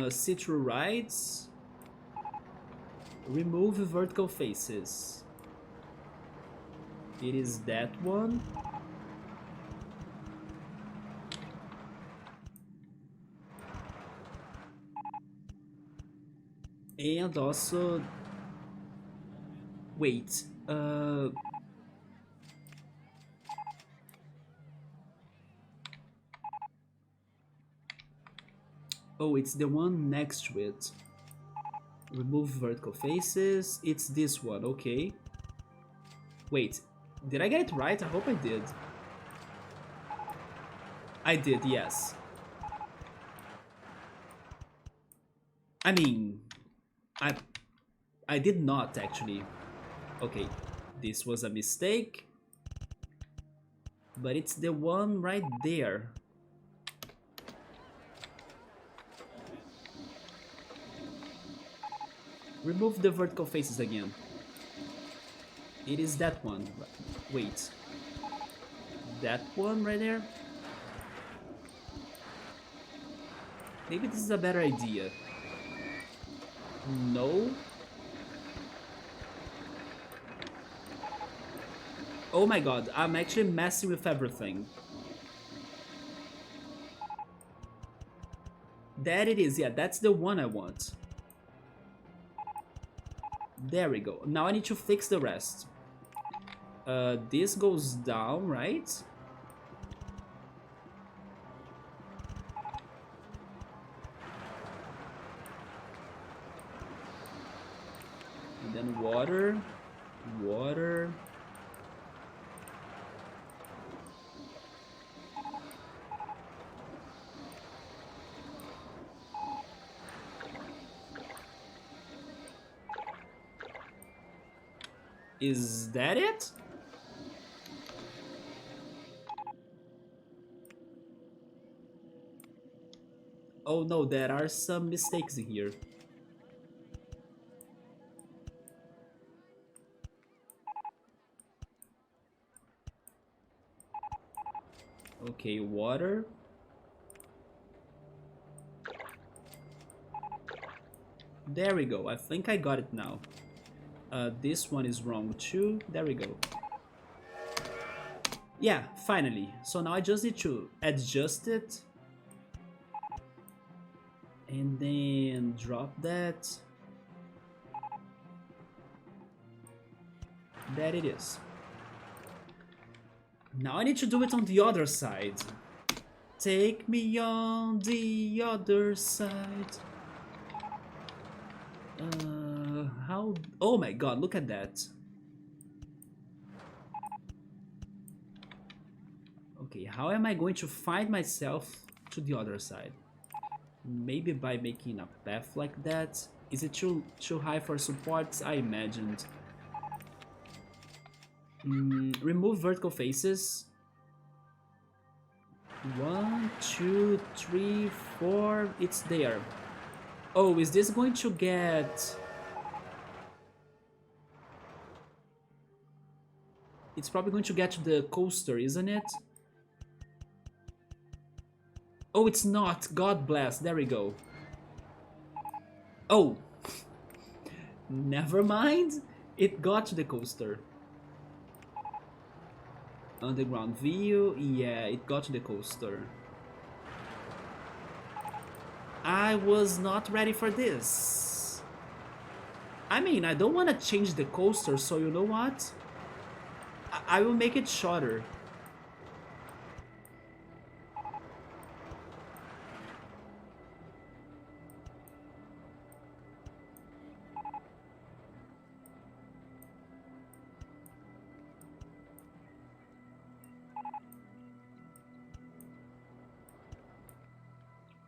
See through rides. Remove vertical faces. It is that one. And also... Wait. Oh, it's the one next to it. Remove vertical faces. It's this one, okay. Wait, did I get it right? I hope I did. I did, yes. I mean, I did not actually. Okay, this was a mistake. But it's the one right there. Remove the vertical faces again. It is that one. Wait. That one right there? Maybe this is a better idea. No. Oh my god, I'm actually messing with everything. That it is, yeah, that's the one I want. There we go. Now I need to fix the rest. This goes down, right? And then water, water. Is that it? Oh no, there are some mistakes in here. Okay, water. There we go. I think I got it now. This one is wrong too. There we go. Yeah, finally. So now I just need to adjust it. And then drop that. There it is. Now I need to do it on the other side. Take me on the other side. How? Oh my god, look at that. Okay, how am I going to find myself to the other side? Maybe by making a path like that. Is it too high for supports? I imagined. Remove vertical faces. 1, 2, 3, 4. It's there. Oh, is this going to get... It's probably going to get to the coaster, isn't it? Oh, it's not. God bless. There we go. Oh. Never mind. It got to the coaster. Underground view. Yeah, it got to the coaster. I was not ready for this. I mean, I don't want to change the coaster, so you know what? I will make it shorter.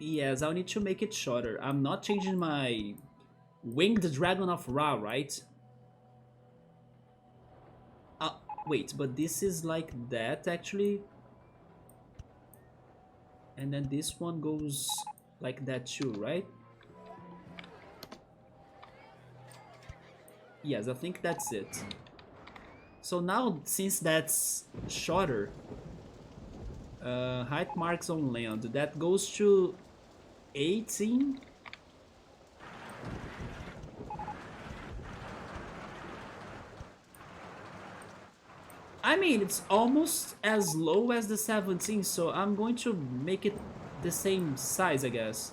Yes, I'll need to make it shorter. I'm not changing my Winged Dragon of Ra, right? Wait, but this is like that actually. And then this one goes like that too, right? Yes, I think that's it. So now, since that's shorter, height marks on land, that goes to 18. I mean, it's almost as low as the 17, so I'm going to make it the same size, I guess.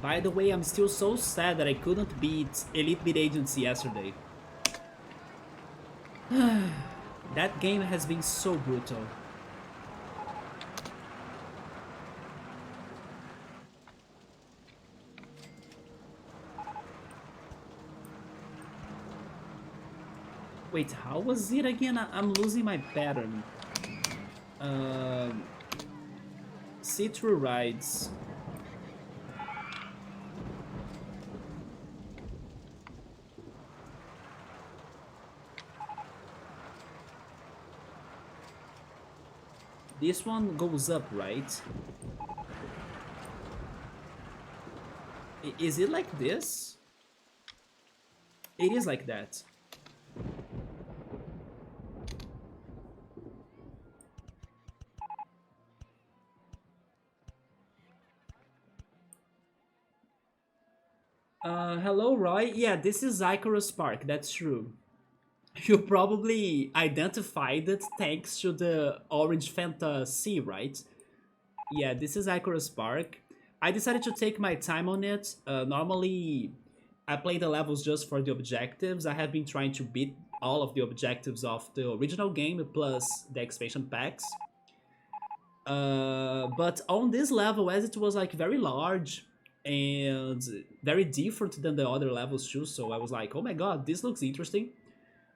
By the way, I'm still so sad that I couldn't beat Elite Beat Agency yesterday. That game has been so brutal. Wait, how was it again? I'm losing my pattern. See-through rides. This one goes up, right? Is it like this? It is like that. Hello, Roy. Yeah, this is Icarus Park, that's true. You probably identified it thanks to the orange fantasy, right? Yeah, this is Icarus Park. I decided to take my time on it. Normally, I play the levels just for the objectives. I have been trying to beat all of the objectives of the original game plus the expansion packs. But on this level, as it was like very large and very different than the other levels too, so I was like, oh my god, this looks interesting.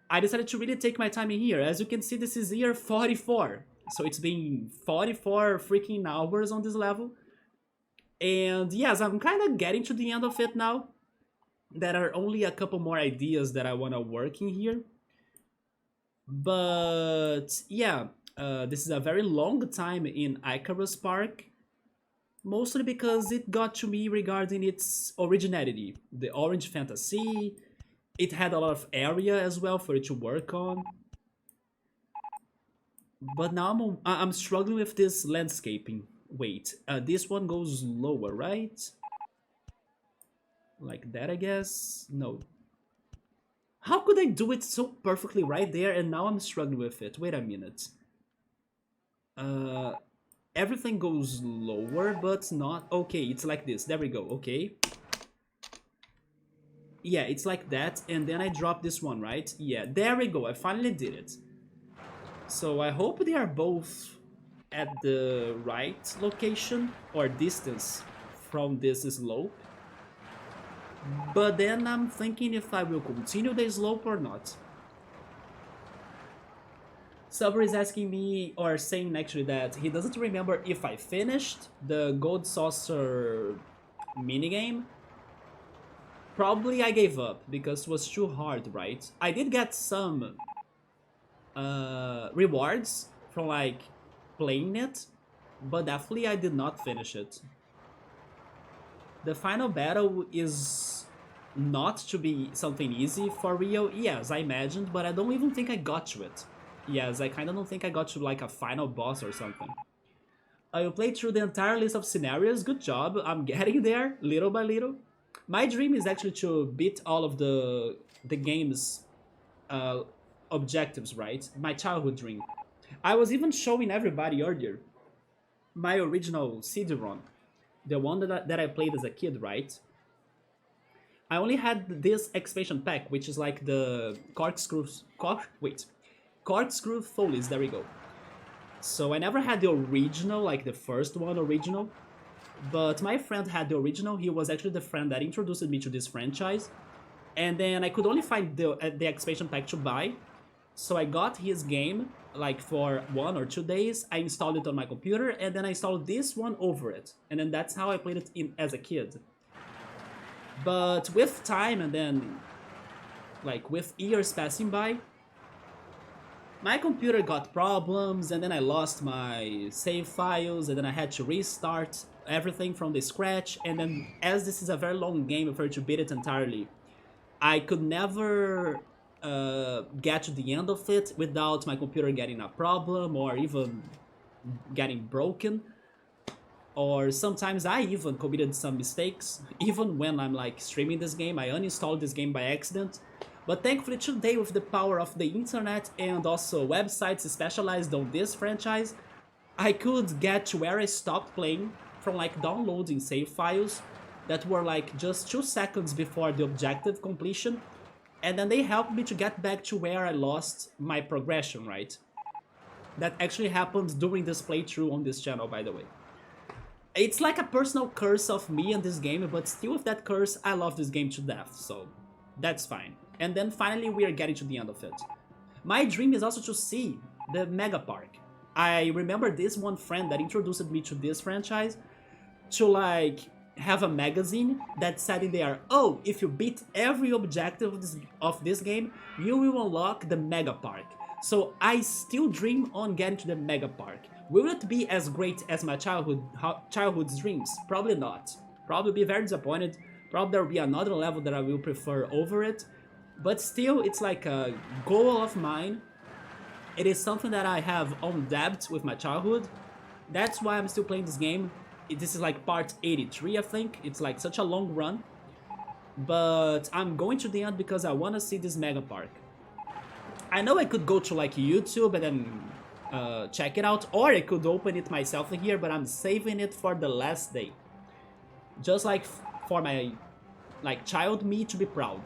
I decided to really take my time in here. As you can see, this is year 44. So it's been 44 freaking hours on this level. And yes, I'm kind of getting to the end of it now. There are only a couple more ideas that I want to work in here. But yeah, this is a very long time in Icarus Park. Mostly because it got to me regarding its originality. The orange fantasy, it had a lot of area as well for it to work on. But now I'm struggling with this landscaping. Wait, this one goes lower, right? Like that, I guess? No. How could I do it so perfectly right there and now I'm struggling with it? Wait a minute. Uh, Everything goes lower, but not... Okay, it's like this. There we go, okay. Yeah, it's like that, and then I drop this one, right? Yeah, there we go, I finally did it. So I hope they are both at the right location or distance from this slope. But then I'm thinking if I will continue the slope or not. Subber is asking me, or saying actually, that he doesn't remember if I finished the Gold Saucer minigame. Probably I gave up because it was too hard, right? I did get some rewards from like playing it, but definitely I did not finish it. The final battle is not to be something easy for real. Yes, I imagined, but I don't even think I got to it. Yes, I kinda don't think I got to like a final boss or something. I will play through the entire list of scenarios. Good job. I'm getting there little by little. My dream is actually to beat all of the game's objectives, right? My childhood dream. I was even showing everybody earlier my original CD-ROM, the one that I played as a kid, right? I only had this expansion pack, which is like the corkscrew folies. There we go. So I never had the original, like the first one original, but my friend had the original. He was actually the friend that introduced me to this franchise, and then I could only find the expansion pack to buy. So I got his game like for 1 or 2 days. I installed it on my computer, and then I installed this one over it, and then that's how I played it as a kid. But with time and then like with years passing by, my computer got problems, and then I lost my save files, and then I had to restart everything from the scratch. And then, as this is a very long game for you to beat it entirely, I could never get to the end of it without my computer getting a problem or even getting broken. Or sometimes I even committed some mistakes. Even when I'm like streaming this game, I uninstalled this game by accident. But thankfully today, with the power of the internet and also websites specialized on this franchise, I could get to where I stopped playing from like downloading save files that were like just 2 seconds before the objective completion, and then they helped me to get back to where I lost my progression, right? That actually happened during this playthrough on this channel, by the way. It's like a personal curse of me and this game, but still with that curse, I love this game to death, so that's fine. And then finally we are getting to the end of it. My dream is also to see the Mega Park. I remember this one friend that introduced me to this franchise to like have a magazine that said in there, oh, if you beat every objective of this game, you will unlock the Mega Park. So I still dream on getting to the Mega Park. Will it be as great as my childhood's dreams? Probably not. Probably be very disappointed. Probably there will be another level that I will prefer over it. But still, it's like a goal of mine. It is something that I have on debt with my childhood. That's why I'm still playing this game. This is like part 83, I think. It's like such a long run. but I'm going to the end because I want to see this mega park. I know I could go to like YouTube and then check it out, or I could open it myself here, but I'm saving it for the last day. Just like for my child me to be proud.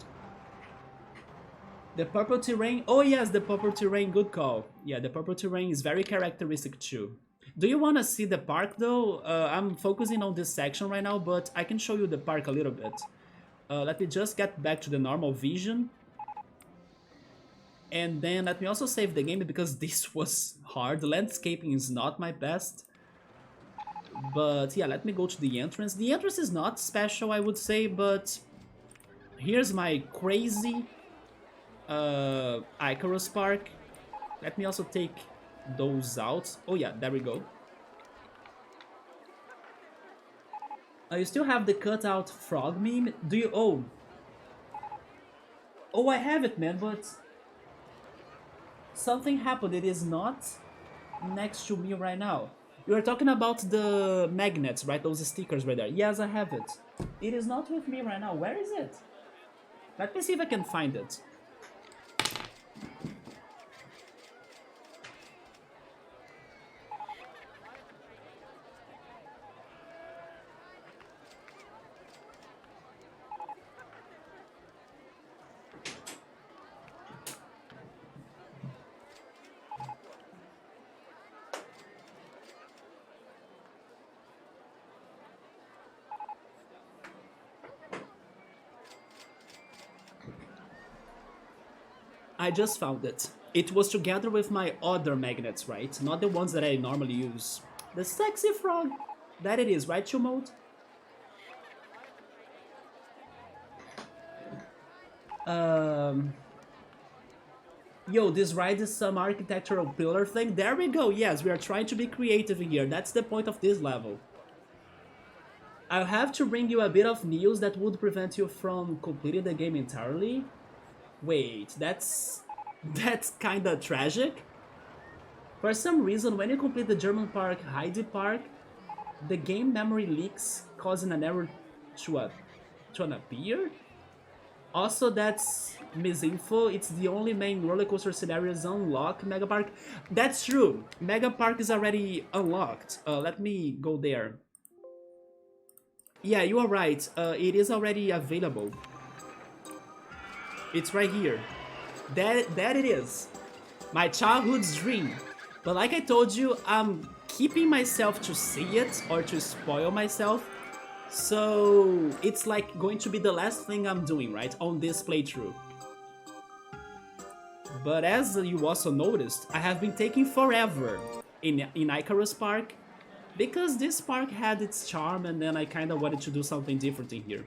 The purple terrain, oh yes, the purple terrain, good call. Yeah, the purple terrain is very characteristic too. Do you want to see the park though? I'm focusing on this section right now, but I can show you the park a little bit. Let me just get back to the normal vision. And then let me also save the game because this was hard. Landscaping is not my best. But yeah, let me go to the entrance. The entrance is not special, I would say, but here's my crazy Icarus Park. Let me also take those out. Oh yeah, there we go. You still have the cutout frog meme? Do you? Oh, I have it, man, but something happened. It is not next to me right now. You are talking about the magnets, right? Those stickers right there. Yes, I have it. It is not with me right now. Where is it? Let me see if I can find it. I just found it. It was together with my other magnets, right? Not the ones that I normally use. The sexy frog! That it is, right, Mode? Yo, this ride is some architectural pillar thing. There we go, yes, we are trying to be creative here. That's the point of this level. I'll have to bring you a bit of news that would prevent you from completing the game entirely. Wait, that's kinda tragic. For some reason, when you complete the German park Heidi Park, the game memory leaks, causing an error to appear. Also, that's misinfo. It's the only main roller coaster scenarios unlock Mega Park. That's true. Mega Park is already unlocked. Let me go there. Yeah, you are right. It is already available. It's right here. That it is. My childhood's dream. But like I told you, I'm keeping myself to see it or to spoil myself. So it's like going to be the last thing I'm doing, right, on this playthrough. But as you also noticed, I have been taking forever in Icarus Park because this park had its charm and then I kinda wanted to do something different in here.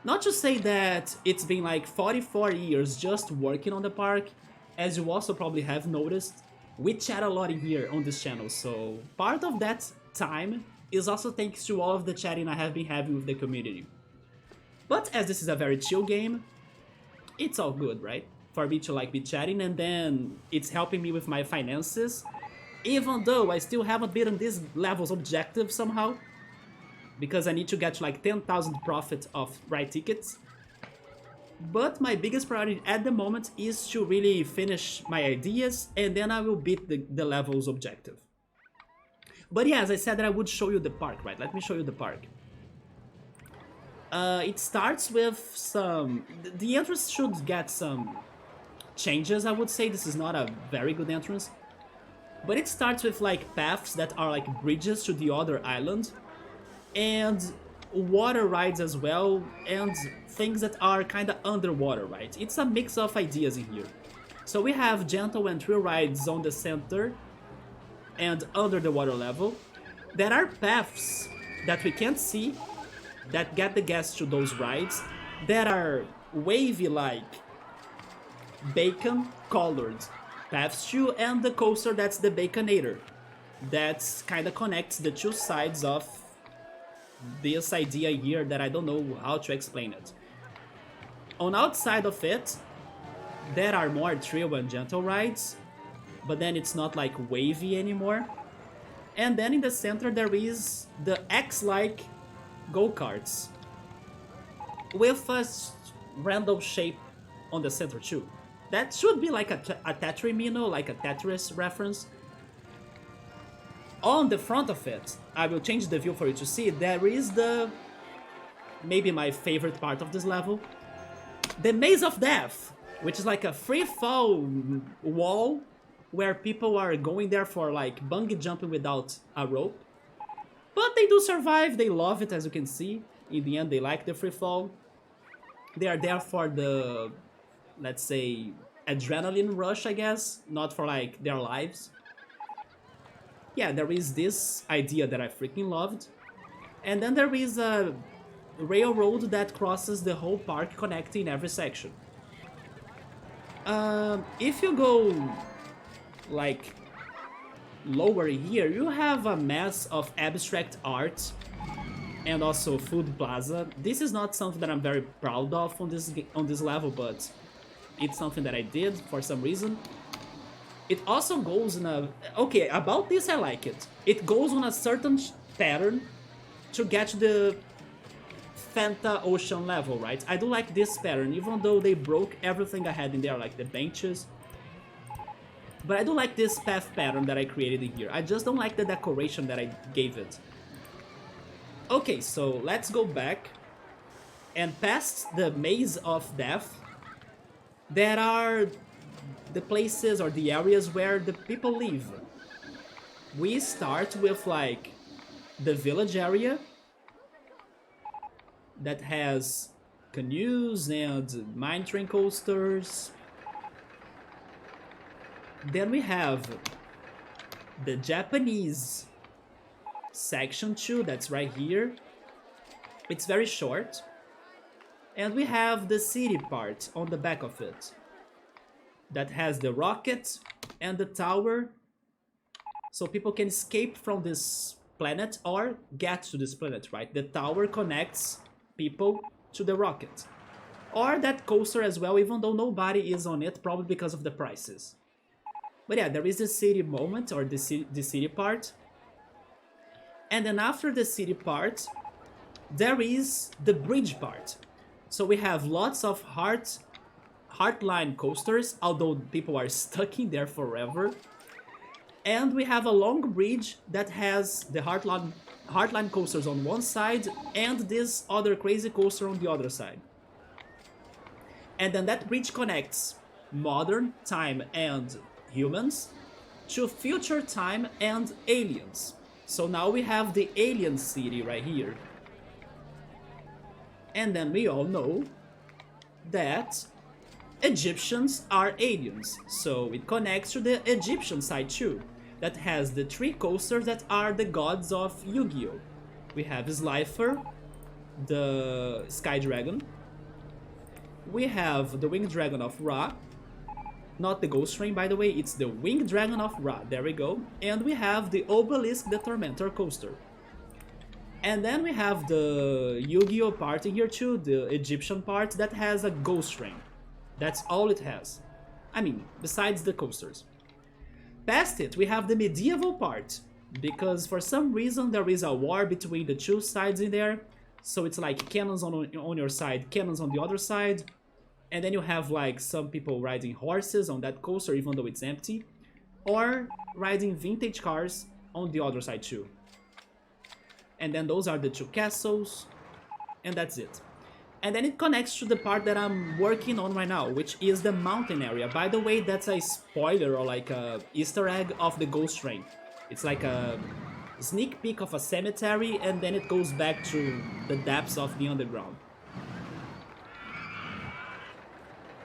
Not to say that it's been like 44 years just working on the park, as you also probably have noticed, we chat a lot in here on this channel, so part of that time is also thanks to all of the chatting I have been having with the community. But as this is a very chill game, it's all good, right? For me to like be chatting, and then it's helping me with my finances, even though I still haven't beaten this level's objective somehow, because I need to get to like 10,000 profit of ride tickets. But my biggest priority at the moment is to really finish my ideas, and then I will beat the level's objective. But yeah, as I said that I would show you the park, right? Let me show you the park. It starts with some... The entrance should get some changes, I would say. This is not a very good entrance. But it starts with like paths that are like bridges to the other island, and water rides as well, and things that are kinda underwater, right? It's a mix of ideas in here. So we have gentle and thrill rides on the center and under the water level. There are paths that we can't see that get the guests to those rides that are wavy like bacon colored paths too, and the coaster that's the Baconator. That's kinda connects the two sides of this idea here that I don't know how to explain it. On outside of it, there are more thrill and gentle rides, but then it's not like wavy anymore. And then in the center there is the X-like go-karts. with a random shape on the center too. That should be like a Tetrimino, like a Tetris reference. On the front of it, I will change the view for you to see, there is the... maybe my favorite part of this level. The Maze of Death, which is like a free fall wall where people are going there for like bungee jumping without a rope. But they do survive, they love it as you can see. In the end they like the free fall. They are there for the, let's say, adrenaline rush, I guess, not for like their lives. Yeah, there is this idea that I freaking loved. And then there is a railroad that crosses the whole park, connecting every section. If you go like lower here, you have a mess of abstract art and also food plaza. This is not something that I'm very proud of on this level, but it's something that I did for some reason. It also goes in a... okay, about this I like it. It goes on a certain pattern to get to the Fanta Ocean level, right? I do like this pattern, even though they broke everything I had in there, like the benches. But I do like this path pattern that I created in here. I just don't like the decoration that I gave it. Okay, so let's go back. And past the Maze of Death, there are the places or the areas where the people live. We start with like the village area that has canoes and mine train coasters. Then we have the Japanese section 2, that's right here. It's very short. And we have the city part on the back of it that has the rocket and the tower, so people can escape from this planet or get to this planet, right? The tower connects people to the rocket. Or that coaster as well, even though nobody is on it, probably because of the prices. But yeah, there is the city moment, or the city part. And then after the city part, there is the bridge part. So we have lots of Heartline coasters, although people are stuck in there forever. And we have a long bridge that has the Heartline coasters on one side and this other crazy coaster on the other side. And then that bridge connects modern time and humans to future time and aliens. So now we have the alien city right here. And then we all know that Egyptians are aliens, so it connects to the Egyptian side too, that has the 3 coasters that are the gods of Yu-Gi-Oh! We have Slifer, the Sky Dragon, we have the Winged Dragon of Ra, not the Ghost Train by the way, it's the Winged Dragon of Ra, there we go, and we have the Obelisk the Tormentor coaster. And then we have the Yu-Gi-Oh! Part in here too, the Egyptian part that has a Ghost Train. That's all it has. I mean, besides the coasters. Past it, we have the medieval part, because for some reason there is a war between the 2 sides in there. So it's like cannons on your side, cannons on the other side. And then you have like some people riding horses on that coaster even though it's empty. Or riding vintage cars on the other side too. And then those are the 2 castles. And that's it. And then it connects to the part that I'm working on right now, which is the mountain area. By the way, that's a spoiler or like a Easter egg of the Ghost Train. It's like a sneak peek of a cemetery and then it goes back to the depths of the underground.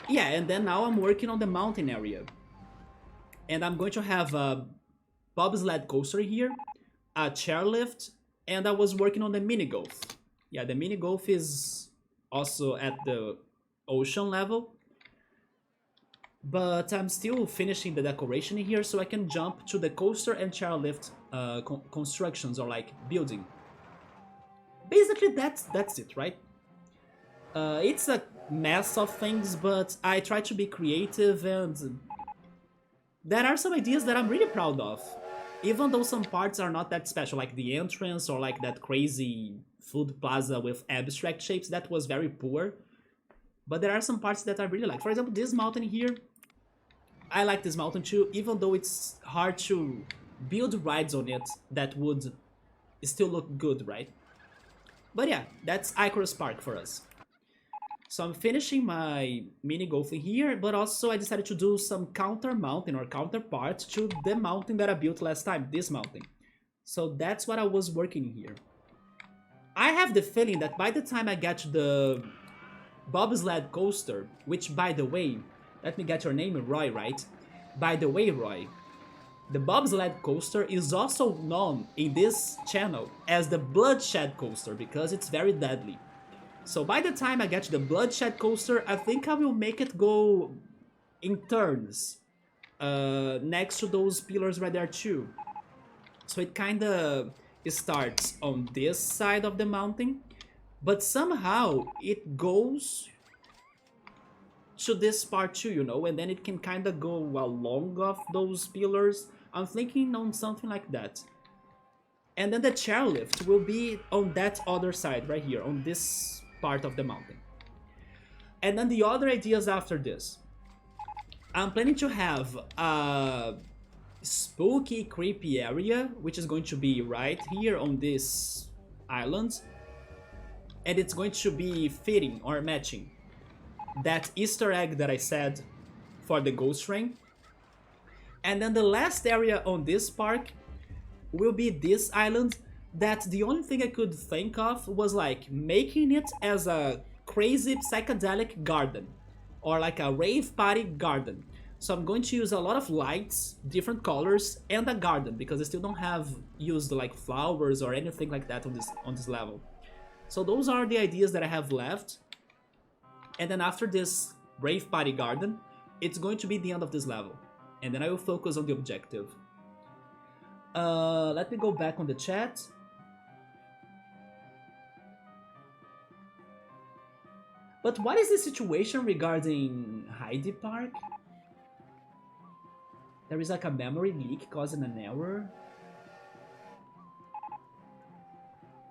Yeah, and then now I'm working on the mountain area. And I'm going to have a bobsled coaster here, a chairlift, and I was working on the mini golf. Yeah, the mini golf is also at the ocean level, but I'm still finishing the decoration in here so I can jump to the coaster and chairlift constructions or like building. Basically that's it, right? It's a mess of things, but I try to be creative and there are some ideas that I'm really proud of. Even though some parts are not that special, like the entrance or like that crazy food plaza with abstract shapes. That was very poor. But there are some parts that I really like. For example, this mountain here, I like this mountain too, even though it's hard to build rides on it that would still look good, right? But yeah, that's Icarus Park for us. So I'm finishing my mini golfing here, but also I decided to do some counter mountain or counterpart to the mountain that I built last time, this mountain. So that's what I was working here. I have the feeling that by the time I get to the bobsled coaster, which by the way, let me get your name, Roy, right? By the way, Roy, the bobsled coaster is also known in this channel as the bloodshed coaster because it's very deadly. So by the time I get to the bloodshed coaster, I think I will make it go in turns next to those pillars right there too. So it kinda starts on this side of the mountain, but somehow it goes to this part too, you know, and then it can kinda go along of those pillars. I'm thinking on something like that. And then the chairlift will be on that other side right here, on this part of the mountain. And then the other ideas after this. I'm planning to have a spooky, creepy area, which is going to be right here on this island. And it's going to be fitting or matching that Easter egg that I said for the ghost train. And then the last area on this park will be this island that the only thing I could think of was like making it as a crazy psychedelic garden or like a rave party garden. So I'm going to use a lot of lights, different colors, and a garden because I still don't have used like flowers or anything like that on this level. So those are the ideas that I have left. And then after this rave party garden, it's going to be the end of this level. And then I will focus on the objective. Let me go back on the chat. But what is the situation regarding Heidi Park? There is like a memory leak causing an error.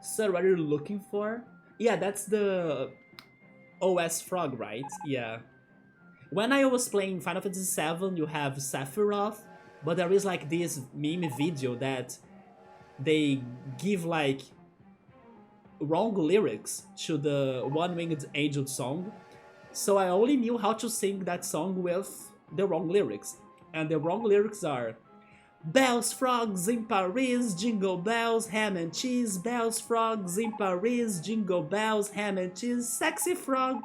Sir, what are you looking for? Yeah, that's the OS Frog, right? Yeah. When I was playing Final Fantasy VII, you have Sephiroth, but there is like this meme video that they give like wrong lyrics to the One-Winged Angel song. So I only knew how to sing that song with the wrong lyrics. And the wrong lyrics are bells, frogs in Paris, jingle bells, ham and cheese. Bells, frogs in Paris, jingle bells, ham and cheese. Sexy frog.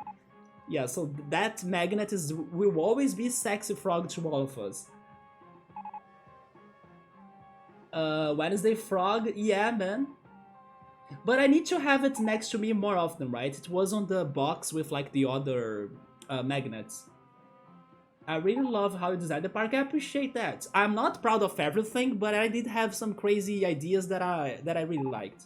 Yeah, so that magnet will always be sexy frog to all of us. Wednesday frog, yeah, man. But I need to have it next to me more often, right? It was on the box with like the other magnets. I really love how you designed the park. I appreciate that. I'm not proud of everything, but I did have some crazy ideas that I really liked.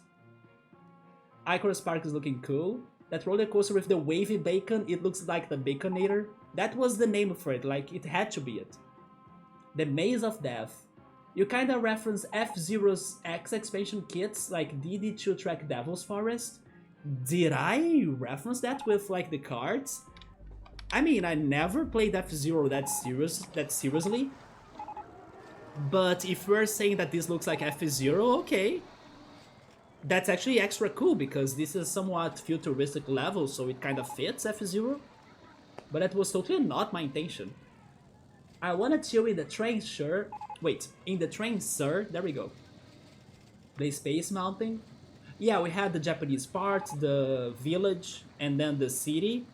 Icarus Park is looking cool. That roller coaster with the wavy bacon, it looks like the Baconator. That was the name for it, like it had to be it. The Maze of Death. You kinda reference F-Zero's X expansion kits, like DD2 Track Devil's Forest. Did I reference that with like the cards? I mean, I never played F-Zero that seriously. But if we're saying that this looks like F-Zero, okay. That's actually extra cool because this is somewhat futuristic level, so it kind of fits F-Zero. But that was totally not my intention. I wanna chill in the train, sure. Wait, in the train, sir? There we go. The Space Mountain. Yeah, we had the Japanese part, the village, and then the city.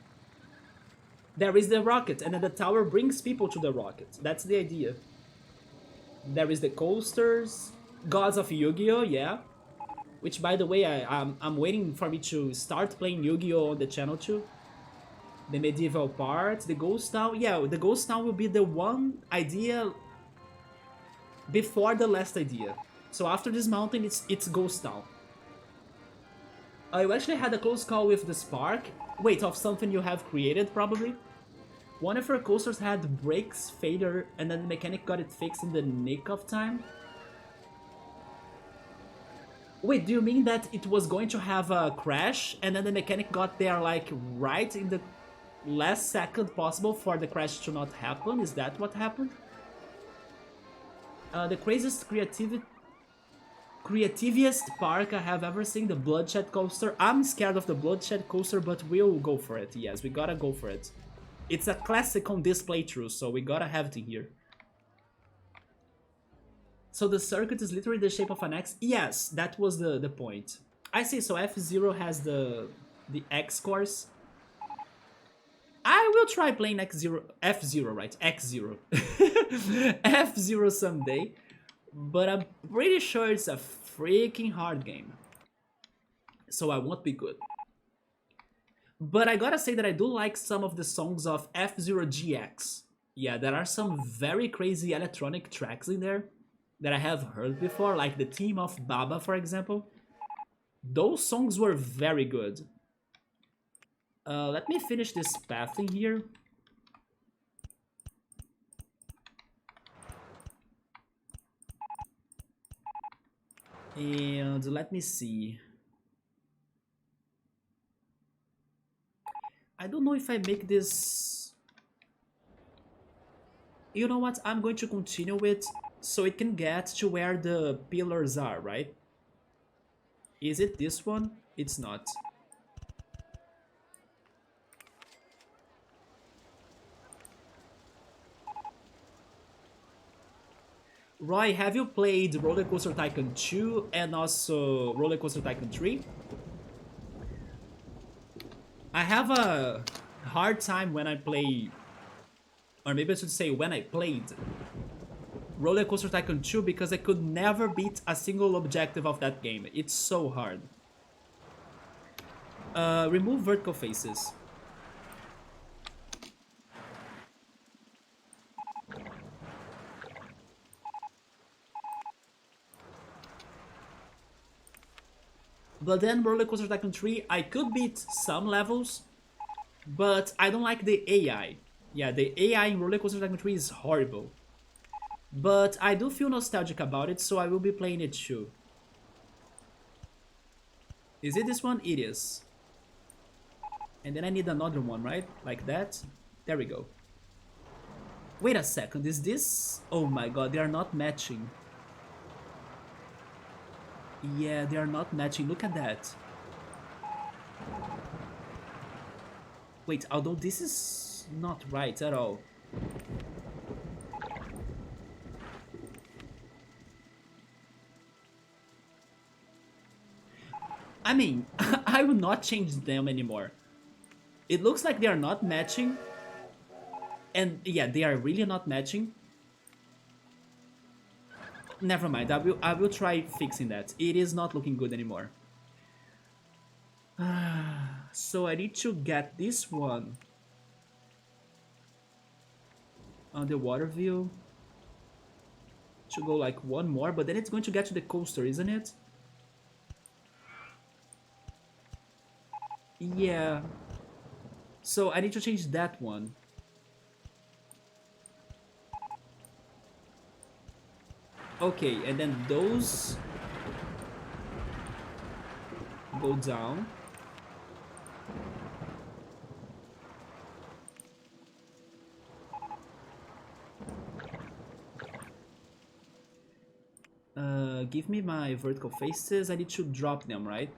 There is the rocket, and then the tower brings people to the rocket. That's the idea. There is the coasters, Gods of Yu-Gi-Oh, yeah. Which, by the way, I'm waiting for me to start playing Yu-Gi-Oh on the channel too. The medieval part, the ghost town. Yeah, the ghost town will be the one idea before the last idea. So after this mountain, it's ghost town. You actually had a close call with the spark. Wait, of something you have created, probably? One of your coasters had brakes failure and then the mechanic got it fixed in the nick of time. Wait, do you mean that it was going to have a crash and then the mechanic got there like right in the last second possible for the crash to not happen? Is that what happened? The craziest creativiest park I have ever seen, the Bloodshed Coaster. I'm scared of the Bloodshed Coaster, but we'll go for it. Yes, we gotta go for it. It's a classic on this playthrough, so we gotta have it in here. So the circuit is literally the shape of an X? Yes, that was the point. I see, so F-Zero has the X course. I will try playing F-Zero, right? X-Zero. F-Zero someday. But I'm pretty sure it's a freaking hard game. So I won't be good. But I gotta say that I do like some of the songs of F-Zero GX. Yeah, there are some very crazy electronic tracks in there that I have heard before, like the theme of Baba, for example. Those songs were very good. Let me finish this path in here. And let me see. I don't know if I make this... You know what? I'm going to continue it so it can get to where the pillars are, right? Is it this one? It's not. Roy, have you played RollerCoaster Tycoon 2 and also RollerCoaster Tycoon 3? I have a hard time when I play, or maybe I should say when I played RollerCoaster Tycoon 2 because I could never beat a single objective of that game. It's so hard. Remove vertical faces. But then RollerCoaster Tycoon 3, I could beat some levels, but I don't like the AI. Yeah, the AI in RollerCoaster Tycoon 3 is horrible. But I do feel nostalgic about it, so I will be playing it too. Is it this one? It is. And then I need another one, right? Like that. There we go. Wait a second, is this... Oh my god, they are not matching. Yeah, they are not matching. Look at that. Wait, although this is not right at all. I mean, I will not change them anymore. It looks like they are not matching. And yeah, they are really not matching. Never mind, I will try fixing that. It is not looking good anymore. So I need to get this one on the water view. To go like one more, but then it's going to get to the coaster, isn't it? Yeah. So I need to change that one. Okay, and then those go down. Give me my vertical faces. I need to drop them, right?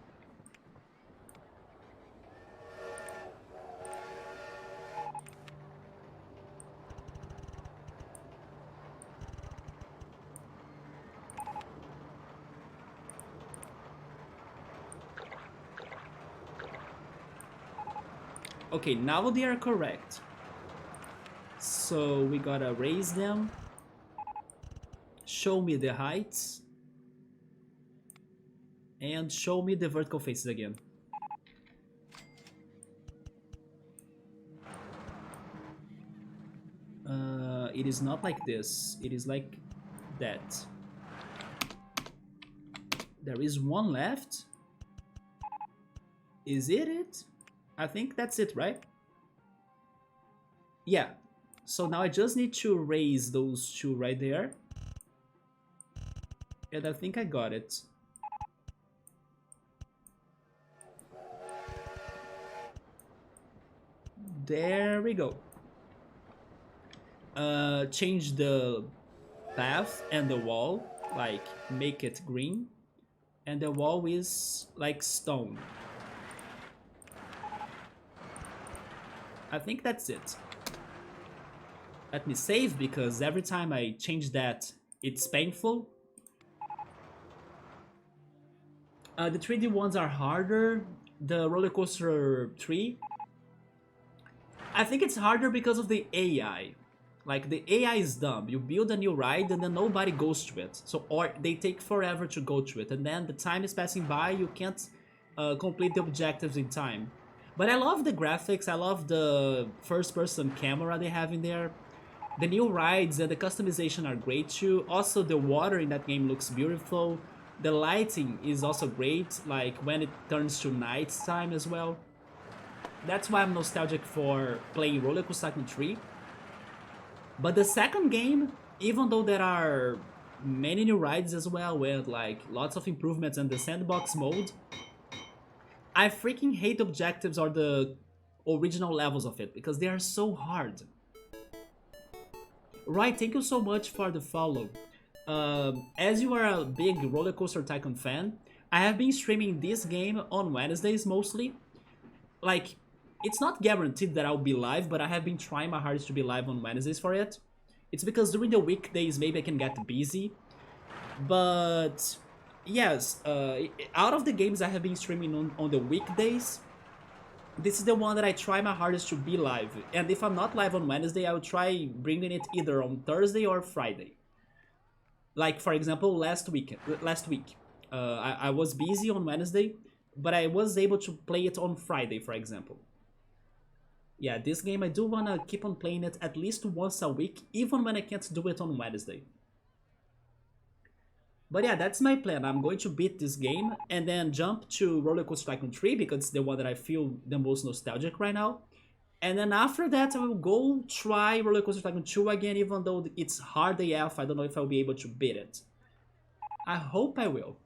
Okay, now they are correct. So we gotta raise them. Show me the heights. And show me the vertical faces again. It is not like this. It is like that. There is one left. Is it? I think that's it, right? Yeah. So now I just need to raise those two right there. And I think I got it. There we go. Change the path and the wall, like make it green, and the wall is like stone. I think that's it. Let me save because every time I change that, it's painful. The 3D ones are harder. The RollerCoaster 3, I think it's harder because of the AI. Like, the AI is dumb. You build a new ride and then nobody goes to it. So, or they take forever to go to it, and then the time is passing by, you can't complete the objectives in time. But I love the graphics, I love the first-person camera they have in there. The new rides and the customization are great too. Also, the water in that game looks beautiful. The lighting is also great, like when it turns to night time as well. That's why I'm nostalgic for playing RollerCoaster Tycoon 3. But the second game, even though there are many new rides as well with like lots of improvements in the sandbox mode, I freaking hate objectives or the original levels of it because they are so hard. Right, thank you so much for the follow. As you are a big RollerCoaster Tycoon fan, I have been streaming this game on Wednesdays mostly. Like, it's not guaranteed that I'll be live, but I have been trying my hardest to be live on Wednesdays for it. It's because during the weekdays maybe I can get busy. But yes, out of the games I have been streaming on the weekdays, this is the one that I try my hardest to be live. And if I'm not live on Wednesday, I will try bringing it either on Thursday or Friday. Like, for example, last week, I was busy on Wednesday, but I was able to play it on Friday, for example. Yeah, this game, I do want to keep on playing it at least once a week, even when I can't do it on Wednesday. But yeah, that's my plan. I'm going to beat this game and then jump to RollerCoaster Tycoon 3 because it's the one that I feel the most nostalgic right now. And then after that, I will go try RollerCoaster Tycoon 2 again, even though it's hard AF. I don't know if I'll be able to beat it. I hope I will.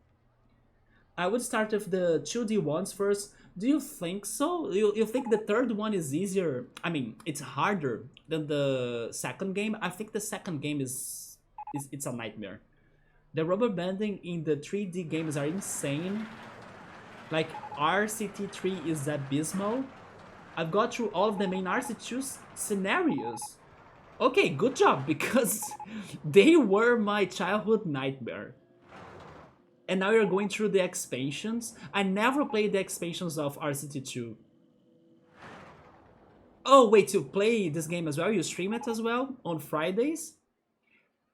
I would start with the 2D ones first. Do you think so? You think the third one is easier? I mean, it's harder than the second game? I think the second game is it's a nightmare. The rubber banding in the 3D games are insane. Like, RCT3 is abysmal. I've got through all of the main RCT2 scenarios. Okay, good job, because they were my childhood nightmare. And now you're going through the expansions. I never played the expansions of RCT2. Oh, wait, to play this game as well? You stream it as well on Fridays?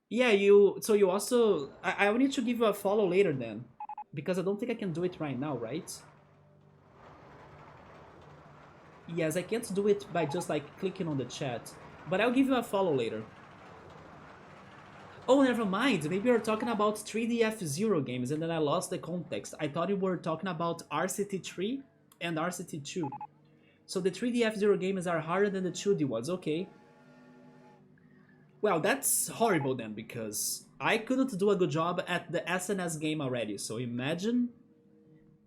Yeah, so you also... I will need to give you a follow later then. Because I don't think I can do it right now, right? Yes, I can't do it by just like clicking on the chat. But I'll give you a follow later. Oh, never mind. Maybe you're talking about 3D F-Zero games and then I lost the context. I thought you were talking about RCT3 and RCT2. So the 3D F-Zero games are harder than the 2D ones, okay. Well, that's horrible then, because I couldn't do a good job at the SNS game already, so imagine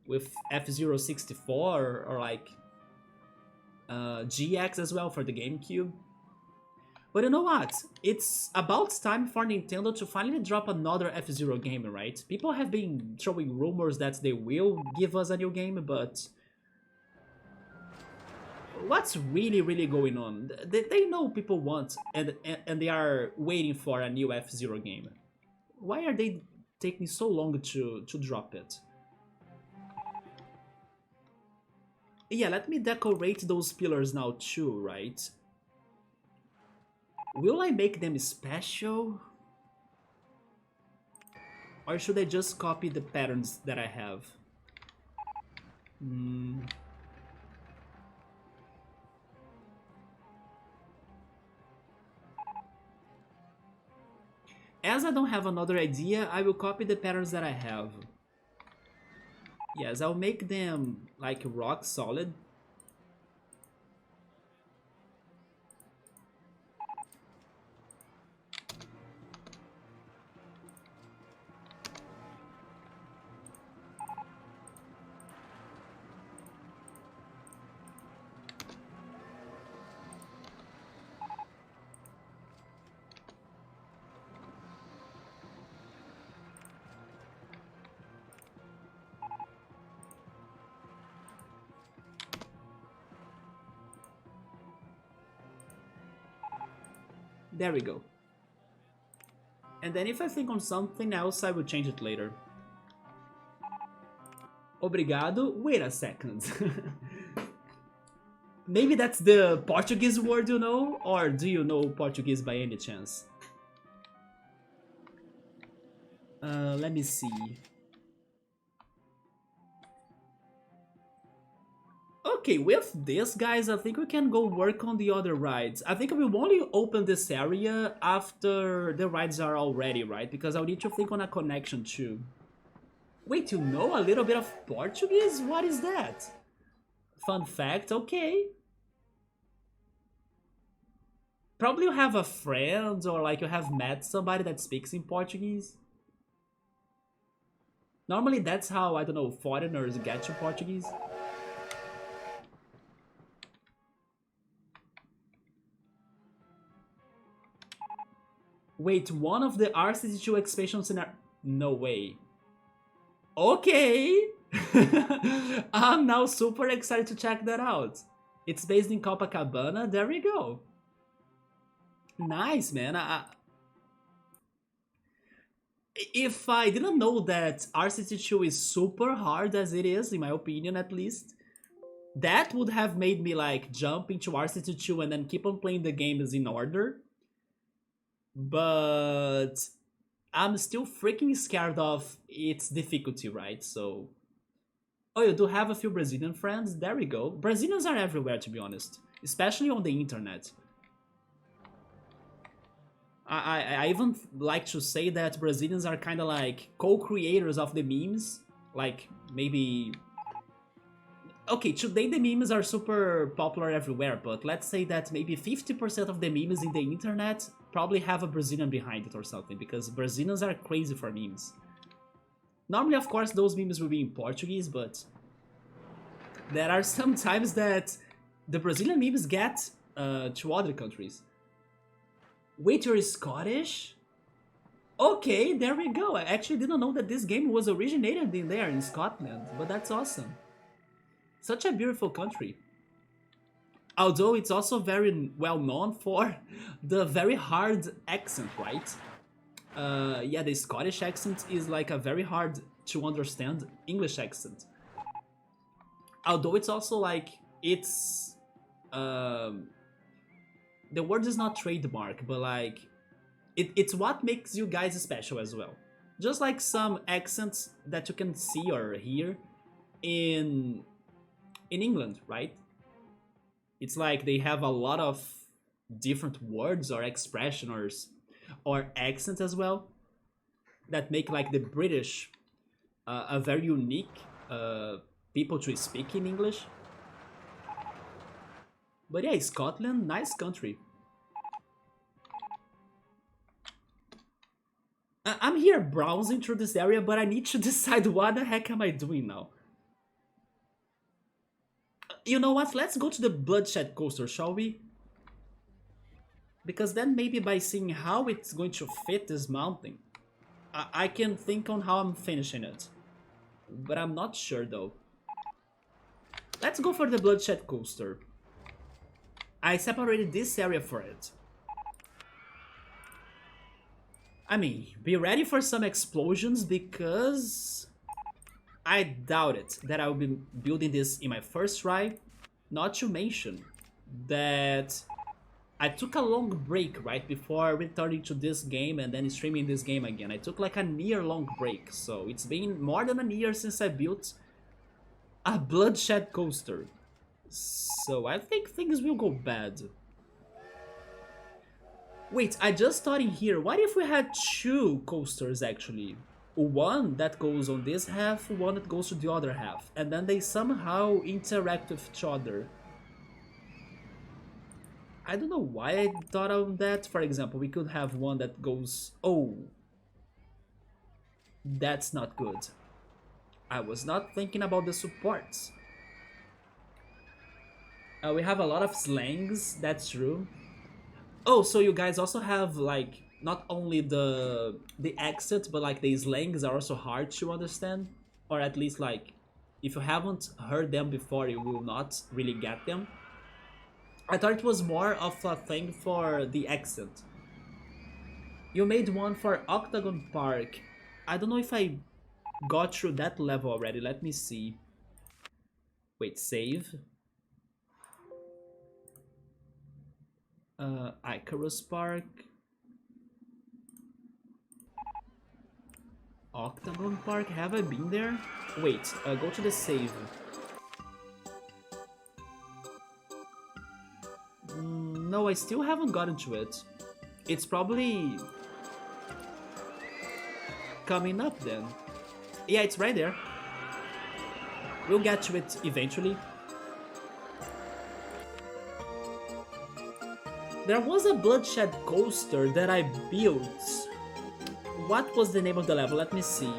with F-Zero 64 or like GX as well for the GameCube. But you know what? It's about time for Nintendo to finally drop another F-Zero game, right? People have been throwing rumors that they will give us a new game, but... what's really going on? They know people want and they are waiting for a new F-Zero game. Why are they taking so long to drop it? Yeah, let me decorate those pillars now too, right? Will I make them special? Or should I just copy the patterns that I have? As I don't have another idea, I will copy the patterns that I have. Yes, I'll make them like rock solid. There we go. And then if I think on something else, I will change it later. Obrigado. Wait a second. Maybe that's the Portuguese word you know? Or do you know Portuguese by any chance? Let me see. Okay, with this, guys, I think we can go work on the other rides. I think we will only open this area after the rides are all ready, right? Because I'll need to think on a connection too. Wait, you know a little bit of Portuguese? What is that? Fun fact, okay. Probably you have a friend or like you have met somebody that speaks in Portuguese. Normally that's how, I don't know, foreigners get to Portuguese. Wait, one of the RCT2 expansion scenario... No way. Okay! I'm now super excited to check that out. It's based in Copacabana, there we go. Nice, man. If I didn't know that RCT2 is super hard as it is, in my opinion at least, that would have made me like jump into RCT2 and then keep on playing the games in order. But I'm still freaking scared of its difficulty, right? So... Oh, you do have a few Brazilian friends? There we go. Brazilians are everywhere, to be honest. Especially on the internet. I even like to say that Brazilians are kind of like co-creators of the memes. Like, maybe... Okay, today the memes are super popular everywhere, but let's say that maybe 50% of the memes in the internet probably have a Brazilian behind it or something, because Brazilians are crazy for memes. Normally, of course, those memes will be in Portuguese, but there are some times that the Brazilian memes get to other countries. Wait, you're Scottish? Okay, there we go. I actually didn't know that this game was originated in there, in Scotland, but that's awesome. Such a beautiful country. Although it's also very well known for the very hard accent, right? Yeah, the Scottish accent is like a very hard to understand English accent. Although it's also like, it's... the word is not trademark, but like... It's what makes you guys special as well. Just like some accents that you can see or hear in England, right? It's like they have a lot of different words or expressions or accents as well that make like the British a very unique people to speak in English. But yeah, Scotland, nice country. I'm here browsing through this area, but I need to decide what the heck am I doing now. You know what, let's go to the Bloodshed Coaster, shall we? Because then maybe by seeing how it's going to fit this mountain, I can think on how I'm finishing it. But I'm not sure though. Let's go for the Bloodshed Coaster. I separated this area for it. I mean, be ready for some explosions because... I doubt it that I will be building this in my first try. Not to mention that I took a long break right before returning to this game and then streaming this game again. I took like a near long break, so it's been more than a year since I built a Bloodshed Coaster. So I think things will go bad. Wait, I just thought in here, what if we had two coasters actually? One that goes on this half, one that goes to the other half, and then they somehow interact with each other. I don't know why I thought of that. For example, we could have one that goes... Oh, that's not good. I was not thinking about the supports. We have a lot of slangs, that's true. Oh, so you guys also have like... Not only the accent, but like the slangs are also hard to understand. Or at least like, if you haven't heard them before, you will not really get them. I thought it was more of a thing for the accent. You made one for Octagon Park. I don't know if I got through that level already. Let me see. Wait, save. Icarus Park. Octagon Park, have I been there? Wait, go to the save. No, I still haven't gotten to it. It's probably coming up then. Yeah, it's right there. We'll get to it eventually. There was a bloodshed coaster that I built. What was the name of the level? Let me see.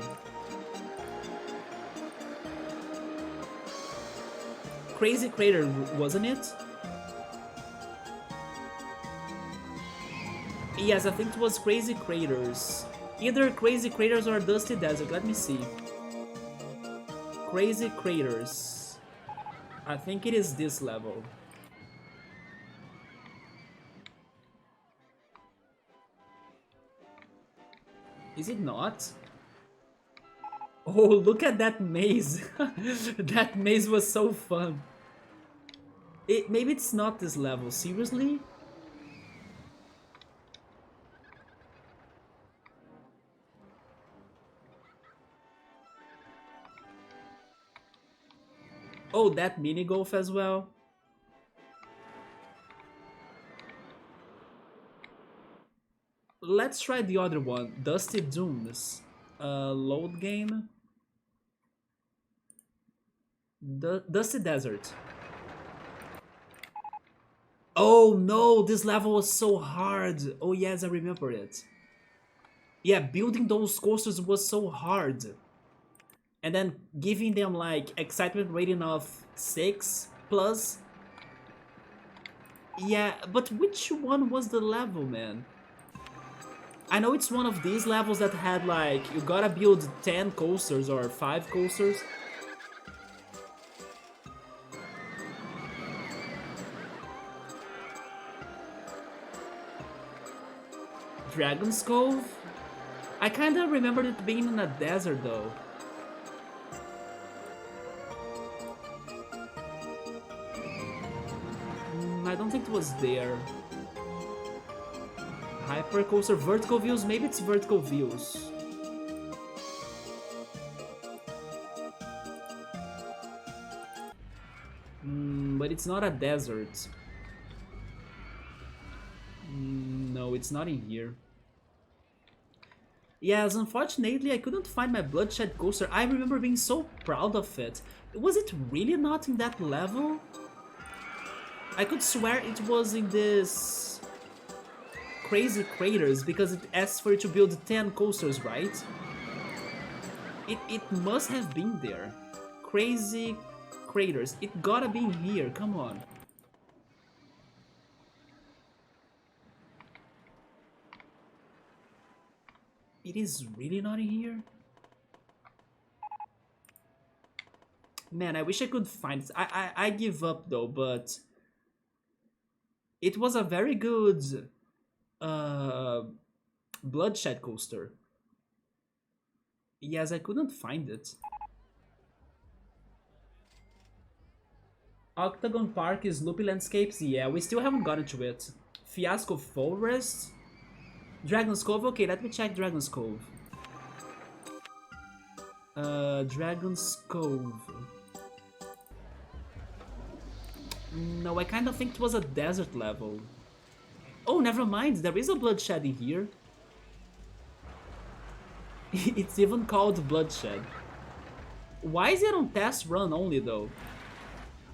Crazy Crater, wasn't it? Yes, I think it was Crazy Craters. Either Crazy Craters or Dusty Desert. Let me see. Crazy Craters. I think it is this level. Is it not? Oh, look at that maze. That maze was so fun. Maybe it's not this level. Seriously? Oh, that mini golf as well. Let's try the other one. Dusty Dunes. Load game. Dusty Desert. Oh no, this level was so hard. Oh yes, I remember it. Yeah, building those coasters was so hard. And then giving them like excitement rating of 6 plus. Yeah, but which one was the level, man? I know it's one of these levels that had like, you gotta build 10 coasters or 5 coasters. Dragon's Cove? I kinda remembered it being in a desert though. I don't think it was there. Hypercoaster, vertical views, maybe it's vertical views. But it's not a desert. No, it's not in here. Yes, unfortunately I couldn't find my bloodshed coaster. I remember being so proud of it. Was it really not in that level? I could swear it was in this Crazy Craters because it asked for you to build 10 coasters, right? It must have been there. Crazy Craters. It gotta be in here, come on. It is really not in here? Man, I wish I could find it. I give up though, but it was a very good bloodshed coaster. Yes, I couldn't find it. Octagon Park is Loopy Landscapes? Yeah, we still haven't gotten to it. Fiasco Forest? Dragon's Cove? Okay, let me check Dragon's Cove. Dragon's Cove. No, I kind of think it was a desert level. Oh, never mind, there is a bloodshed in here. It's even called Bloodshed. Why is it on test run only though?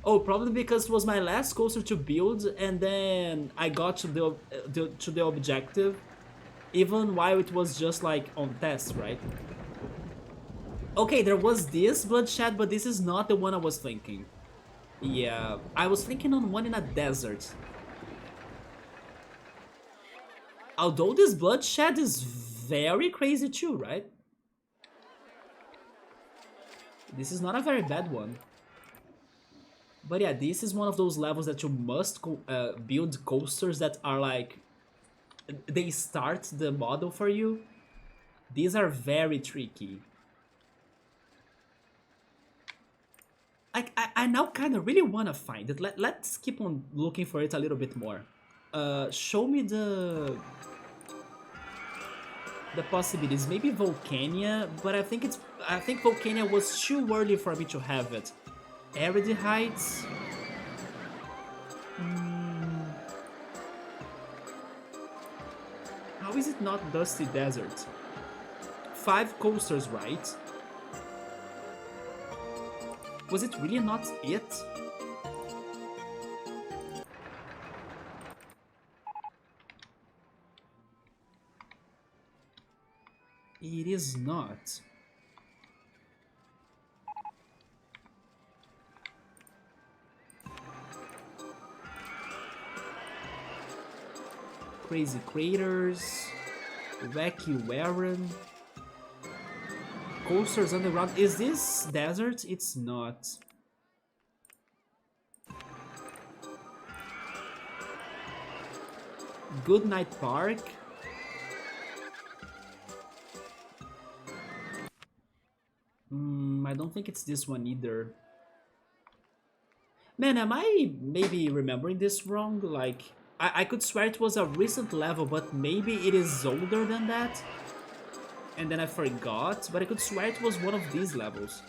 Oh, probably because it was my last coaster to build and then I got to the objective. Even while it was just like on test, right? Okay, there was this bloodshed, but this is not the one I was thinking. Yeah, I was thinking on one in a desert. Although this bloodshed is very crazy too, right? This is not a very bad one. But yeah, this is one of those levels that you must build coasters that are like they start the model for you. These are very tricky. I now kind of really want to find it. Let's keep on looking for it a little bit more. Show me the possibilities. Maybe Volcania, but I think Volcania was too early for me to have it. Arid Heights. How is it not Dusty Desert? 5 coasters, right? Was it really not it? It is not. Crazy Craters, Wacky Warren, Coasters Underground. Is this desert? It's not. Goodnight Park. I don't think it's this one either. Man, am I maybe remembering this wrong? Like, I could swear it was a recent level, but maybe it is older than that? And then I forgot, but I could swear it was one of these levels.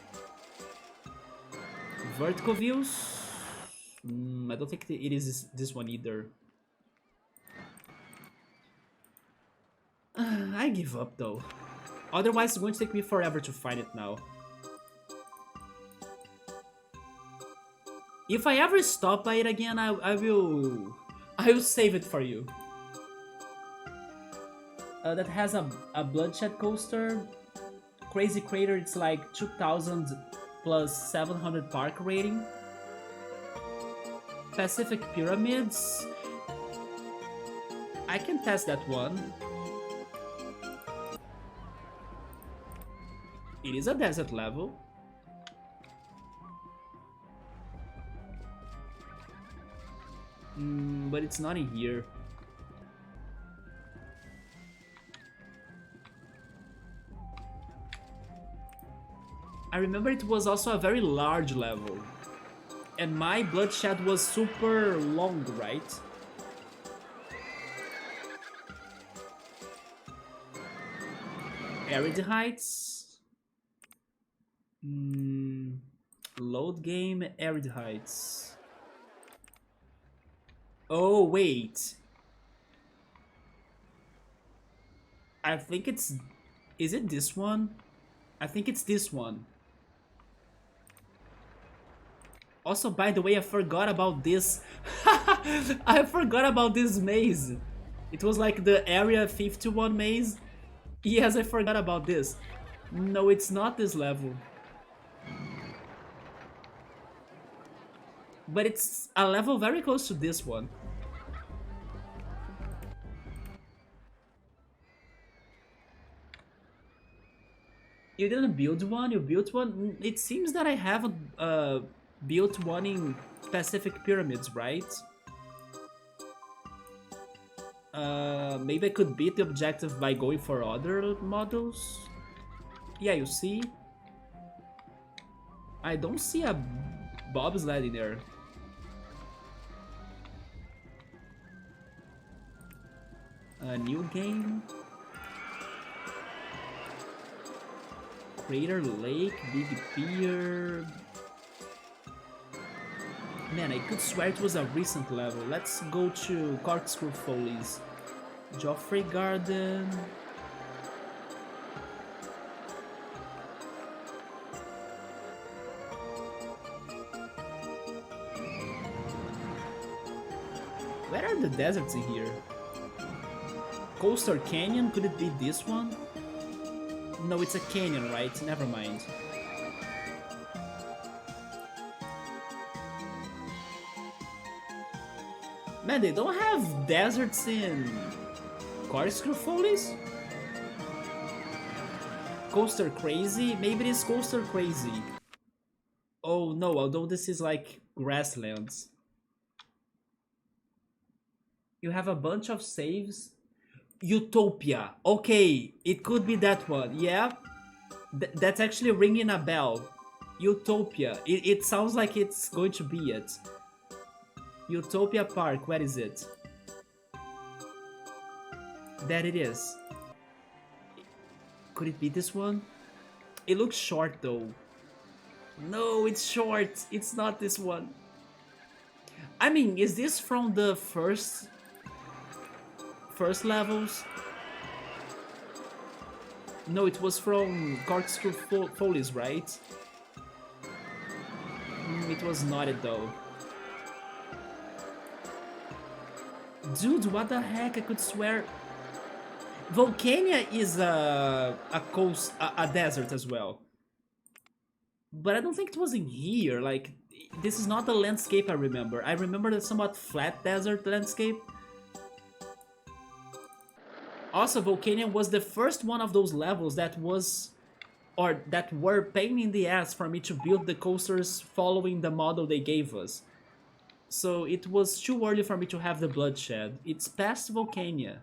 Vertical Views? I don't think it is this one either. I give up though. Otherwise it's going to take me forever to find it now. If I ever stop by it again, I will save it for you. That has a bloodshed coaster. Crazy Crater, it's like 2000 plus 700 park rating. Pacific Pyramids. I can test that one. It is a desert level. But it's not in here. I remember it was also a very large level. And my bloodshed was super long, right? Arid Heights. Load game, Arid Heights. Oh, wait. I think it's... Is it this one? I think it's this one. Also, by the way, I forgot about this. I forgot about this maze. It was like the Area 51 maze. Yes, I forgot about this. No, it's not this level. But it's a level very close to this one. You didn't build one? You built one? It seems that I have built one in Pacific Pyramids, right? Maybe I could beat the objective by going for other models? Yeah, you see? I don't see a bobsled in there. A new game. Crater Lake, Big Pier. Man, I could swear it was a recent level. Let's go to Corkscrew Follies. Joffrey Garden. Where are the deserts in here? Coaster Canyon, could it be this one? No, it's a canyon, right? Never mind. Man, they don't have deserts in Corkscrew Follies? Coaster Crazy? Maybe it is Coaster Crazy. Oh no, although this is like grasslands. You have a bunch of saves. Utopia. Okay, it could be that one. Yeah, that's actually ringing a bell. Utopia. It sounds like it's going to be it. Utopia Park. Where is it? There it is. Could it be this one? It looks short though. No, it's short. It's not this one. I mean, is this from the first levels? No, it was from Corkscrew Follies, right? It was not it though. Dude, what the heck? I could swear. Volcania is a coast, a desert as well. But I don't think it was in here. Like, this is not the landscape I remember. I remember the somewhat flat desert landscape. Also, Volcania was the first one of those levels that was, or that were pain in the ass for me to build the coasters following the model they gave us. So it was too early for me to have the bloodshed. It's past Volcania.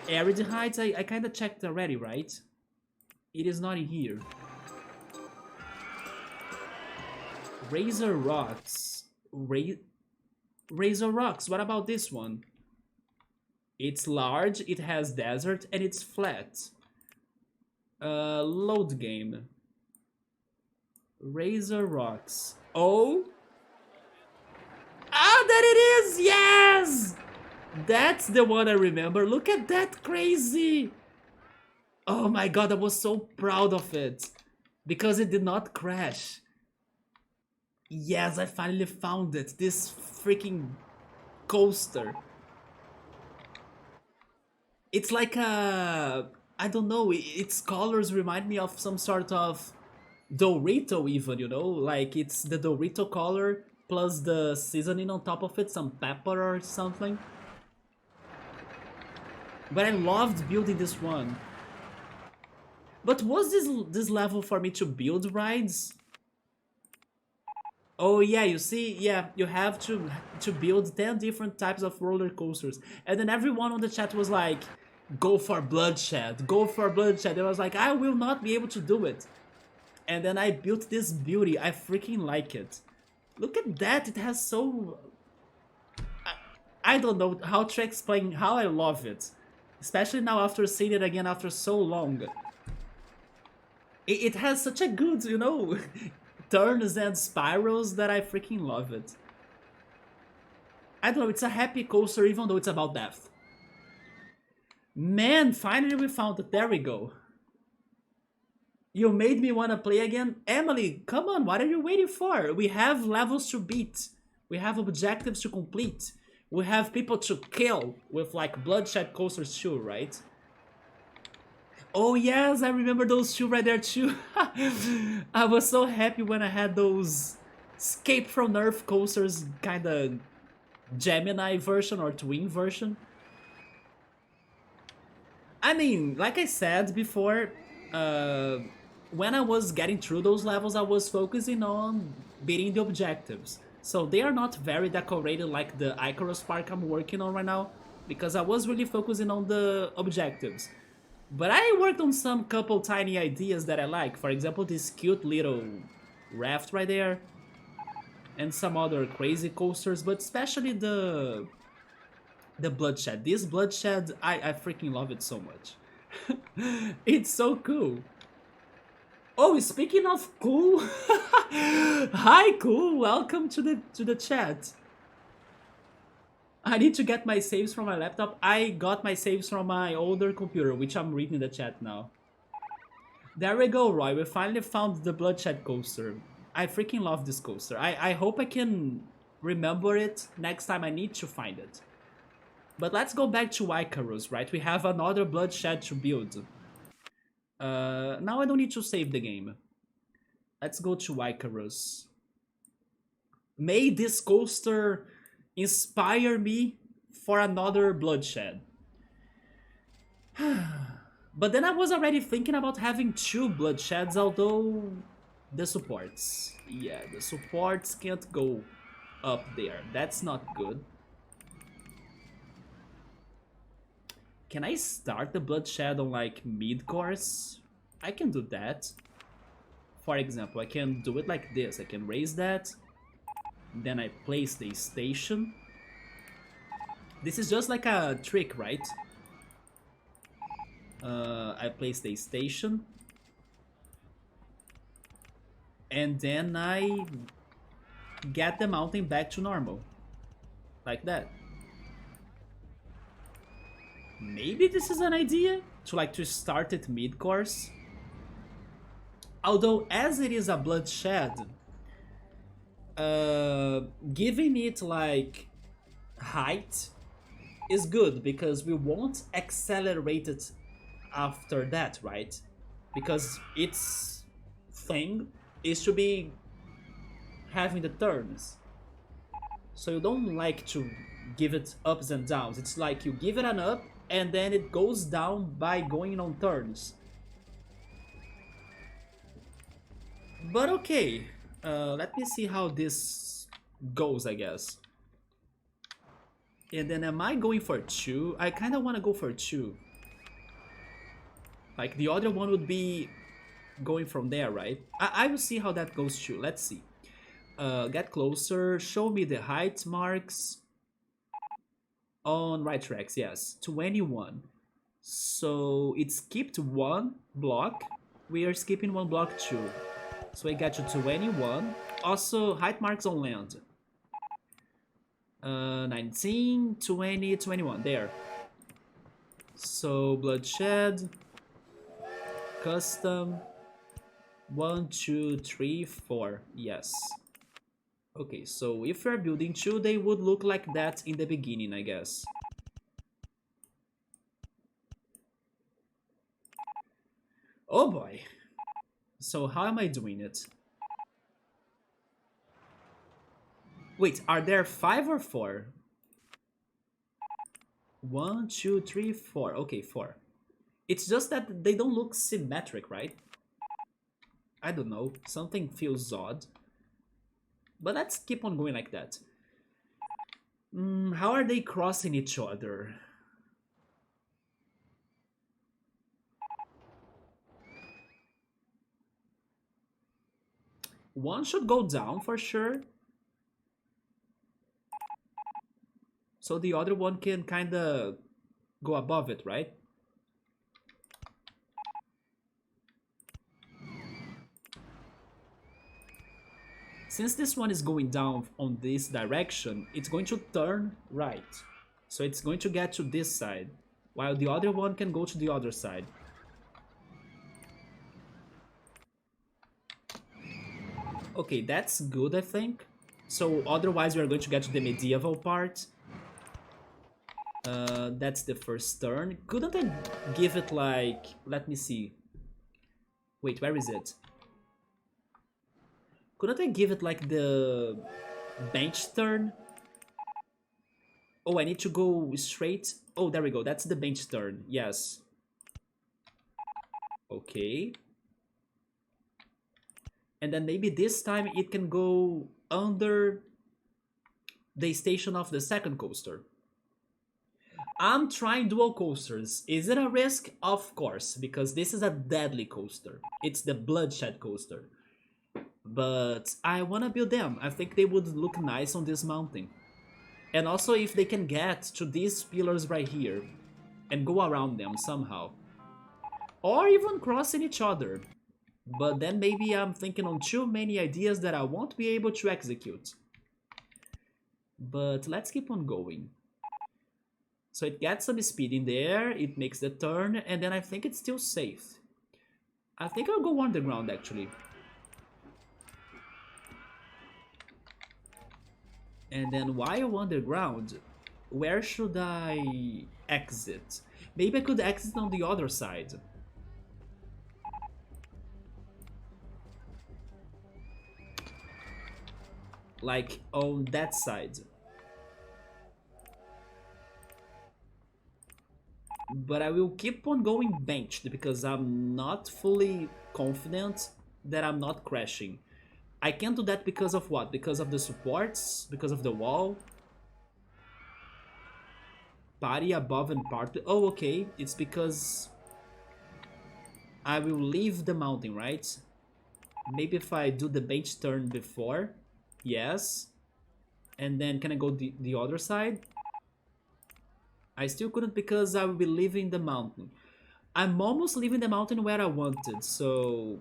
Arid Heights, I kinda checked already, right? It is not in here. Razor Rocks. Razor Rocks, what about this one? It's large, it has desert, and it's flat. Load game. Razor Rocks. Oh! Ah, there it is! Yes! That's the one I remember. Look at that, crazy! Oh my god, I was so proud of it. Because it did not crash. Yes, I finally found it. This freaking coaster. It's like a... I don't know, its colors remind me of some sort of Dorito even, you know? Like, it's the Dorito color plus the seasoning on top of it, some pepper or something. But I loved building this one. But was this level for me to build rides? Oh yeah, you see, yeah, you have to build 10 different types of roller coasters. And then everyone on the chat was like, go for bloodshed, go for bloodshed. I was like, I will not be able to do it. And then I built this beauty, I freaking like it. Look at that, it has so... I don't know how to explain how I love it. Especially now after seeing it again after so long. It has such a good, you know, turns and spirals that I freaking love it. I don't know, it's a happy coaster even though it's about death. Man, finally we found it. There we go. You made me want to play again. Emily, come on, what are you waiting for? We have levels to beat. We have objectives to complete. We have people to kill with like bloodshed coasters too, right? Oh yes, I remember those two right there too. I was so happy when I had those Escape from Earth coasters, kinda Gemini version or twin version. I mean, like I said before, when I was getting through those levels, I was focusing on beating the objectives. So they are not very decorated like the Icarus Park I'm working on right now, because I was really focusing on the objectives. But I worked on some couple tiny ideas that I like. For example, this cute little raft right there. And some other crazy coasters, but especially the bloodshed. This bloodshed, I freaking love it so much. It's so cool. Oh, speaking of cool, hi cool, welcome to the chat. I need to get my saves from my laptop. I got my saves from my older computer, which I'm reading the chat now. There we go, Roy. We finally found the bloodshed coaster. I freaking love this coaster. I hope I can remember it next time I need to find it. But let's go back to Icarus, right? We have another bloodshed to build. Now I don't need to save the game. Let's go to Icarus. May this coaster inspire me for another bloodshed. But then I was already thinking about having 2 bloodsheds, although the supports. Yeah, the supports can't go up there. That's not good. Can I start the bloodshed on like mid-course? I can do that. For example, I can do it like this. I can raise that. Then I place the station. This is just like a trick, right? I place the station. And then I get the mountain back to normal. Like that. Maybe this is an idea? To start it mid-course? Although, as it is a bloodshed, giving it like height is good because we won't accelerate it after that, right? Because its thing is to be having the turns. So you don't like to give it ups and downs. It's like you give it an up and then it goes down by going on turns. But okay, let me see how this goes, I guess. And then am I going for 2? I kind of want to go for 2. Like the other one would be going from there, right? I will see how that goes too. Let's see. Get closer, show me the height marks. On right tracks, yes. 21. So it skipped 1 block. We are skipping 1 block too. So I got to 21. Also, height marks on land. 19, 20, 21. There. So bloodshed. Custom. 1, 2, 3, 4. Yes. Okay, so if we're building 2, they would look like that in the beginning, I guess. Oh boy. So how am I doing it? Wait, are there 5 or 4? 1, 2, 3, 4. Okay, 4. It's just that they don't look symmetric, right? I don't know. Something feels odd. But let's keep on going like that. How are they crossing each other? One should go down for sure. So the other one can kind of go above it, right? Since this one is going down on this direction, it's going to turn right. So it's going to get to this side, while the other one can go to the other side. Okay, that's good, I think. So otherwise we are going to get to the medieval part. That's the first turn. Couldn't I give it like... Let me see. Wait, where is it? Couldn't I give it like the bench turn? Oh, I need to go straight. Oh, there we go. That's the bench turn. Yes. Okay. And then maybe this time it can go under the station of the second coaster. I'm trying dual coasters. Is it a risk? Of course, because this is a deadly coaster. It's the bloodshed coaster. But I want to build them. I think they would look nice on this mountain. And also if they can get to these pillars right here and go around them somehow. Or even crossing each other. But then maybe I'm thinking on too many ideas that I won't be able to execute. But let's keep on going. So it gets some speed in there, it makes the turn, and then I think it's still safe. I think I'll go underground actually. And then while underground, where should I exit? Maybe I could exit on the other side. Like on that side. But I will keep on going benched because I'm not fully confident that I'm not crashing. I can't do that because of what? Because of the supports? Because of the wall? Party above and part. Oh, okay. It's because I will leave the mountain, right? Maybe if I do the bench turn before. Yes. And then can I go the other side? I still couldn't because I will be leaving the mountain. I'm almost leaving the mountain where I wanted, so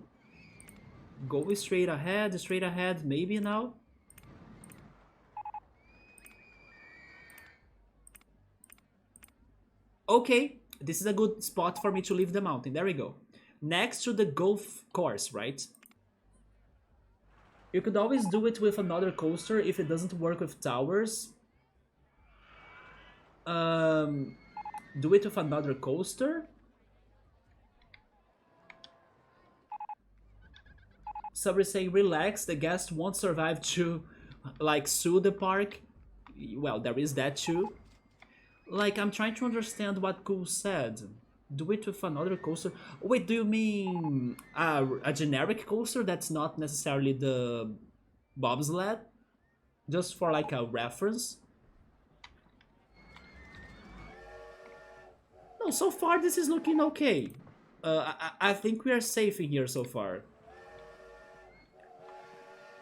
go straight ahead, maybe now. Okay, this is a good spot for me to leave the mountain. There we go. Next to the golf course, right? You could always do it with another coaster if it doesn't work with towers. Um, do it with another coaster. Somebody saying, relax, the guest won't survive to, like, sue the park. Well, there is that too. Like, I'm trying to understand what Cool said. Do it with another coaster. Wait, do you mean a generic coaster that's not necessarily the bobsled? Just for like a reference? No, so far this is looking okay. I think we are safe in here so far.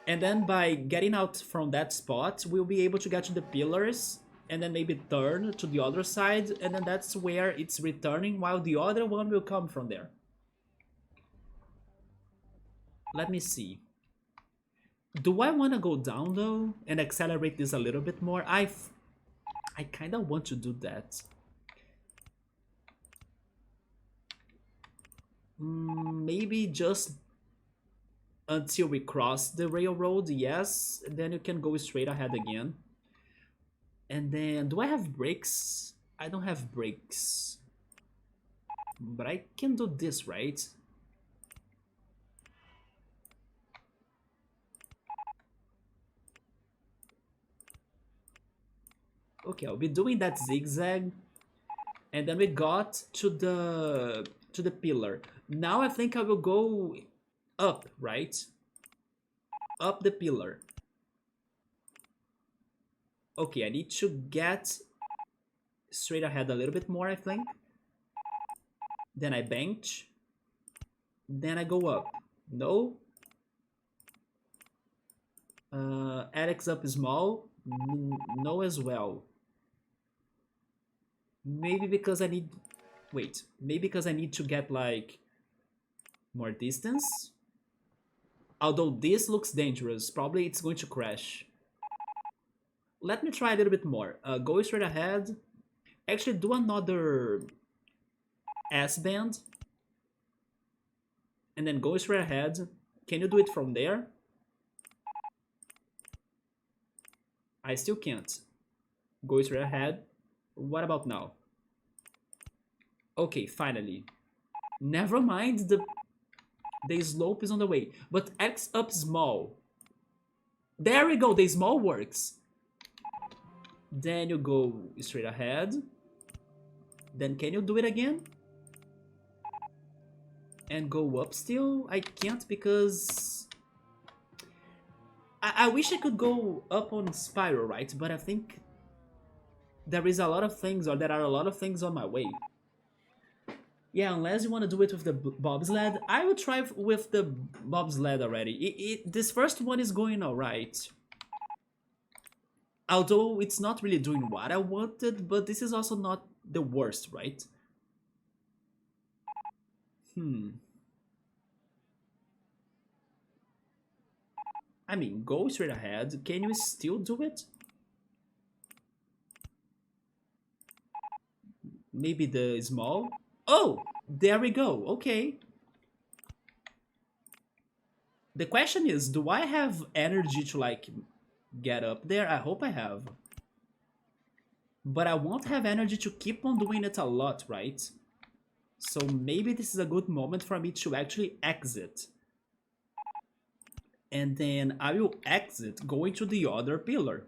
And then by getting out from that spot, we'll be able to get to the pillars and then maybe turn to the other side, and then that's where it's returning while the other one will come from there. Let me see. Do I want to go down though and accelerate this a little bit more? I kind of want to do that. Maybe just until we cross the railroad, yes. Then you can go straight ahead again. And then, do I have brakes? I don't have brakes. But I can do this, right? Okay, I'll be doing that zigzag. And then we got to the pillar. Now I think I will go up, right? Up the pillar. Okay, I need to get straight ahead a little bit more, I think. Then I bench. Then I go up. No. Alex up small. No as well. Maybe because I need... Wait. Maybe because I need to get, like, more distance? Although this looks dangerous. Probably it's going to crash. Let me try a little bit more. Go straight ahead. Actually, do another S-bend. And then go straight ahead. Can you do it from there? I still can't. Go straight ahead. What about now? Okay, finally. Never mind, the slope is on the way. But X up small. There we go, the small works. Then you go straight ahead. Then can you do it again? And go up still? I can't because... I wish I could go up on spiral, right? But I think there is a lot of things, or there are a lot of things on my way. Yeah, unless you want to do it with the bobsled. I will try with the bobsled already. This first one is going alright. Although it's not really doing what I wanted, but this is also not the worst, right? I mean, go straight ahead. Can you still do it? Maybe the small? Oh, there we go. Okay. The question is, do I have energy to, like, get up there? I hope I have. But I won't have energy to keep on doing it a lot, right? So maybe this is a good moment for me to actually exit. And then I will exit going to the other pillar.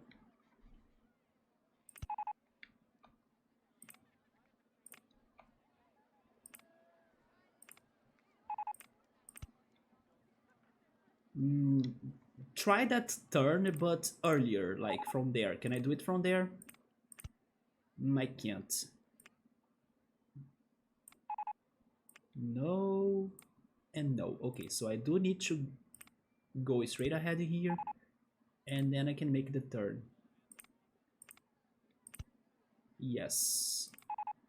Try that turn, but earlier, like from there. Can I do it from there? I can't. No and no. Okay, so I do need to go straight ahead here, and then I can make the turn. Yes.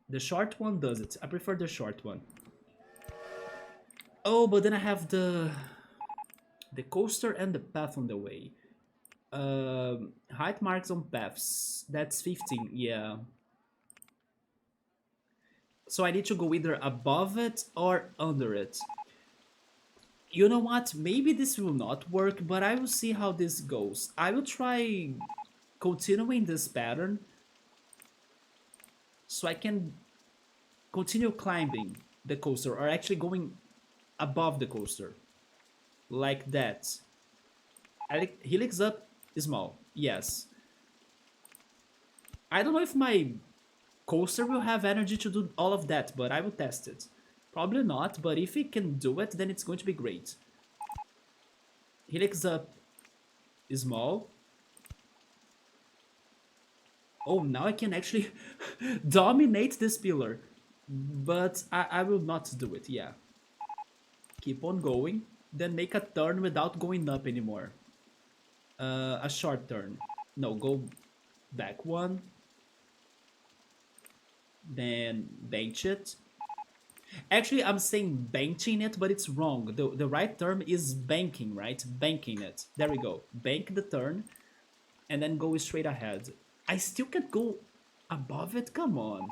The short one does it. I prefer the short one. Oh, but then I have the coaster and the path on the way. Height marks on paths. That's 15, yeah. So I need to go either above it or under it. You know what? Maybe this will not work, but I will see how this goes. I will try continuing this pattern so I can continue climbing the coaster, or actually going above the coaster. Like that. Helix up, small. Yes. I don't know if my coaster will have energy to do all of that, but I will test it. Probably not, but if it can do it, then it's going to be great. Helix up, small. Oh, now I can actually dominate this pillar. But I will not do it, yeah. Keep on going, then make a turn without going up anymore. A short turn. No, go back one. Then bench it. Actually, I'm saying benching it, but it's wrong. The right term is banking, right? Banking it. There we go. Bank the turn, and then go straight ahead. I still can't go above it? Come on.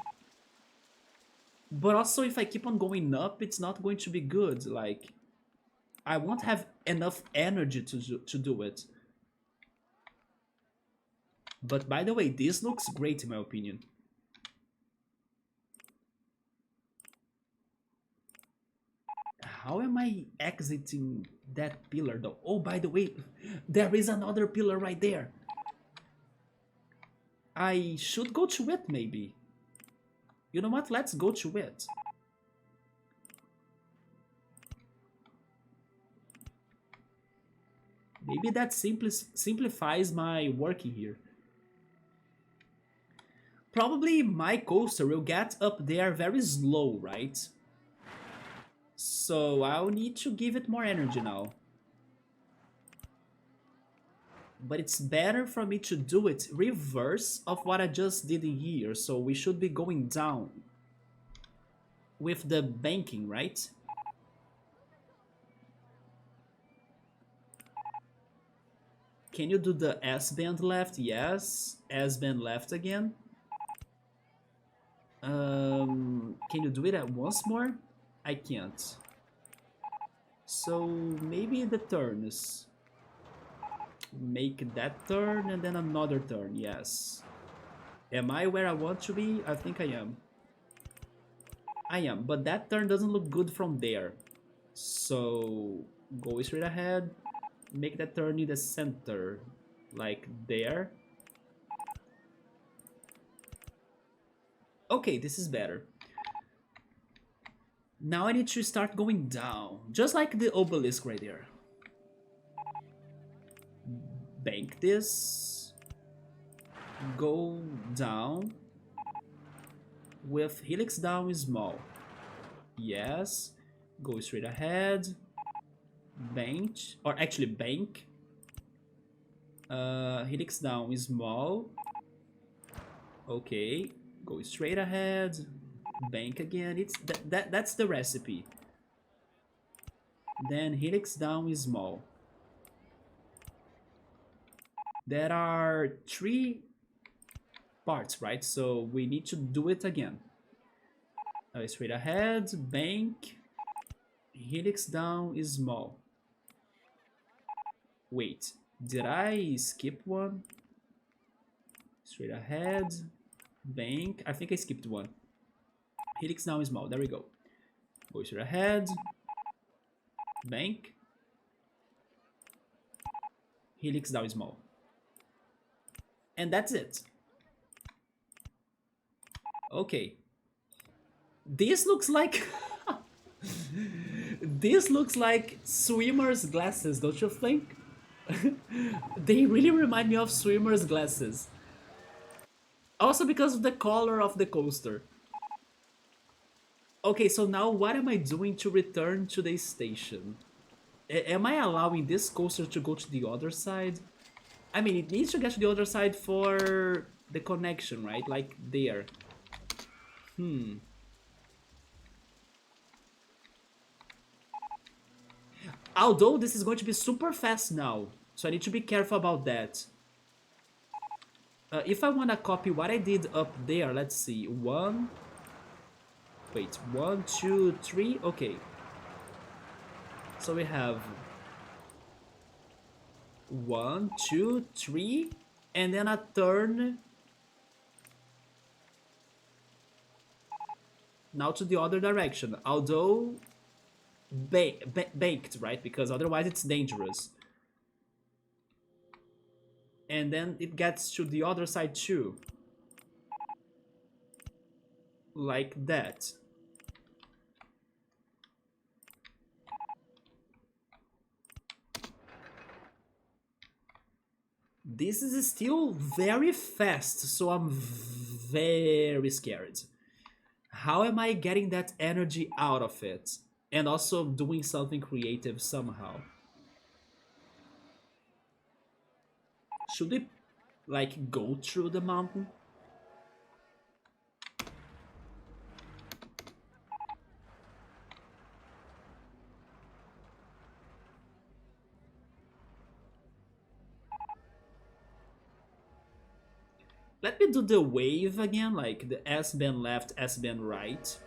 But also, if I keep on going up, it's not going to be good. Like, I won't have enough energy to do it. But by the way, this looks great in my opinion. How am I exiting that pillar though? Oh, by the way, there is another pillar right there. I should go to it maybe. You know what? Let's go to it. Maybe that simplifies my working here. Probably my coaster will get up there very slow, right? So I'll need to give it more energy now. But it's better for me to do it reverse of what I just did in here. So we should be going down with the banking, right? Can you do the S-band left? Yes. S-band left again. Can you do it at once more? I can't. So maybe the turns. Make that turn and then another turn, yes. Am I where I want to be? I think I am. I am, but that turn doesn't look good from there. So go straight ahead. Make that turn in the center. Like there. Okay, this is better. Now I need to start going down. Just like the obelisk right there. Bank this. Go down. With helix down small. Yes. Go straight ahead. Bench. Or actually bank. Helix down small. Okay. Go straight ahead. Bank again. It's that's the recipe. Then helix down small. There are 3 parts, right? So we need to do it again. Straight ahead, bank, helix down small. Wait, did I skip one? Straight ahead, bank. I think I skipped one. Helix down small. There we go. Go straight ahead, bank, helix down small. And that's it. Okay. This looks like... This looks like swimmer's glasses, don't you think? They really remind me of swimmer's glasses. Also because of the color of the coaster. Okay, so now what am I doing to return to the station? Am I allowing this coaster to go to the other side? I mean, it needs to get to the other side for the connection, right? Like there. Hmm. Although this is going to be super fast now, so I need to be careful about that. If I want to copy what I did up there, let's see. Wait, one, two, three. Okay. So we have one, two, three, and then a turn now to the other direction. Although baked, right? Because otherwise it's dangerous. And then it gets to the other side too. Like that. This is still very fast, so I'm very scared. How am I getting that energy out of it? And also doing something creative somehow. Should we, like, go through the mountain? Let me do the wave again, like the S-band left, S-band right.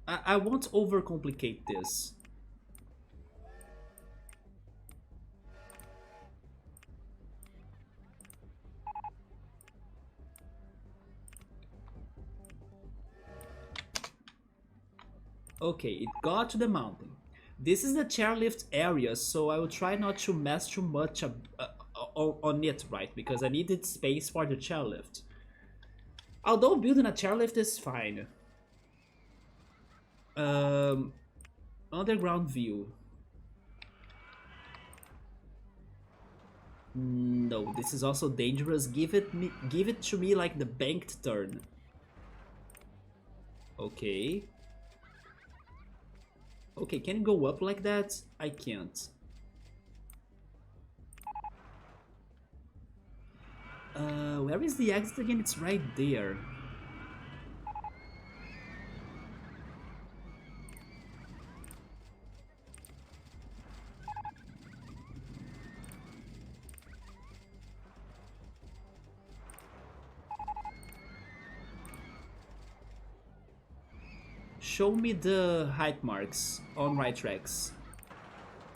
I won't overcomplicate this. Okay, it got to the mountain. This is the chairlift area, so I will try not to mess too much on it, right? Because I needed space for the chairlift. Although building a chairlift is fine. Um, underground view. No, this is also dangerous. Give it to me like the banked turn. Okay. Okay, can it go up like that? I can't. Where is the exit again? It's right there. Show me the height marks on right tracks.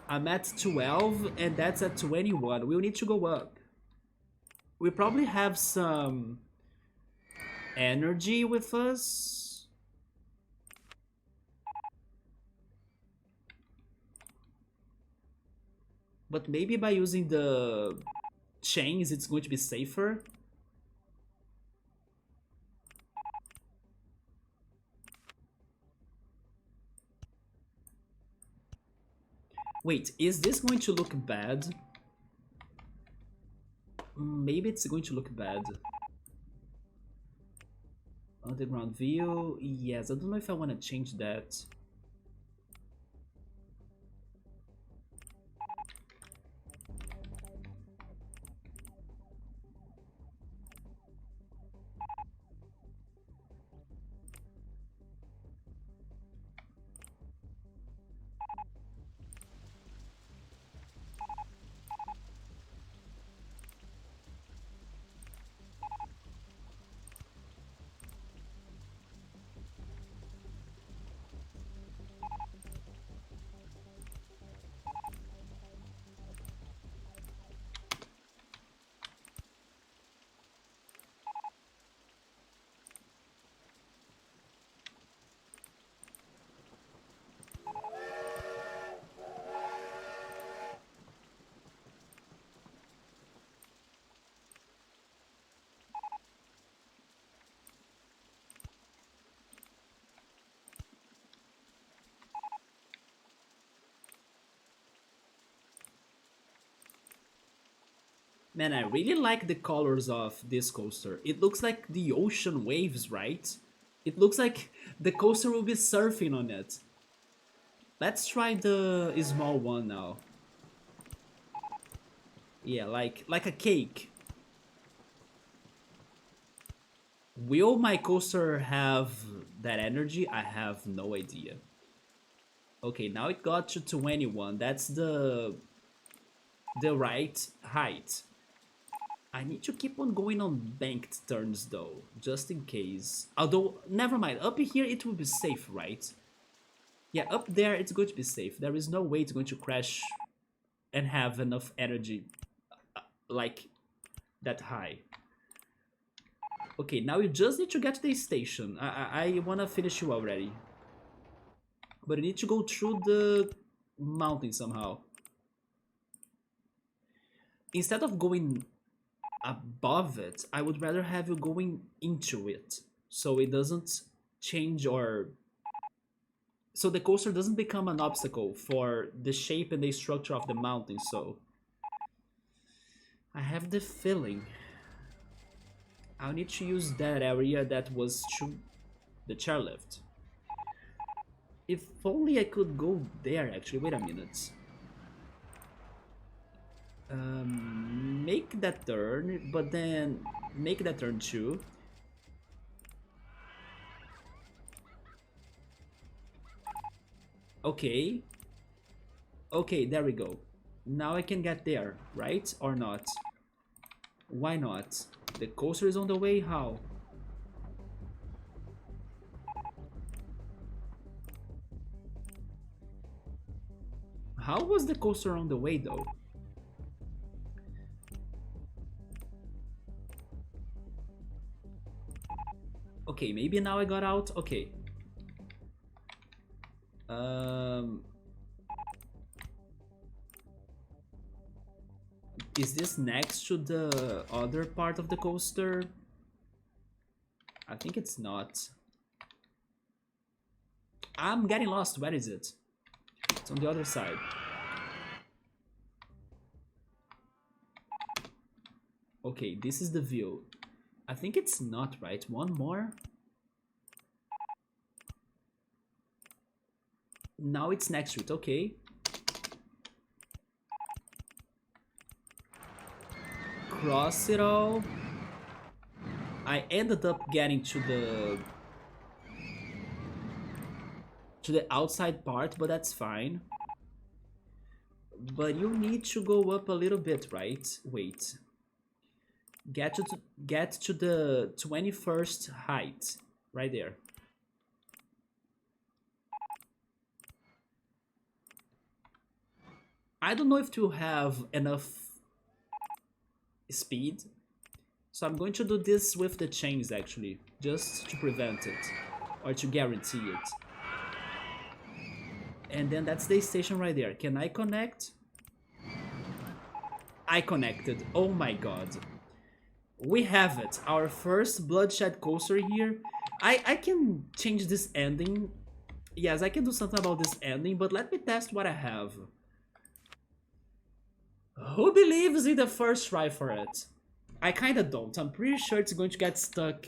I'm at 12 and that's at 21. We'll need to go up. We probably have some energy with us. But maybe by using the chains it's going to be safer. Wait, is this going to look bad? Maybe it's going to look bad. Underground view, yes, I don't know if I want to change that. Man, I really like the colors of this coaster. It looks like the ocean waves, right? It looks like the coaster will be surfing on it. Let's try the small one now. Yeah, like a cake. Will my coaster have that energy? I have no idea. Okay, now it got to 21. That's the right height. I need to keep on going on banked turns though, just in case. Although, never mind. Up here it will be safe, right? Yeah, up there it's going to be safe. There is no way it's going to crash and have enough energy like that high. Okay, now you just need to get to the station. I wanna finish you already. But you need to go through the mountain somehow. Instead of going above it, I would rather have you going into it. So it doesn't change or... So the coaster doesn't become an obstacle for the shape and the structure of the mountain, so... I have the feeling I'll need to use that area that was to the chairlift. If only I could go there, actually. Wait a minute. Make that turn, but then make that turn too. Okay. Okay, there we go. Now I can get there, right? Or not? Why not? The coaster is on the way? How? How was the coaster on the way though? Okay, maybe now I got out. Okay. Is this next to the other part of the coaster? I think it's not. I'm getting lost. Where is it? It's on the other side. Okay, this is the view. I think it's not, right? One more. Now it's next to it. Okay. Cross it all. I ended up getting to the outside part, but that's fine. But you need to go up a little bit, right? Wait. Get to the 21st height. Right there. I don't know if to have enough speed. So I'm going to do this with the chains actually, just to prevent it, or to guarantee it. And then that's the station right there. Can I connect? I connected. Oh my god. We have it. Our first bloodshed coaster here. I can change this ending. Yes, I can do something about this ending, but let me test what I have. Who believes in the first try for it? I kinda don't. I'm pretty sure it's going to get stuck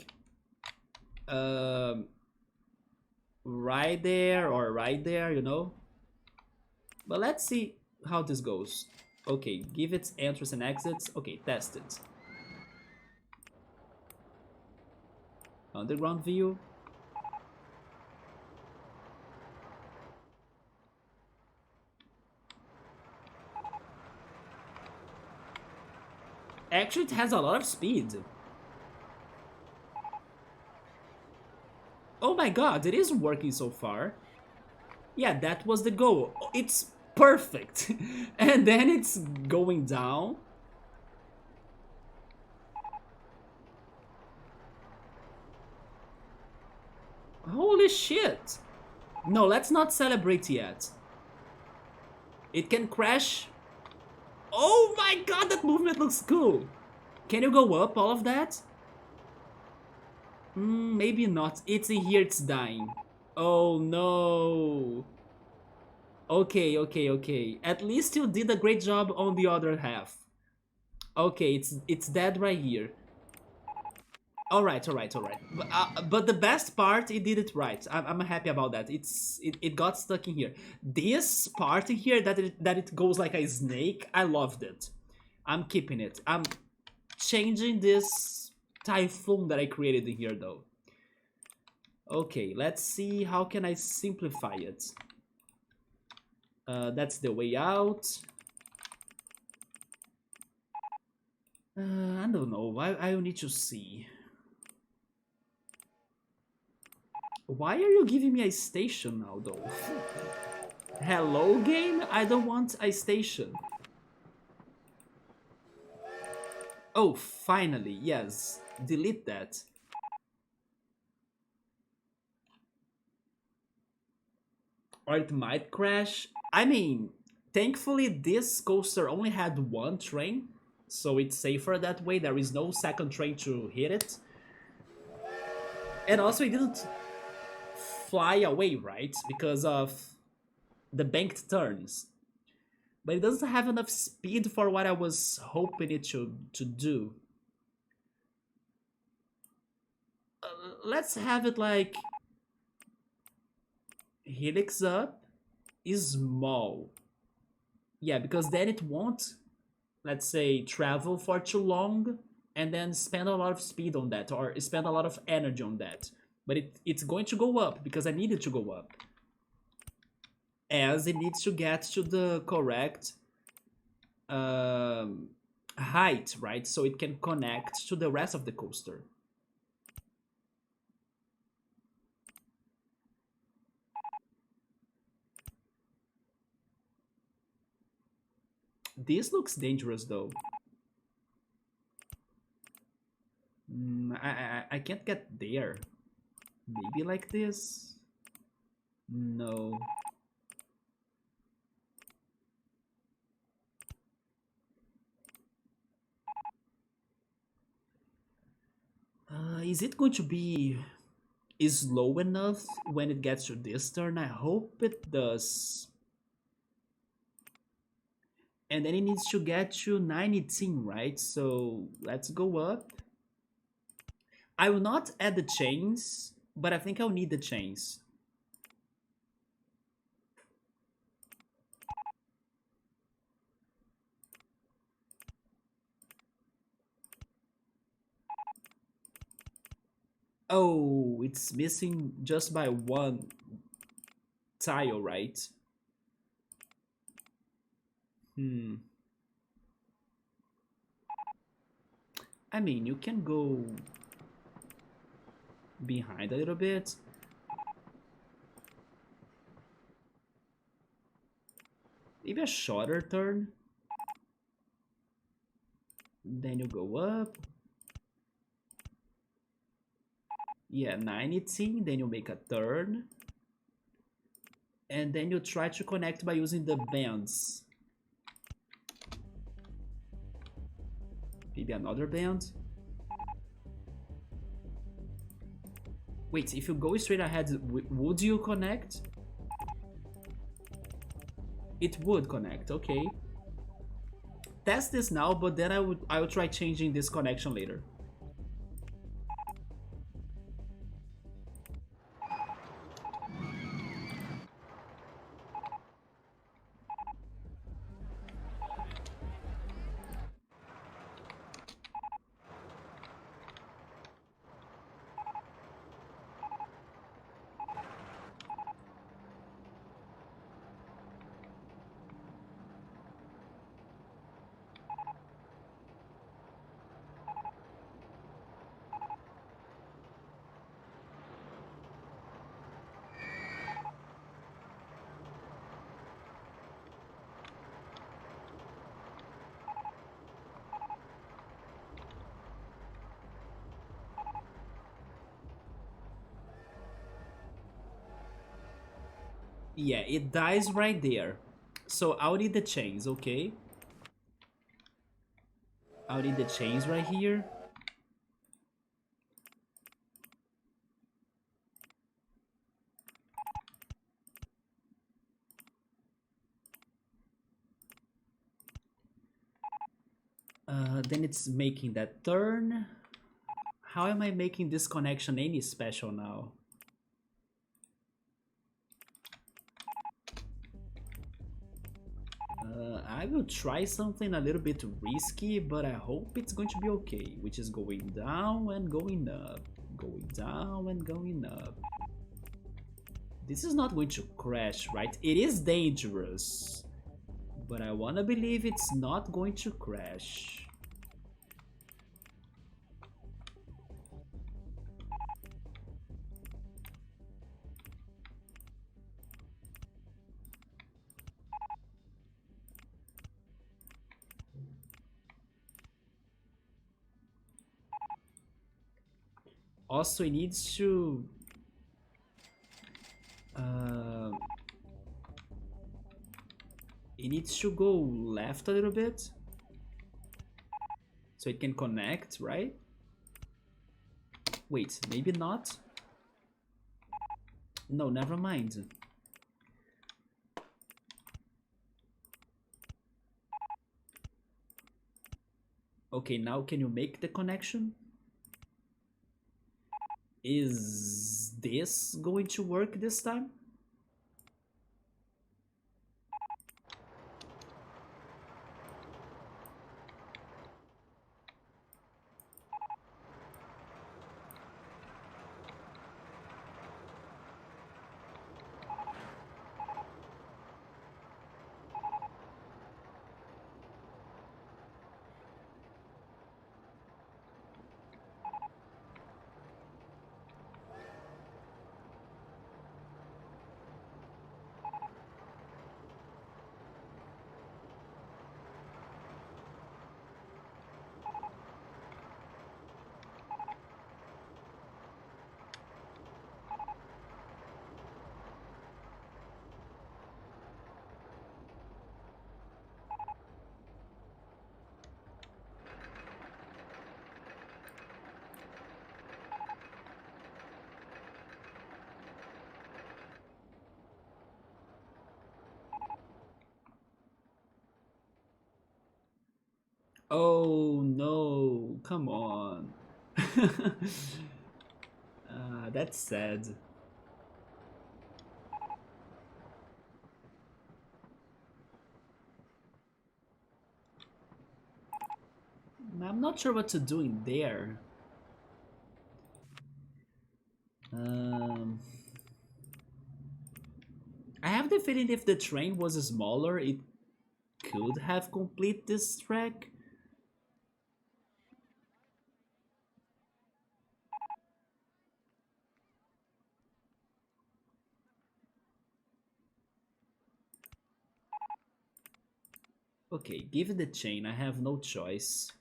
right there or right there, you know? But let's see how this goes. Okay, give it entries and exits. Okay, test it. Underground view. Actually, it has a lot of speed. Oh my god, it is working so far. Yeah, that was the goal. It's perfect. And then it's going down. Holy shit. No, let's not celebrate yet. It can crash. Oh my god, that movement looks cool. Can you go up all of that? Maybe not. It's in here, it's dying. Oh no. Okay. At least you did a great job on the other half. Okay, it's dead right here. All right, all right, all right. But the best part, it did it right. I'm happy about that. It got stuck in here. This part in here that it goes like a snake. I loved it. I'm keeping it. I'm changing this typhoon that I created in here though. Okay, let's see how can I simplify it. That's the way out. I don't know. I need to see. Why are you giving me a station now, though? Hello, game? I don't want a station. Oh, finally, yes. Delete that. Or it might crash. I mean, thankfully this coaster only had one train, so it's safer that way. There is no second train to hit it. And also it didn't fly away, right? Because of the banked turns. But it doesn't have enough speed for what I was hoping it to do. Let's have it like helix up is small. Yeah, because then it won't, let's say, travel for too long and then spend a lot of speed on that or spend a lot of energy on that. But it's going to go up because I need it to go up. As it needs to get to the correct height, right? So it can connect to the rest of the coaster. This looks dangerous though. I can't get there. Maybe like this? No. Is it going to be slow enough when it gets to this turn? I hope it does. And then it needs to get to 19, right? So let's go up. I will not add the chains, but I think I'll need the chains. Oh, it's missing just by one tile, right? Hmm. I mean, you can go behind a little bit. Maybe a shorter turn. Then you go up. Yeah, 19. Then you make a turn. And then you try to connect by using the bands. Maybe another band. Wait, if you go straight ahead, would you connect? It would connect, okay. Test this now, but then I will try changing this connection later. Yeah, it dies right there. So I'll need the chains, okay? I'll need the chains right here. Then it's making that turn. How am I making this connection any special now? I will try something a little bit risky, but I hope it's going to be okay, which is going down and going up, going down and going up. This is not going to crash, right? It is dangerous, but I wanna believe it's not going to crash. Also, it needs to go left a little bit so it can connect, right? Wait, maybe not. No, never mind. Okay, now can you make the connection? Is this going to work this time? Oh no, come on. That's sad. I'm not sure what to do in there. I have the feeling if the train was smaller, it could have complete this track. Okay, give it the chain, I have no choice.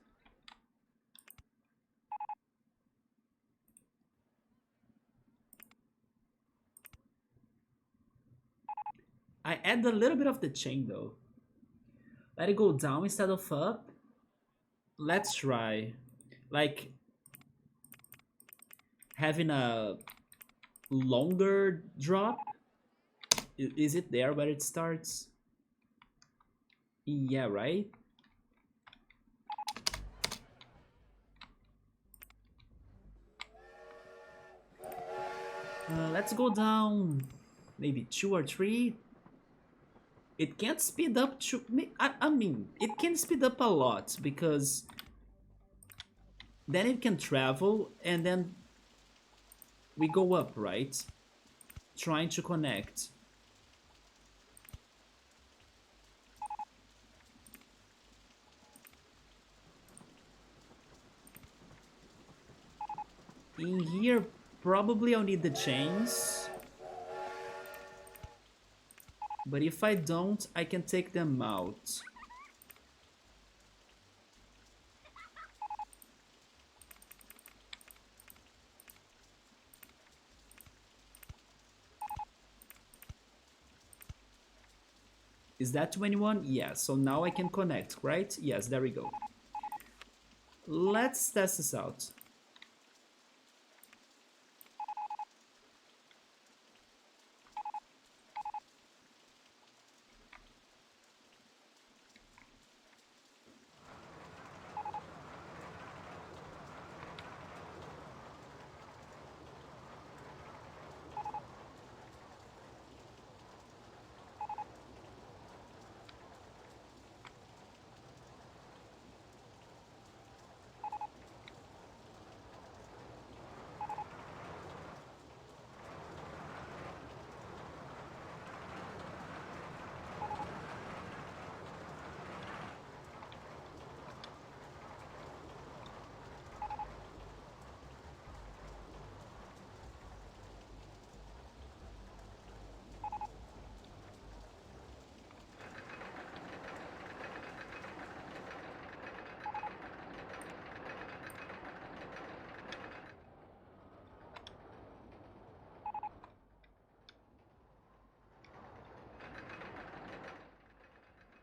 I add a little bit of the chain though. Let it go down instead of up. Let's try. Like having a longer drop. Is it there where it starts? Yeah, right? Let's go down maybe 2 or 3. It can't speed up to... I mean, it can speed up a lot because then it can travel and then we go up, right? Trying to connect. In here, probably I'll need the chains. But if I don't, I can take them out. Is that 21? Yeah, so now I can connect, right? Yes, there we go. Let's test this out.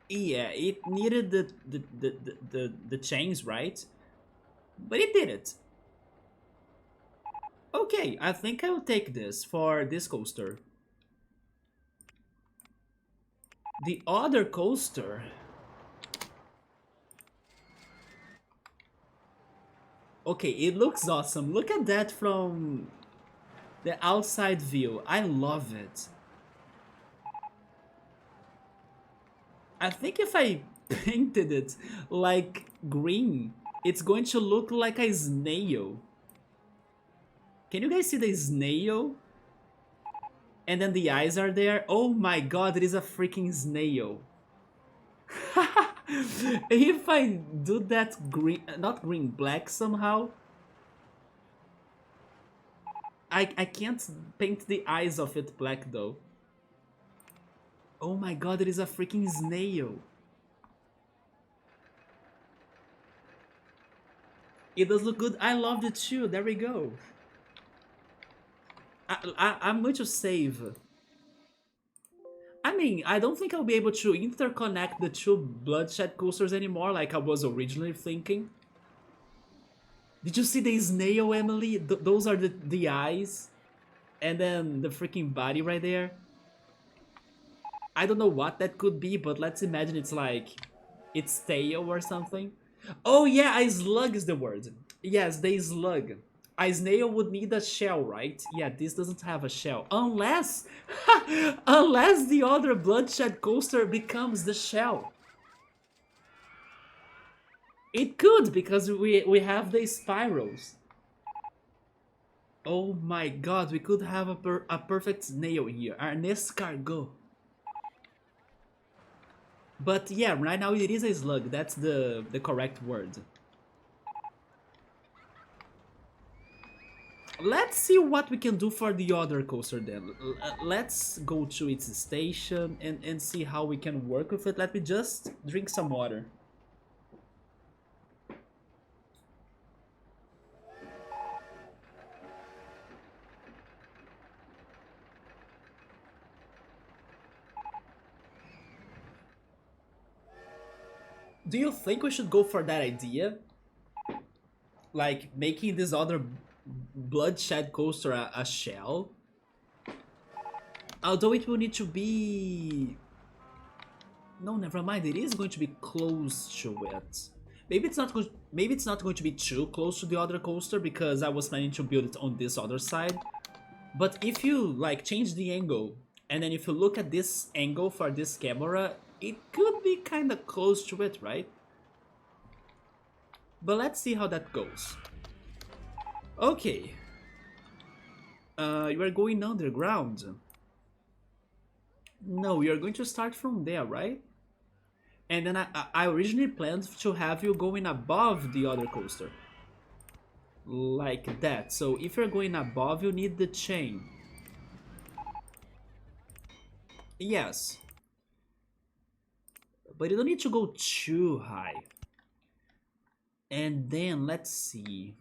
Yeah, it needed the chains, right? But it did it. Okay, I think I will take this for this coaster. The other coaster. Okay, it looks awesome. Look at that from the outside view. I love it. I think if I painted it like green, it's going to look like a snail. Can you guys see the snail? And then the eyes are there. Oh my god, it is a freaking snail. If I do that green, not green, black somehow, I can't paint the eyes of it black though. Oh my god, it is a freaking snail. It does look good. I loved it too. There we go. I'm going to save. I mean, I don't think I'll be able to interconnect the two bloodshed coasters anymore like I was originally thinking. Did you see the snail, Emily? Those are the eyes. And then the freaking body right there. I don't know what that could be, but let's imagine it's like its tail or something. Oh yeah, a slug is the word. Yes, the slug. A snail would need a shell, right? Yeah, this doesn't have a shell. Unless... unless the other bloodshed coaster becomes the shell. It could, because we have the spirals. Oh my god, we could have a perfect snail here. Our escargot. But yeah, right now it is a slug. That's the correct word. Let's see what we can do for the other coaster then. Let's go to its station and see how we can work with it. Let me just drink some water. Do you think we should go for that idea? Like making this other bloodshed coaster a shell? Although it will need to be... No, never mind. It is going to be close to it. Maybe it's not. Maybe it's not going to be too close to the other coaster because I was planning to build it on this other side. But if you like change the angle, and then if you look at this angle for this camera, it could be kind of close to it, right? But let's see how that goes. Okay. You are going underground. No, we are going to start from there, right? And then I originally planned to have you going above the other coaster. Like that. So if you're going above, you need the chain. Yes. But you don't need to go too high. And then, let's see.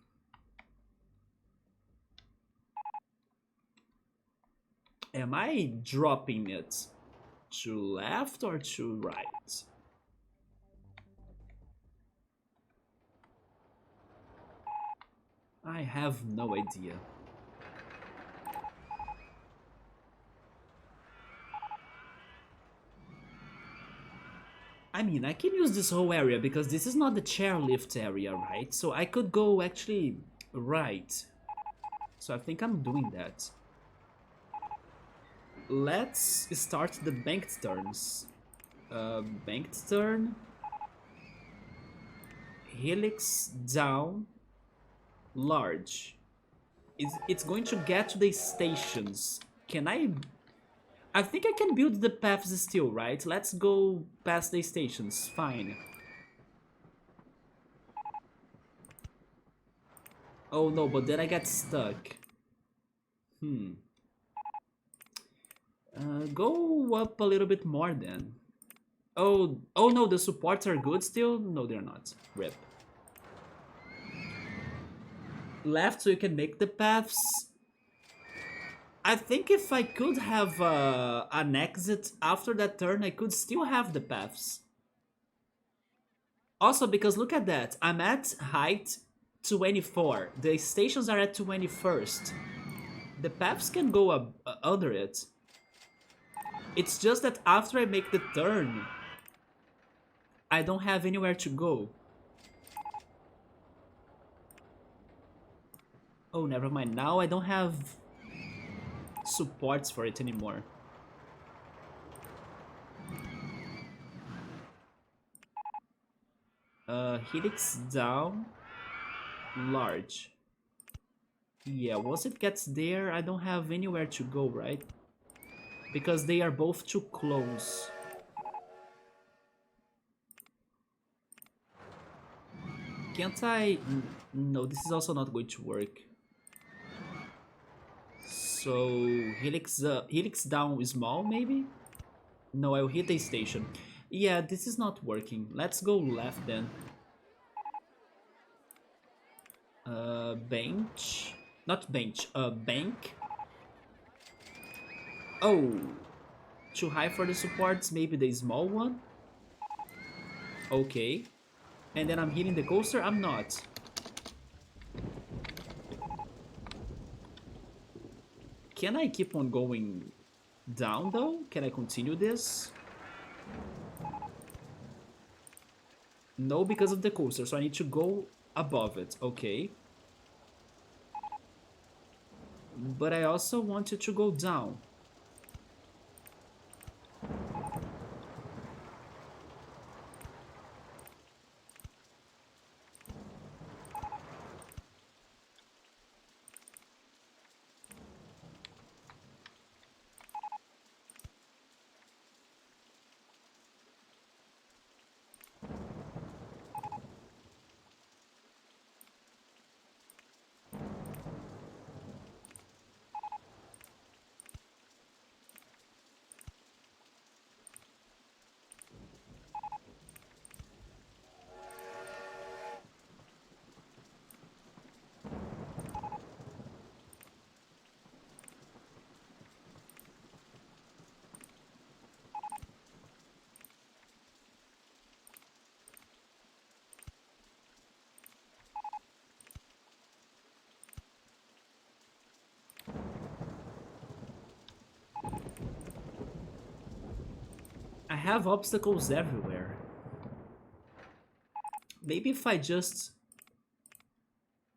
Am I dropping it to left or to right? I have no idea. I mean, I can use this whole area because this is not the chairlift area, right? So I could go actually right. So I think I'm doing that. Let's start the banked turns. Banked turn. Helix down. Large. It's going to get to the stations. Can I think I can build the paths still, right? Let's go past the stations. Fine. Oh no, but then I get stuck. Go up a little bit more then. Oh no, the supports are good still? No, they're not. Rip. Left so you can make the paths. I think if I could have an exit after that turn, I could still have the paths. Also, because look at that, I'm at height 24. The stations are at 21st. The paths can go up under it. It's just that after I make the turn, I don't have anywhere to go. Oh, never mind. Now I don't have supports for it anymore. Helix down, large. Yeah, once it gets there, I don't have anywhere to go, right? Because they are both too close. Can't I... No, this is also not going to work. So, Helix down small, maybe? No, I'll hit a station. Yeah, this is not working. Let's go left then. Bench. Not bench, bank. Oh, too high for the supports, maybe the small one? Okay. And then I'm hitting the coaster? I'm not. Can I keep on going down though? Can I continue this? No, because of the coaster, so I need to go above it. Okay. But I also wanted to go down. I have obstacles everywhere. Maybe if I just...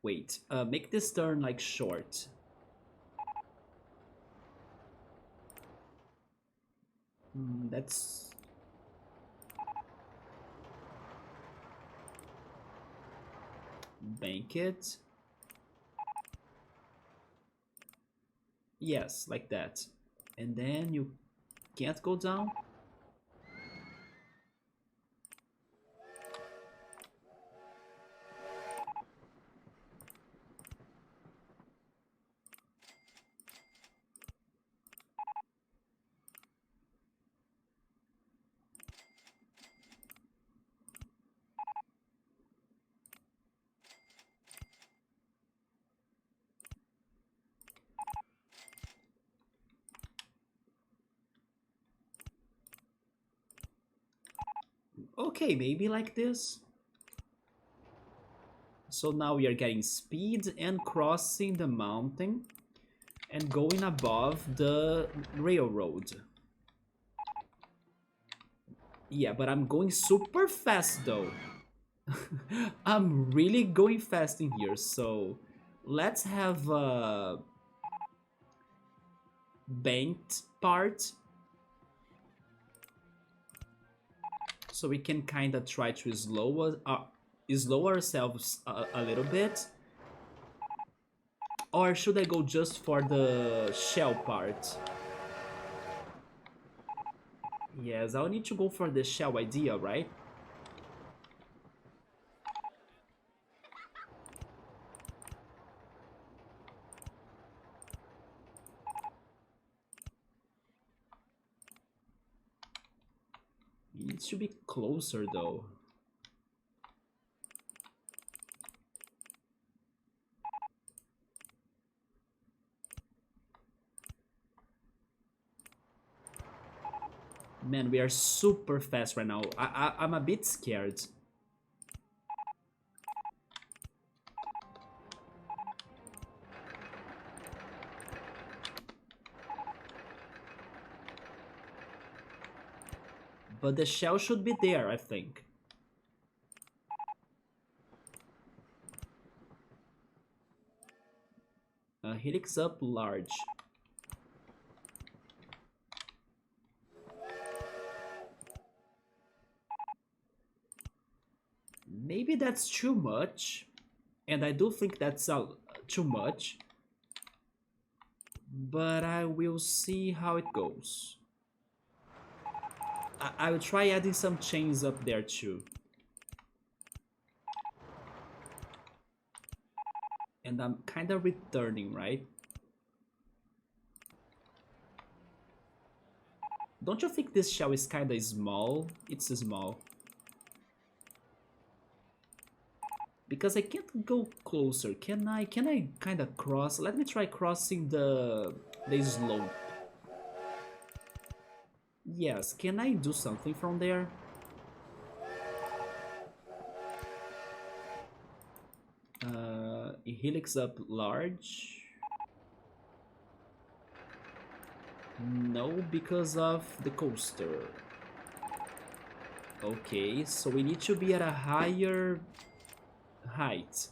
Wait, make this turn like short. That's... Bank it. Yes, like that. And then you can't go down. Okay, maybe like this. So now we are getting speed and crossing the mountain and going above the railroad. Yeah, but I'm going super fast though. I'm really going fast in here, so let's have a banked part so we can kind of try to slow ourselves a little bit. Or should I go just for the shell part? Yes, I'll need to go for the shell idea, right? It needs to be closer though. Man, we are super fast right now. I'm a bit scared. But the shell should be there, I think. Helix up large. Maybe that's too much. And I do think that's too much. But I will see how it goes. I will try adding some chains up there too. And I'm kind of returning, right? Don't you think this shell is kind of small? It's small. Because I can't go closer. Can I kind of cross? Let me try crossing the slope. Yes, can I do something from there? Helix up large. No, because of the coaster. Okay, so we need to be at a higher height.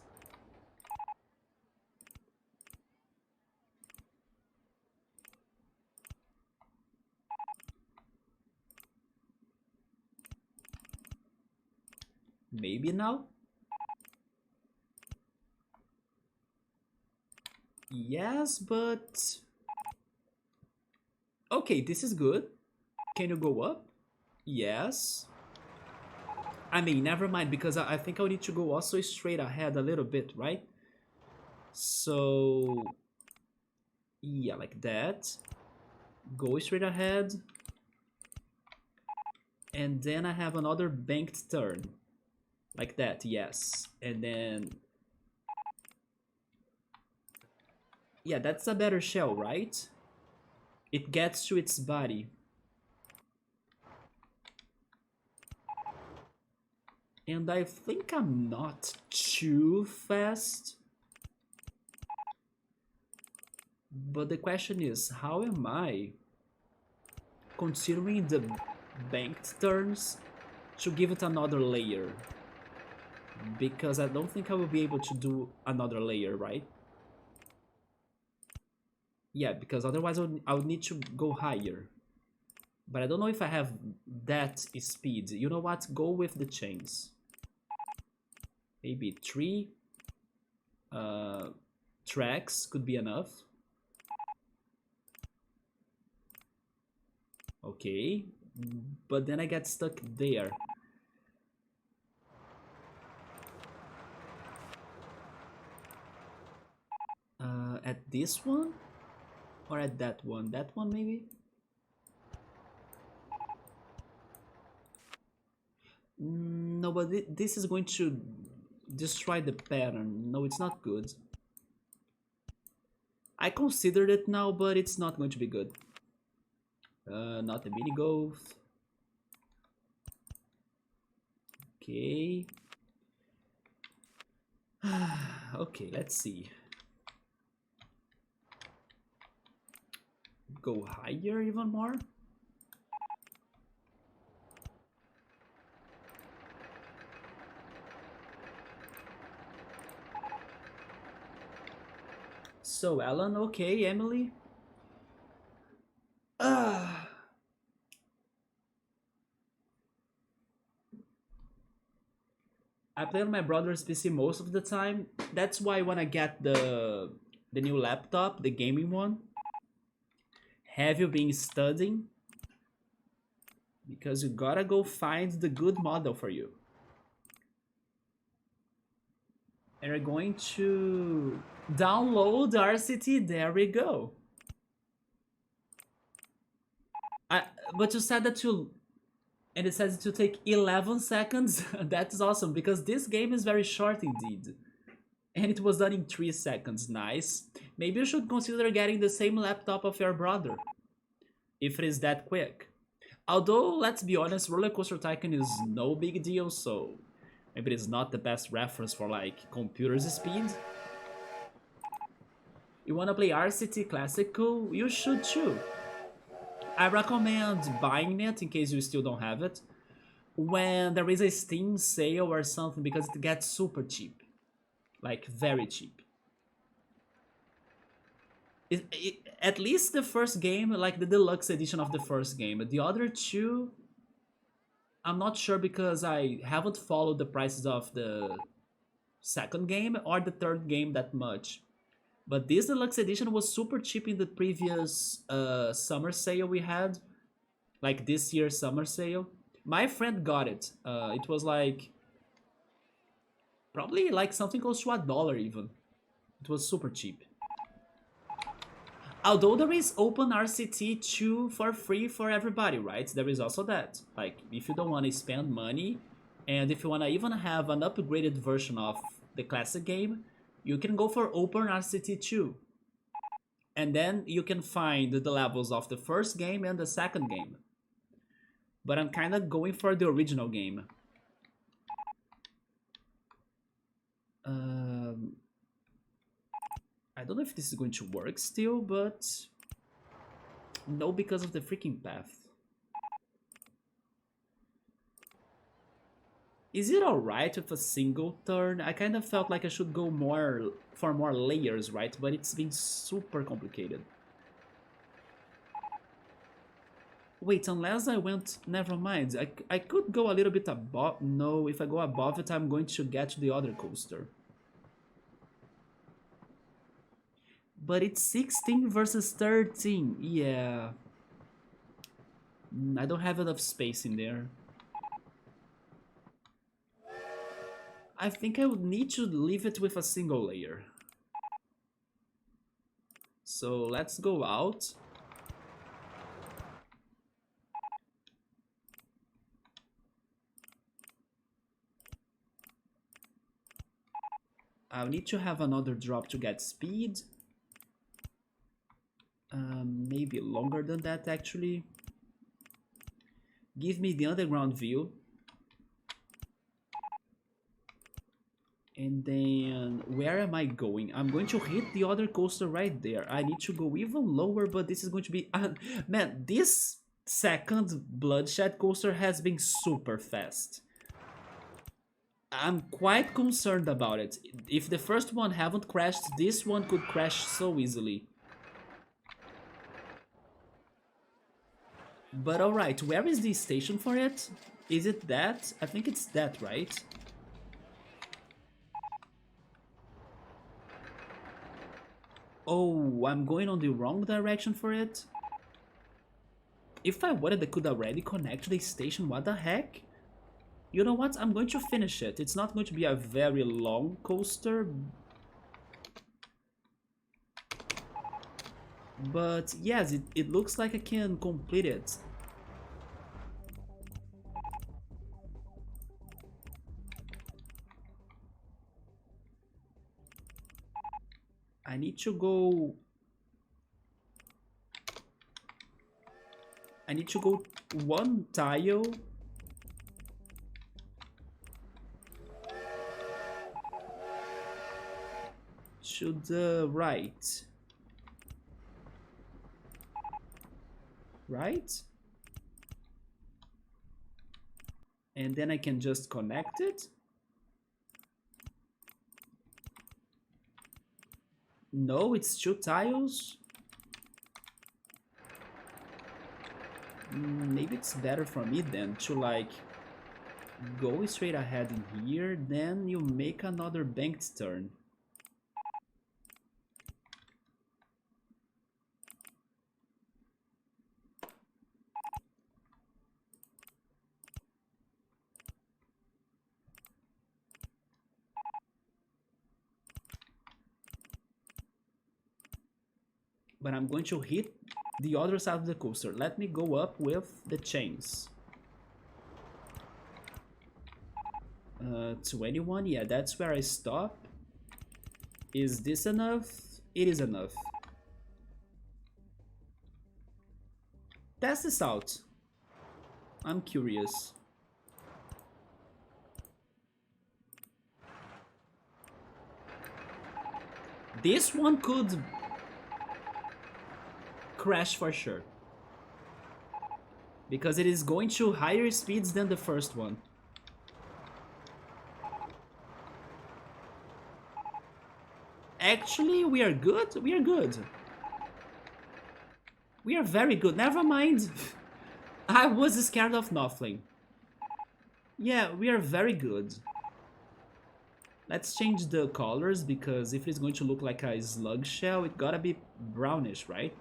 Maybe now? Yes, but... Okay, this is good. Can you go up? Yes. I mean, never mind, because I think I'll need to go also straight ahead a little bit, right? So... yeah, like that. Go straight ahead. And then I have another banked turn. Like that, yes. And then... yeah, that's a better shell, right? It gets to its body. And I think I'm not too fast. But the question is, how am I considering the banked turns to give it another layer? Because I don't think I will be able to do another layer, right? Yeah, because otherwise I would need to go higher. But I don't know if I have that speed. You know what? Go with the chains. Maybe 3 tracks could be enough. Okay, but then I get stuck there. At this one? Or at that one? That one maybe? No, but this is going to destroy the pattern. No, it's not good. I considered it now, but it's not going to be good. Not a mini golf. Okay. Okay, let's see. Go higher even more. So, Alan, okay, Emily. I play on my brother's PC most of the time. That's why when I get the new laptop, the gaming one, have you been studying? Because you gotta go find the good model for you. And you're going to download RCT. There we go. But you said that you... and it says to take 11 seconds. That's awesome, because this game is very short indeed. And it was done in 3 seconds. Nice. Maybe you should consider getting the same laptop of your brother, if it is that quick. Although, let's be honest, RollerCoaster Tycoon is no big deal, so maybe it is not the best reference for, like, computer's speed. You wanna play RCT Classical? You should too. I recommend buying it in case you still don't have it when there is a Steam sale or something because it gets super cheap. Like, very cheap. At least the first game, like the deluxe edition of the first game. The other two, I'm not sure because I haven't followed the prices of the second game or the third game that much. But this deluxe edition was super cheap in the previous summer sale we had, like this year's summer sale. My friend got it. It was like probably like something close to $1 even. It was super cheap. Although there is Open RCT 2 for free for everybody, right? There is also that. Like, if you don't want to spend money, and if you want to even have an upgraded version of the classic game, you can go for Open RCT 2. And then you can find the levels of the first game and the second game. But I'm kind of going for the original game. I don't know if this is going to work still, but no, because of the freaking path. Is it alright with a single turn? I kind of felt like I should go more for more layers, right? But it's been super complicated. Wait, unless I went... Never mind. I could go a little bit above... No, if I go above it, I'm going to get to the other coaster. But it's 16 versus 13. Yeah. I don't have enough space in there. I think I would need to leave it with a single layer. So let's go out. I'll need to have another drop to get speed. Maybe longer than that actually. Give me the underground view. And then, where am I going? I'm going to hit the other coaster right there. I need to go even lower, but this is going to be... man, this second Bloodshed coaster has been super fast. I'm quite concerned about it. If the first one haven't crashed, this one could crash so easily. But alright, where is the station for it? Is it that? I think it's that, right? Oh, I'm going on the wrong direction for it? If I wanted, I could already connect to the station, what the heck? You know what, I'm going to finish it. It's not going to be a very long coaster. But yes, it looks like I can complete it. I need to go... I need to go one tile. To the right. Right? And then I can just connect it. No, it's 2 tiles. Maybe it's better for me then to like go straight ahead in here, then you make another banked turn. But I'm going to hit the other side of the coaster. Let me go up with the chains. 21, yeah, that's where I stop. Is this enough? It is enough. Test this out. I'm curious. This one could crash for sure. because it is going to higher speeds than the first one. Actually, we are good. We are good. We are very good. Never mind. I was scared of nothing. Yeah, we are very good. Let's change the colors, because if it's going to look like a slug shell, it gotta be brownish, right?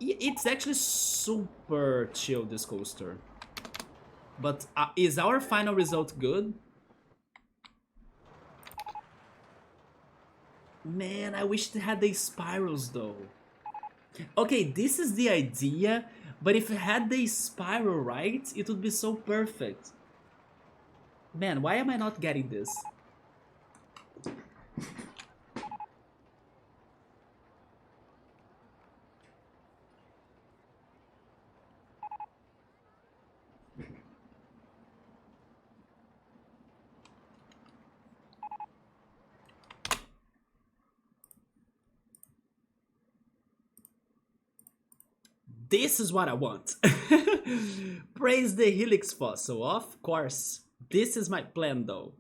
It's actually super chill, this coaster. But is our final result good? Man, I wish it had the spirals though. Okay, this is the idea, but if it had the spiral right, it would be so perfect. Man, why am I not getting this? This is what I want. Praise the helix fossil, of course. This is my plan though.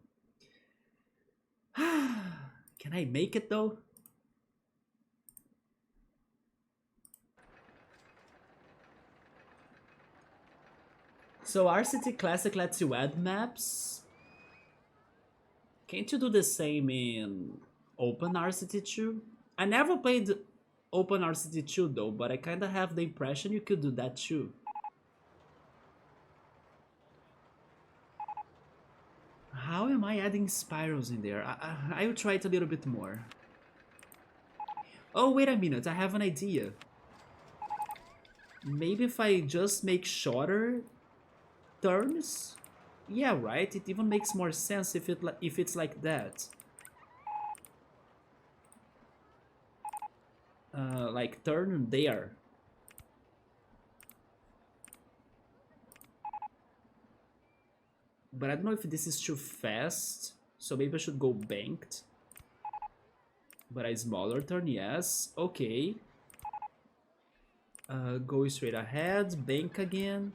Can I make it though? So RCT Classic lets you add maps. Can't you do the same in Open RCT2? I never played Open RCT2 though, but I kinda have the impression you could do that too. How am I adding spirals in there? I will try it a little bit more. Oh, wait a minute, I have an idea. Maybe if I just make shorter turns? Yeah, right, it even makes more sense if it's like that. Like turn there. But I don't know if this is too fast, so maybe I should go banked. But a smaller turn, yes. Okay. Go straight ahead, bank again.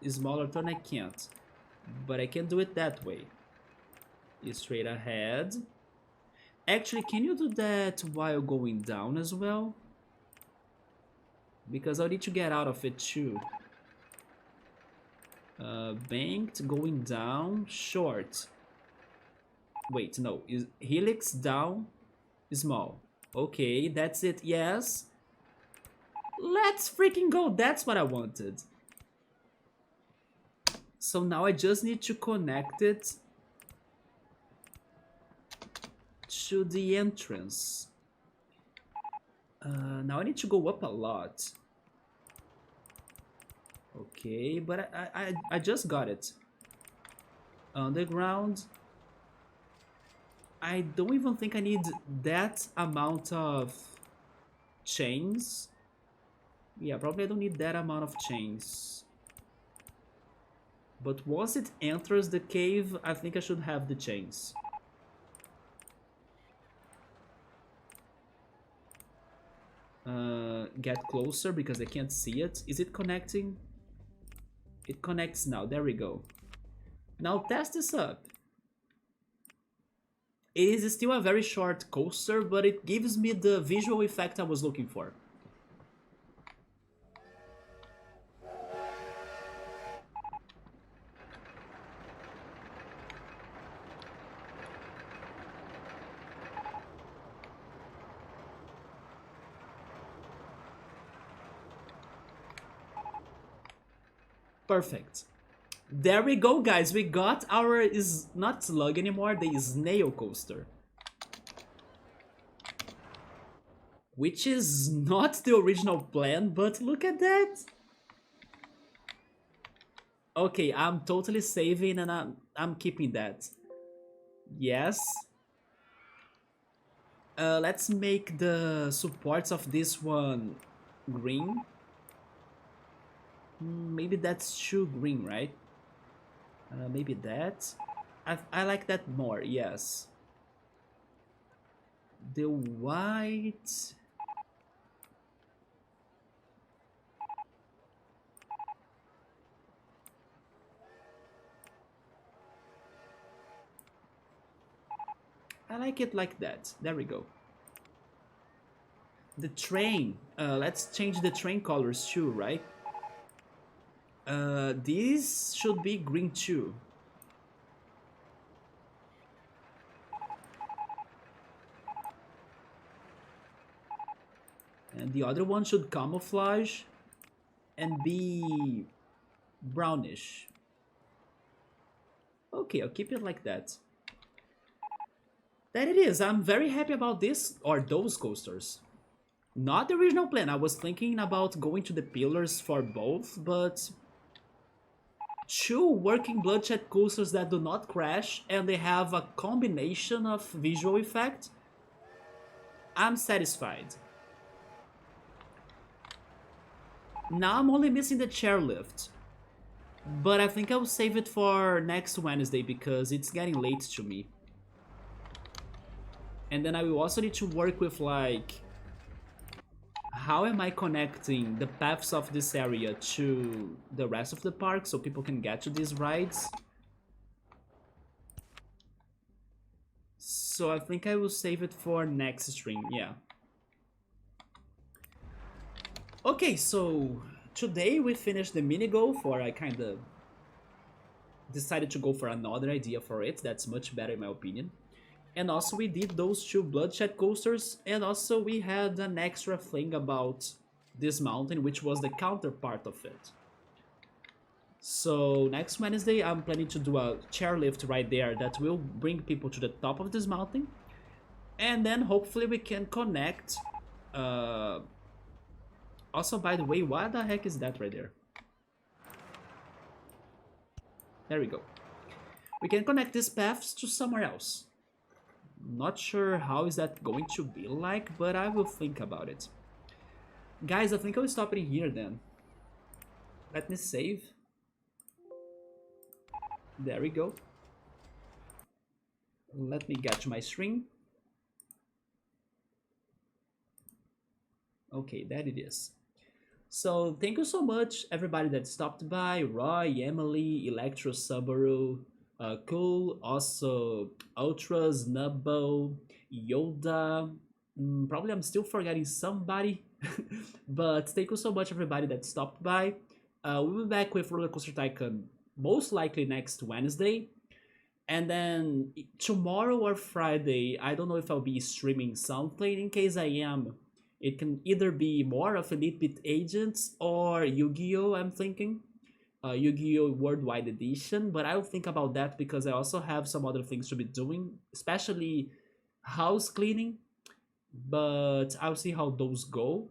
Smaller turn, I can't. But I can do it that way. Straight ahead. Actually, can you do that while going down as well? Because I'll need to get out of it too. Banked, going down, short. Wait, no. Is helix down, small. Okay, that's it, yes. Let's freaking go, that's what I wanted. So now I just need to connect it to the entrance. Now I need to go up a lot. Okay, but I just got it. Underground. I don't even think I need that amount of chains. Yeah, probably I don't need that amount of chains. But once it enters the cave, I think I should have the chains. Get closer because I can't see it. Is it connecting? It connects now. There we go. Now test this up. It is still a very short coaster, but it gives me the visual effect I was looking for. Perfect. There we go, guys. We got our, is not slug anymore, the snail coaster. Which is not the original plan, but look at that. Okay, I'm totally saving and I'm keeping that. Yes. Let's make the supports of this one green. Maybe that's too green, right? Maybe that. I like that more, yes. The white... I like it like that. There we go. The train. Let's change the train colors too, right? These should be green too. And the other one should camouflage and be brownish. Okay, I'll keep it like that. That it is. I'm very happy about this or those coasters. Not the original plan. I was thinking about going to the pillars for both, but two working bloodshed coasters that do not crash and they have a combination of visual effect. I'm satisfied. Now I'm only missing the chairlift. But I think I'll save it for next Wednesday because it's getting late to me. And then I will also need to work with like... how am I connecting the paths of this area to the rest of the park so people can get to these rides? So I think I will save it for next stream, yeah. Okay, so today we finished the mini goal for I kinda decided to go for another idea for it. That's much better in my opinion. And also we did those two bloodshed coasters, and also we had an extra thing about this mountain, which was the counterpart of it. So next Wednesday I'm planning to do a chairlift right there that will bring people to the top of this mountain. And then hopefully we can connect... Also, by the way, what the heck is that right there? There we go. We can connect these paths to somewhere else. Not sure how is that going to be like, but I will think about it. Guys, I think I'll stop it here then. Let me save. There we go. Let me get to my stream. Okay, there it is. So thank you so much everybody that stopped by. Roy, Emily, Electro Subaru, Cool, also Ultras, Nubbo, Yoda. Probably I'm still forgetting somebody. But thank you so much everybody that stopped by. We'll be back with RollerCoaster Tycoon most likely next Wednesday. And then tomorrow or Friday, I don't know if I'll be streaming something. In case I am, it can either be more of Elite Beat Agents or Yu-Gi-Oh! I'm thinking. Yu-Gi-Oh! Worldwide Edition, but I'll think about that because I also have some other things to be doing, especially house cleaning, but I'll see how those go.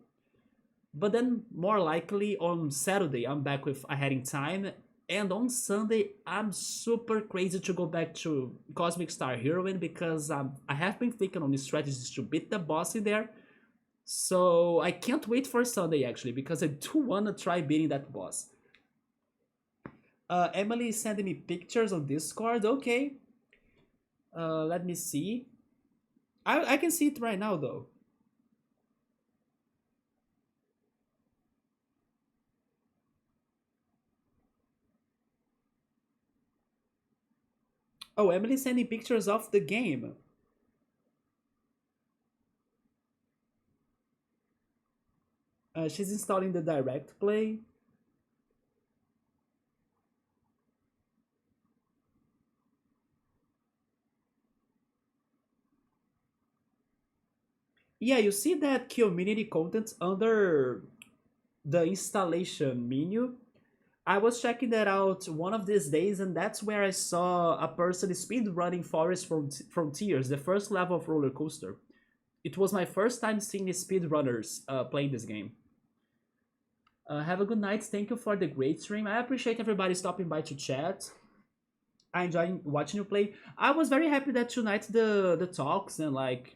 But then, more likely, on Saturday, I'm back with Ahead in Time, and on Sunday, I'm super crazy to go back to Cosmic Star Heroine because I have been thinking on the strategies to beat the boss in there. So I can't wait for Sunday actually because I do want to try beating that boss. Emily is sending me pictures on Discord. Okay. Let me see. I can see it right now though. Oh, Emily's sending pictures of the game. She's installing the direct play. Yeah, you see that community content under the installation menu. I was checking that out one of these days, and that's where I saw a person speed running Forest Frontiers, the first level of Roller Coaster. It was my first time seeing speedrunners playing this game. Have a good night. Thank you for the great stream. I appreciate everybody stopping by to chat. I enjoy watching you play. I was very happy that tonight the talks and like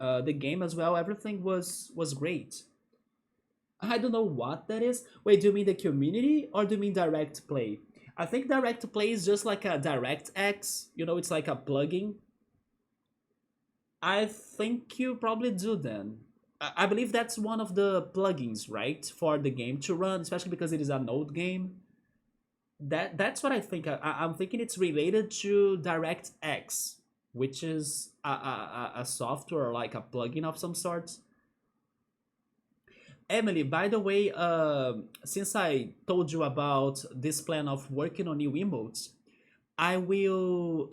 the game as well, everything was great. I don't know what that is. Wait, do you mean the community or do you mean direct play? I think direct play is just like a DirectX. You know, it's like a plugin. I think you probably do then. I believe that's one of the plugins, right, for the game to run, especially because it is a Node game. That's what I think. I'm thinking it's related to DirectX, which is a software, like a plugin of some sort. Emily, by the way, since I told you about this plan of working on new emotes, I will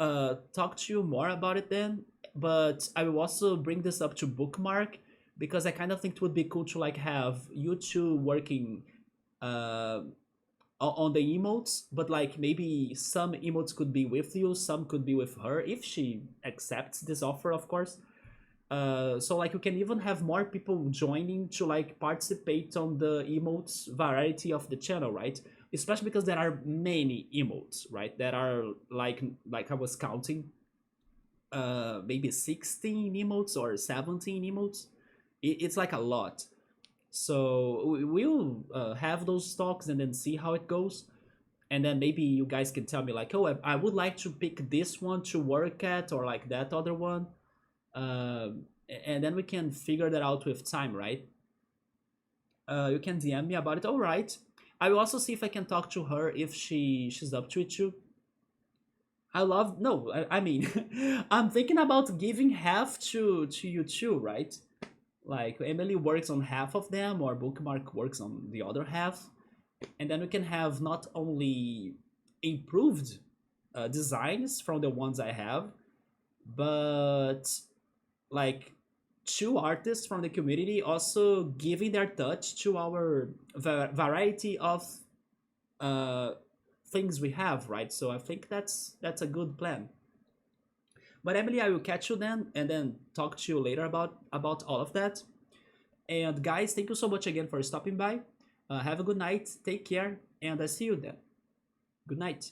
talk to you more about it then, but I will also bring this up to Bookmark because I kind of think it would be cool to like have you two working uh, on the emotes, but like maybe some emotes could be with you, some could be with her if she accepts this offer, of course. So like you can even have more people joining to like participate on the emotes variety of the channel, right? Especially because there are many emotes, right? That are like I was counting, maybe 16 emotes or 17 emotes. It's like a lot. So we'll have those talks and then see how it goes. And then maybe you guys can tell me like, oh, I would like to pick this one to work at or like that other one. And then we can figure that out with time, right? You can DM me about it. All right. I will also see if I can talk to her if she's up to it too. I love no. I mean, I'm thinking about giving half to you too, right? Like Emily works on half of them, or Bookmark works on the other half, and then we can have not only improved designs from the ones I have, but like two artists from the community also giving their touch to our variety of uh, things we have, right? So I think that's a good plan. But Emily, I will catch you then, and then talk to you later about all of that. And guys, thank you so much again for stopping by. Have a good night. Take care, and I see you then. Good night.